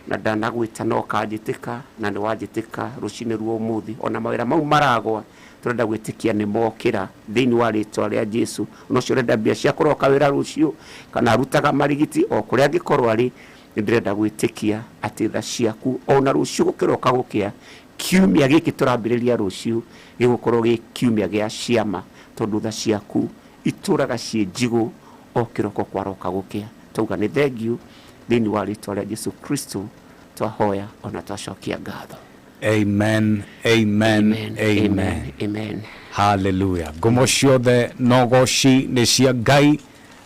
na ndanagwita no kanjitika na ni wanjitika rucine ruo umuthi ona mawira mau maragwa turenda gwitikia ni mokira thini wa ritwa ria Jesu. Unocio renda bia cia kuroka wira rucio kana arutaga marigiti o kuria angikorwo ari ndirenda gwitikia ati tha ciaku ona rucio gukiroka gukia kiumia giki turambiriria rucio gigukorwo gi kiumia gia ciama tondu tha ciaku ituraga cie njigu o kiroko kwaroka gukia. Tuga ni thengiu thini wa ritwa ria Jesu Kristo twahoya ona twacokia ngatho. Amen, amen, amen, amen, amen. Hallelujah. Ngumo ciothe nogoci ni cia Ngai,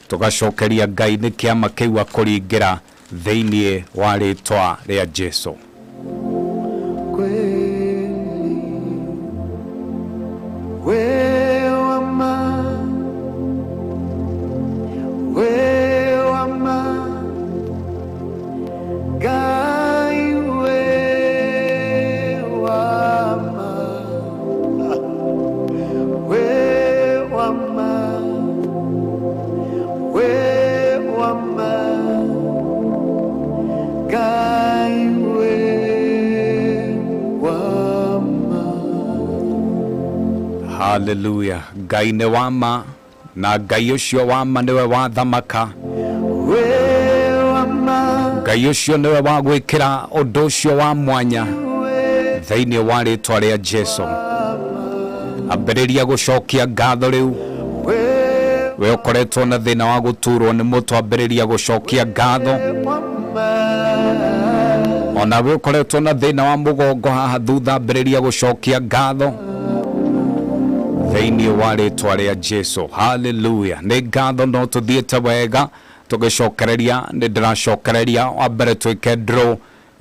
tugacokeria Ngai ni kiama kiu akuringira thiini wa ritwa ria Jesu. Hallelujah. Ngai ne wama na Ngai ucio wama niwe wathamaka. Ngai ucio niwe wa gwikira undu ucio wa mwanya thiini wa ritwa ria Jesu. Ambiriria gucokia ngatho riu. We ukoretwo na thina wa guturwo ni mutu, ambiriria gucokia ngatho. Ona we ukoretwo na thina wa mugongo haha thutha, ambiriria gucokia ngatho thiini wa ritwa ria Jesu. Hallelujah. Ni ngatho no tuthiete wega tugicokereria. Ni ndiracokereria wa mbere twike draw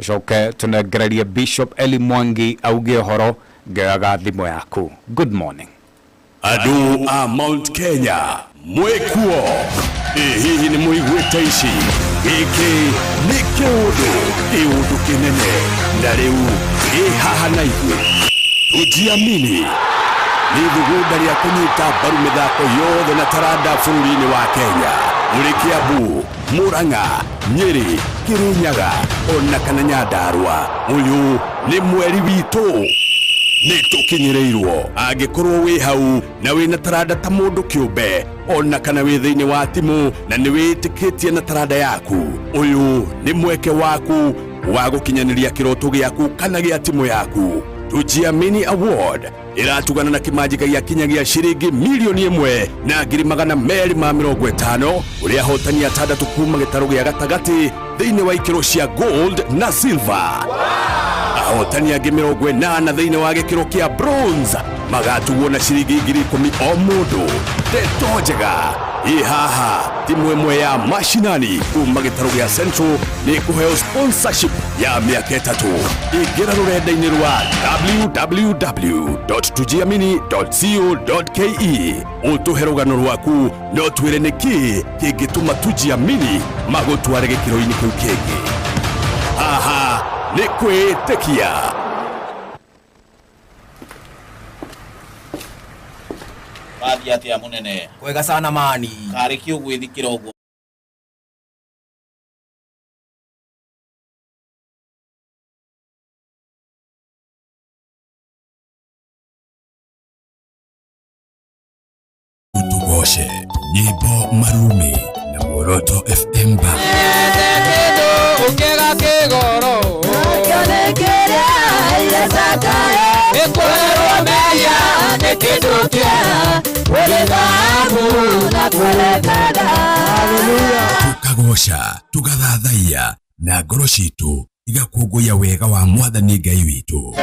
coke tunengereria Bishop Eli Mwangi auge horo ngeaga thimo yaku. Good morning. Adu a Mount Kenya mwekuo hihi ni muigwete ici giki ni kiundu kinene na riu haha na ithuĩ tujiamini ni thugunda ria kunyita mbaru mithako yothe na taranda bũrũri-inĩ wa Kenya. uri Kiambu, Murang'a, Nyeri, Kirinyaga, ona kana Nyandarua. Uyu ni mweri witu. Nitukinyireirwo angikorwo wi hau na wina taranda ta mundu kiumbe ona kana wi thiini wa timu na ni witikitie na taranda yaku. Uyu ni mweke waku wa gukinyaniria kiroto giaku kana gia timu yaku. Tujiamini Award iratugana na kimanjika gia kinyagia shiringi milioni 1 na ngiri 250 uria hotani atandatu kuma gitaro gia gatagati thiini wa ikiro cia gold na silver. Ahotani angĩ 80 thĩinĩ wa gĩkĩro kĩa bronze magatuo na ciringi 10,000 o mũndũ. Ndeto njega ihaha timu ĩmwe ya mashinani kuma gĩtaro gĩa Central nĩ kũheo sponsorship ya mĩaka 3. Ingĩra rũrenda-inĩ rwa www.tujiamini.co.ke ũtũhe rũgano rwaku no twĩre nĩkĩ kĩngĩtũma Tujiamini magũtware gĩkĩro-inĩ kĩu kĩngĩ. Haha ni kwĩtĩkia. Bathi atia munene. Kwega sana mani. Kariki ugwithikira uguo. Utugoshe nyimbo marume na Muoroto FM Band. Ungega kigoro Akanekera yesakae Ekwero meya nekidukia Wele dhahabu na kwelekada. Hallelujah. Tukagosha, tugathathaiya na ngoro citu igakũngũiya wega wa Mwathani Ngai witũ.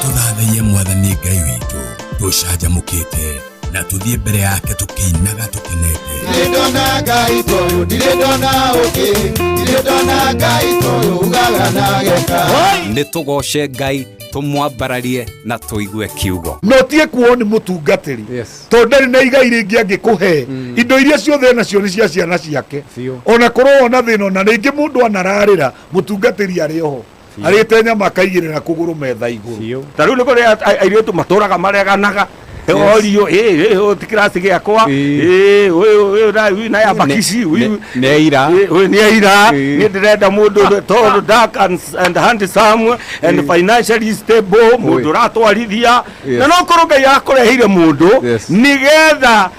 Tuthathaiye Mwathani Ngai witũ tucanjamũkĩte na tuthie mbere yake tukĩinaga tukenete. Ndona Ngai toyo ndona oke ndona Ngai toyo ugaga geka. Nĩ tũgoce Ngai tumwambararie na tuigue kiugo. No tie kuo nĩ mũtungatĩri to ndarĩ na igai rĩngĩ angĩkũhe indo iria ciothe nacio nĩ cia ciana ciake ona korwo ona thĩna na rĩngĩ mũndũ anararĩra mũtungatĩri arĩ oho arĩte nyama akaigĩrĩra kũgũrũ metha igũrũ. Ta rĩu nĩ kũrĩ airĩtu matũraga mareganaga orio tikirasi giakwa uyu na yabakisi uyu nĩ ira nĩ ndĩrenda mũndũ tall dark and handsome and financially stable mũndũ ratwarithia na no korwo Ngai akũreheire mũndũ nĩgetha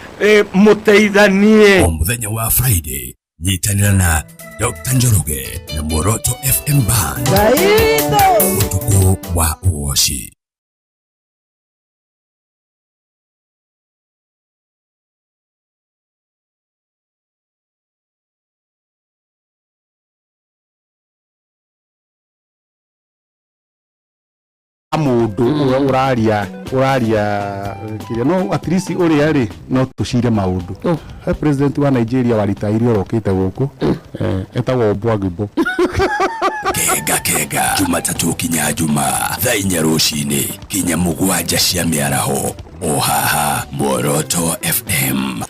mũteithanie. O mũthenya wa Friday nyitanĩra na Dr. Njoroge na Muoroto FM Band ũtukũ wa ũgoci. Mundu uraria kiria no at least uria ri no tucire maundu. He president wa Nigeria wa retire orokite guku etagwo Bwagibo. Kega Jumatatu kinya Juma thaa 4 rũcinĩ kinya 7 cia mĩaraho o haha Muoroto FM.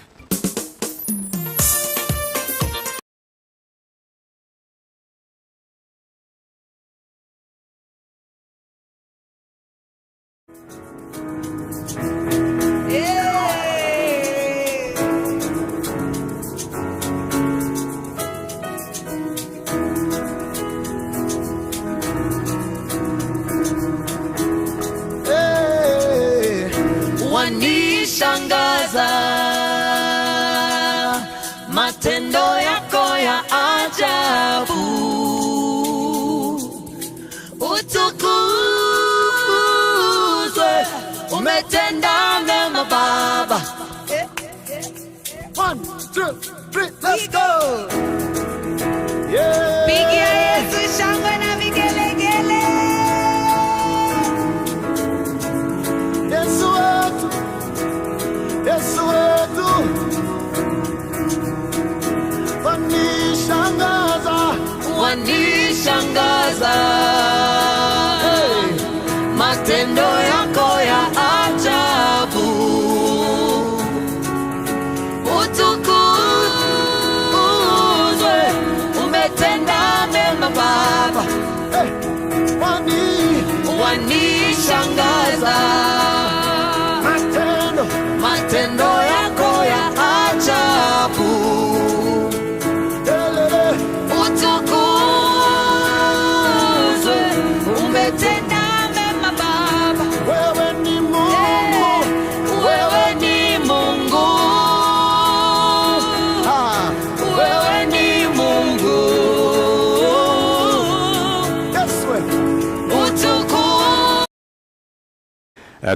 Wanishangaza matendo yako ya ajabu, utukuzwe, umetenda mema Baba. 1, 2, 3, let's go. Pigia Yesu shangwe na vigelegele. Yesu wetu, Yesu wetu, wanishangaza matendo yako ya ajabu, utukuzwe, wanishangaza. Matendo yako ya ajabu. Utukuzwe, umetenda mema Baba. Wewe ni Mungu, wewe ni Mungu, wewe ni Mungu.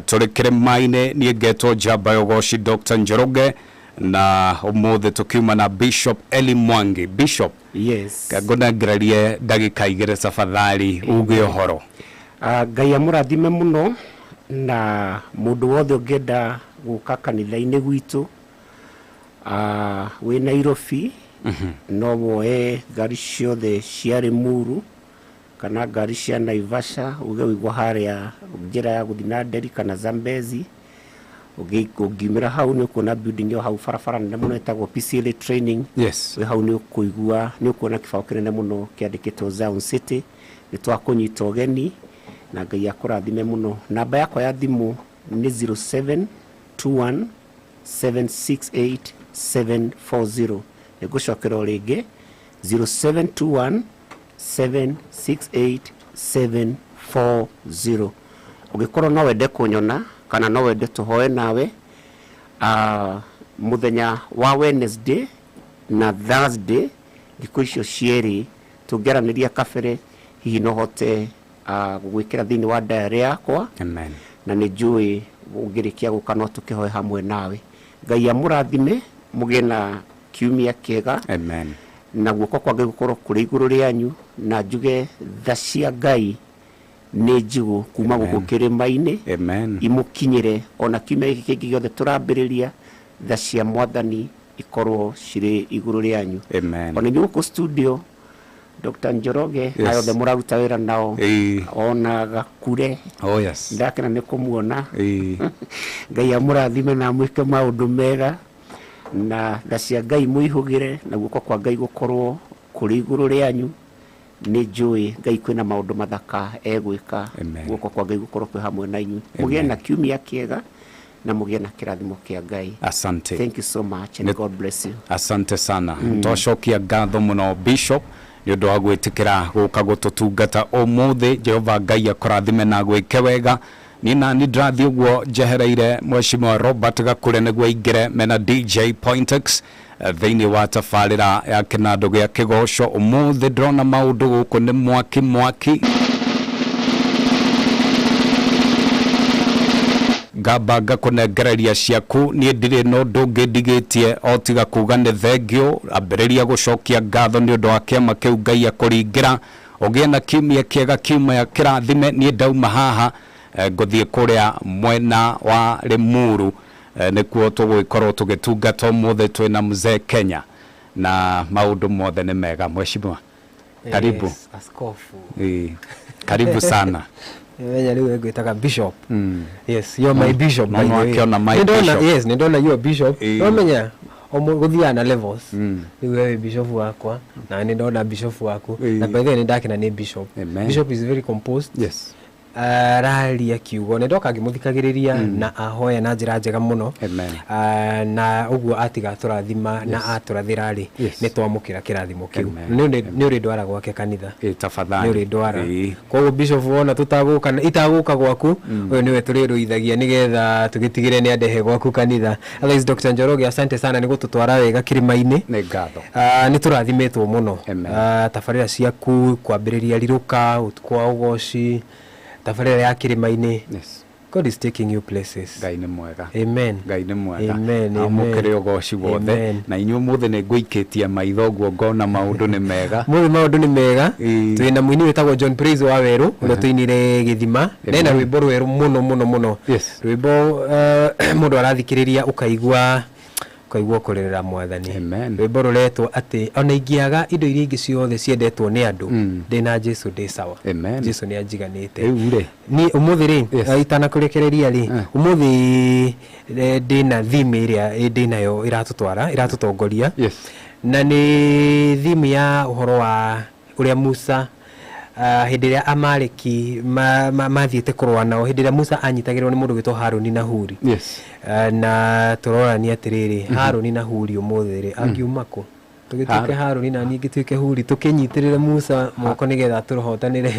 Tuli Kîrîma-inî niĩ ngetwo Njamba Yogoshi Dr. Njoroge na umuthi tukiuma na Bishop Eli Mwangi. Bishop, yes, ngũnengerarie ndagĩka igĩrĩ tafadhali uge ũhoro. Ngai amũrathime mũno, na mũndũ wothe ũngĩenda gũka kanitha-inĩ gwitũ wĩ Nairobi no woe ngari ciothe cia Limuru kana ngari cia Naivasha uge wĩgwa harĩa njĩra ya gũthiĩ na Nderi kana Zambezi. Ũngĩumĩra hau nĩ ũkuona building yo hau barabara nene mũno ĩtagwo PCLA training. Yes. We hau nĩ ũkũigua, nĩ ũkuona kĩbaũ kĩnene mũno kĩandĩkĩtwo Zion City. Nĩ twakũnyita ũgeni na Ngai akũrathime mũno. Namba yakwa ya thimũ nĩ 0721 768 740. Nĩngũcokera o rĩngĩ 0721 768 740. Ũngĩkorwo no wende kũnyona kana no wende tũhoe nawe mũthenya wa Wednesday na Thursday thikũ icio cierĩ tũngĩaranĩria kabere hihi no hote gwĩkĩra thĩinĩ wa diary yakwa. Amen. Na nĩ njũĩ ũngĩrĩkia gũka no tũkĩhoe hamwe nawe. Ngai amũrathime mũgĩe na kiumia kĩega. Amen. Na guoko kwa Ngai gũkorwo kũrĩ igũrũ rĩanyu, na njuge tha cia Ngai nĩ njigũ kuma gũkũ Kîrîma-inĩ. Amen. Imukinyire ona kiumia gĩkĩ kĩngĩ gĩothe tũrambĩrĩria, tha cia Mwathani ikorwo cirĩ igũrũ rĩanyu. Amen. Ona inyuĩ gũkũ studio Dr. Njoroge na yothe mũraruta wĩra nao, ona Gakure, yes, ndakena nĩ kũmuona. Ngai amũrathime na mwĩke maũndũ mega, na tha cia Ngai mũihũgĩre na guoko kwa Ngai gũkorwo kũrĩ igũrũ rĩanyu. Nĩ njũĩ Ngai kwĩna maũndũ mathaka egwĩka, guoko kwa Ngai gũkorwo kwĩ hamwe na inyuĩ. Mũgĩe na kiumia kĩega na mũgĩe na kĩrathimo kĩa Ngai. Asante. Thank you so much and God bless you. Asante sana. Twacokia ngatho mũno Bishop nĩ ũndũ wa gwĩtĩkĩra gũka gũtũtungata ũmũthĩ. Jehova Ngai akũrathime na gwĩke wega. Niĩ nani ndĩrathiĩ ũguo njehereire Mheshimiwa Robert Gakure nĩguo aingĩre mena DJ Pointex thĩinĩ wa tabarĩra ya kĩnandũ gĩa kĩgoco. Ũmũthĩ ndĩrona maũndũ gũkũ nĩ mwaki ngamba ngakũnengereria ciaku. Niĩ ndirĩ na ũndũ ũngĩ ndigĩtie o tiga kuga nĩ thengio. Ambĩrĩria gũcokia ngatho nĩ ũndũ wa kĩama kĩu Ngai akũringĩra. Ũgĩe na kiumia kĩega, kiumia kĩrathime. Niĩ ndauma haha ngũthiĩ kũrĩa mwena wa Limuru nĩkuo tũgũgĩkorwo tũgĩtungata ũmũthĩ twĩna Mzee Kenya na maũndũ mothe nĩ mega. Mheshimiwa, karibu. Yes, askofu. Karibu sana. Wenya rĩu ngwĩtaga Bishop. Yes, you're my Bishop by the way. Yes, nĩndona you are Bishop. Nomenya gũthiaga na levels. Rĩu wewe Bishop wakwa na nĩndona Bishop waku. Na by the way nĩndakena nĩ Bishop. Bishop is very composed. Yes. Raria kiugo nĩndoka ngĩmũthikagĩrĩria na ahoya na njĩra njega mũno. Na ũguo atiga tũrathima na atũrathĩra rĩ nĩ twamũkĩra kĩrathimo kĩu. Nĩ ũrĩ ndwara gwake kanitha. Tafadhali. Nĩ ũrĩ ndwara. Koguo Bishop wona tũtagũka itagũka gwaku ũyũ nĩwe tũrĩrũithagia nĩgetha tũgĩtigĩre nĩ andehe gwaku kanitha. Otherwise Dr. Njoroge asante sana nĩ gũtũtwara wega Kîrîma-inĩ. Nĩ ngatho. Nĩ tũrathimetwo mũno. Tabarĩra ciaku kwambĩrĩria rirũka ũtukũ wa ũgoci tabarĩra ya Kîrîma-inĩ. Yes. God is taking you places. Ngai nĩ mwega. Amen. Ngai nĩ mwega. Amen. Amũkĩre ũgoci wothe. Na inyuĩ mũthĩ nĩ ngũikĩtie maitho ũguo ngona maũndũ nĩ mega. Mũthĩ maũndũ nĩ mega. Twĩna mũini wĩtagwo John Praise wa Werũ ũrĩa tũinire Gĩthima. Nena rwĩmbo rwerũ mũno. Rwĩmbo mũndũ arathikĩrĩria ũkaigua kũrerera Mwathani. Rwĩmbo rũretwo atĩ ona ingĩaga indo iria ingĩ ciothe ciendetwo nĩ andũ ndĩna Jesu ndĩ sawa. Jesu nĩ anjiganĩte. Ni ũmũthĩ rĩ itanakũrekereria rĩ ũmũthĩ ndĩna theme ĩrĩa ndĩnayo iratũtongoria. Na nĩ theme ya ũhoro wa ũrĩa Musa hĩndĩ ĩrĩa Amaleki mathiĩte kũrũa nao, hĩndĩ ĩrĩa Musa anyitagĩrwo nĩ mũndũ wĩtwo Harũni na Huri. Na tũrorania atĩrĩrĩ, Harũni na Huri ũmũthĩ angiuma kũ? Tũgĩtuĩke Harũni na niĩ ngĩtuĩke Huri, tũkĩnyitĩrĩre Musa moko nĩgetha tũhotanĩre,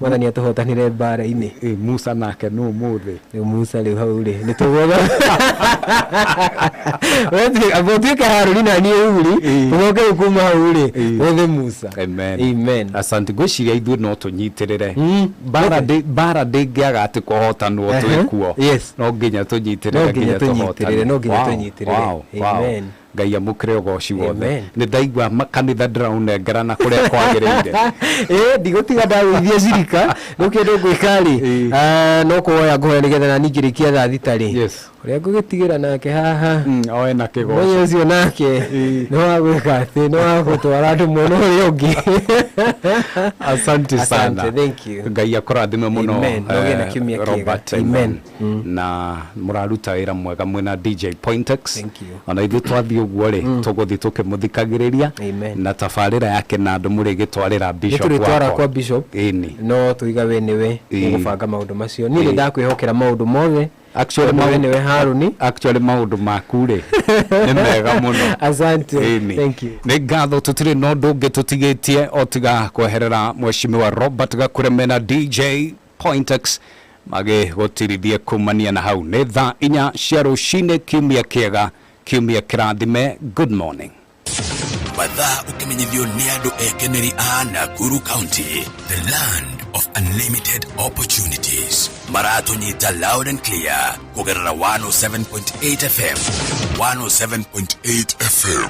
Mwathani atũhotanĩre mbara-inĩ. Musa nake nũ ũmũthĩ? Rĩu Musa rĩu hau rĩ, nĩtũgũtha tuĩke Harũni na niĩ Huri, tũgoke kuma hau rĩ, ũthĩ Musa. Amen. Asante, ngwĩciria ithuĩ no tũnyitĩrĩre. Mbara ndĩngĩaga atĩ kũhotanwo twĩ kuo. No nginya tũnyitĩrĩre nginya tũhotanwo. No nginya tũnyitĩrĩre. Amen. Ngai amũkĩre ũgoci wothe. Nĩ ndaigua makanitha ndĩraunengerana kũrĩa kwagĩrĩire. Ndigũtiga ndagũithia cirika, no kĩndũ ngwĩka rĩ, no kũhoya ngũhoya nĩgetha na niĩ ngĩrĩkia thaa thita rĩ, ũrĩa ngũgĩtigĩra nake haha oe na kĩgoco, mũthenya ũcio nake nĩ wa gwĩka atĩ, nĩ wa gũtwara andũ mwena ũrĩa ũngĩ. Asante sana. Thank you. Ngai akũrathime mũno Robert. Na mũraruta wĩra mwega mwena DJ Pointex. Ona ithuĩ twathiĩ ũguo rĩ, tũgũthiĩ tũkĩmũthikagĩrĩria na tabarĩra yake na andũ mũrĩ gĩtwarĩra Bishop wakwa. Kwa Bishop. No tũiga we nĩwe ũgũbanga maũndũ macio. Niĩ nĩndakwĩhokera maũndũ mothe. Actually maũndũ maku rĩ nĩ mega mũno. Asante. Thank you. Nĩ ngatho tũtirĩ na ũndũ ũngĩ tũtigĩtie o tiga kweherera Mheshimiwa Robert Gakũreme na DJ Pointex magĩgũtirithie kumania na hau. Nĩ thaa 4 cia rũcinĩ, kiumia kĩega, kiumia kĩrathime. Good morning. Mathaa ũkĩmenyithio nĩ andũ ekeneri a Nakuru County, the land of unlimited opportunities. Maratonyita loud and clear kũgerera 107.8 FM. 107.8 FM.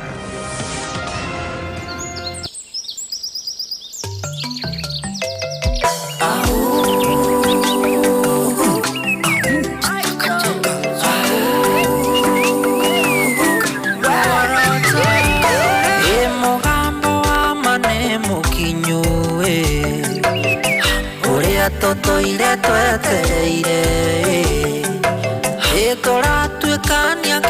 Toto ile twetereire, tũratuĩkania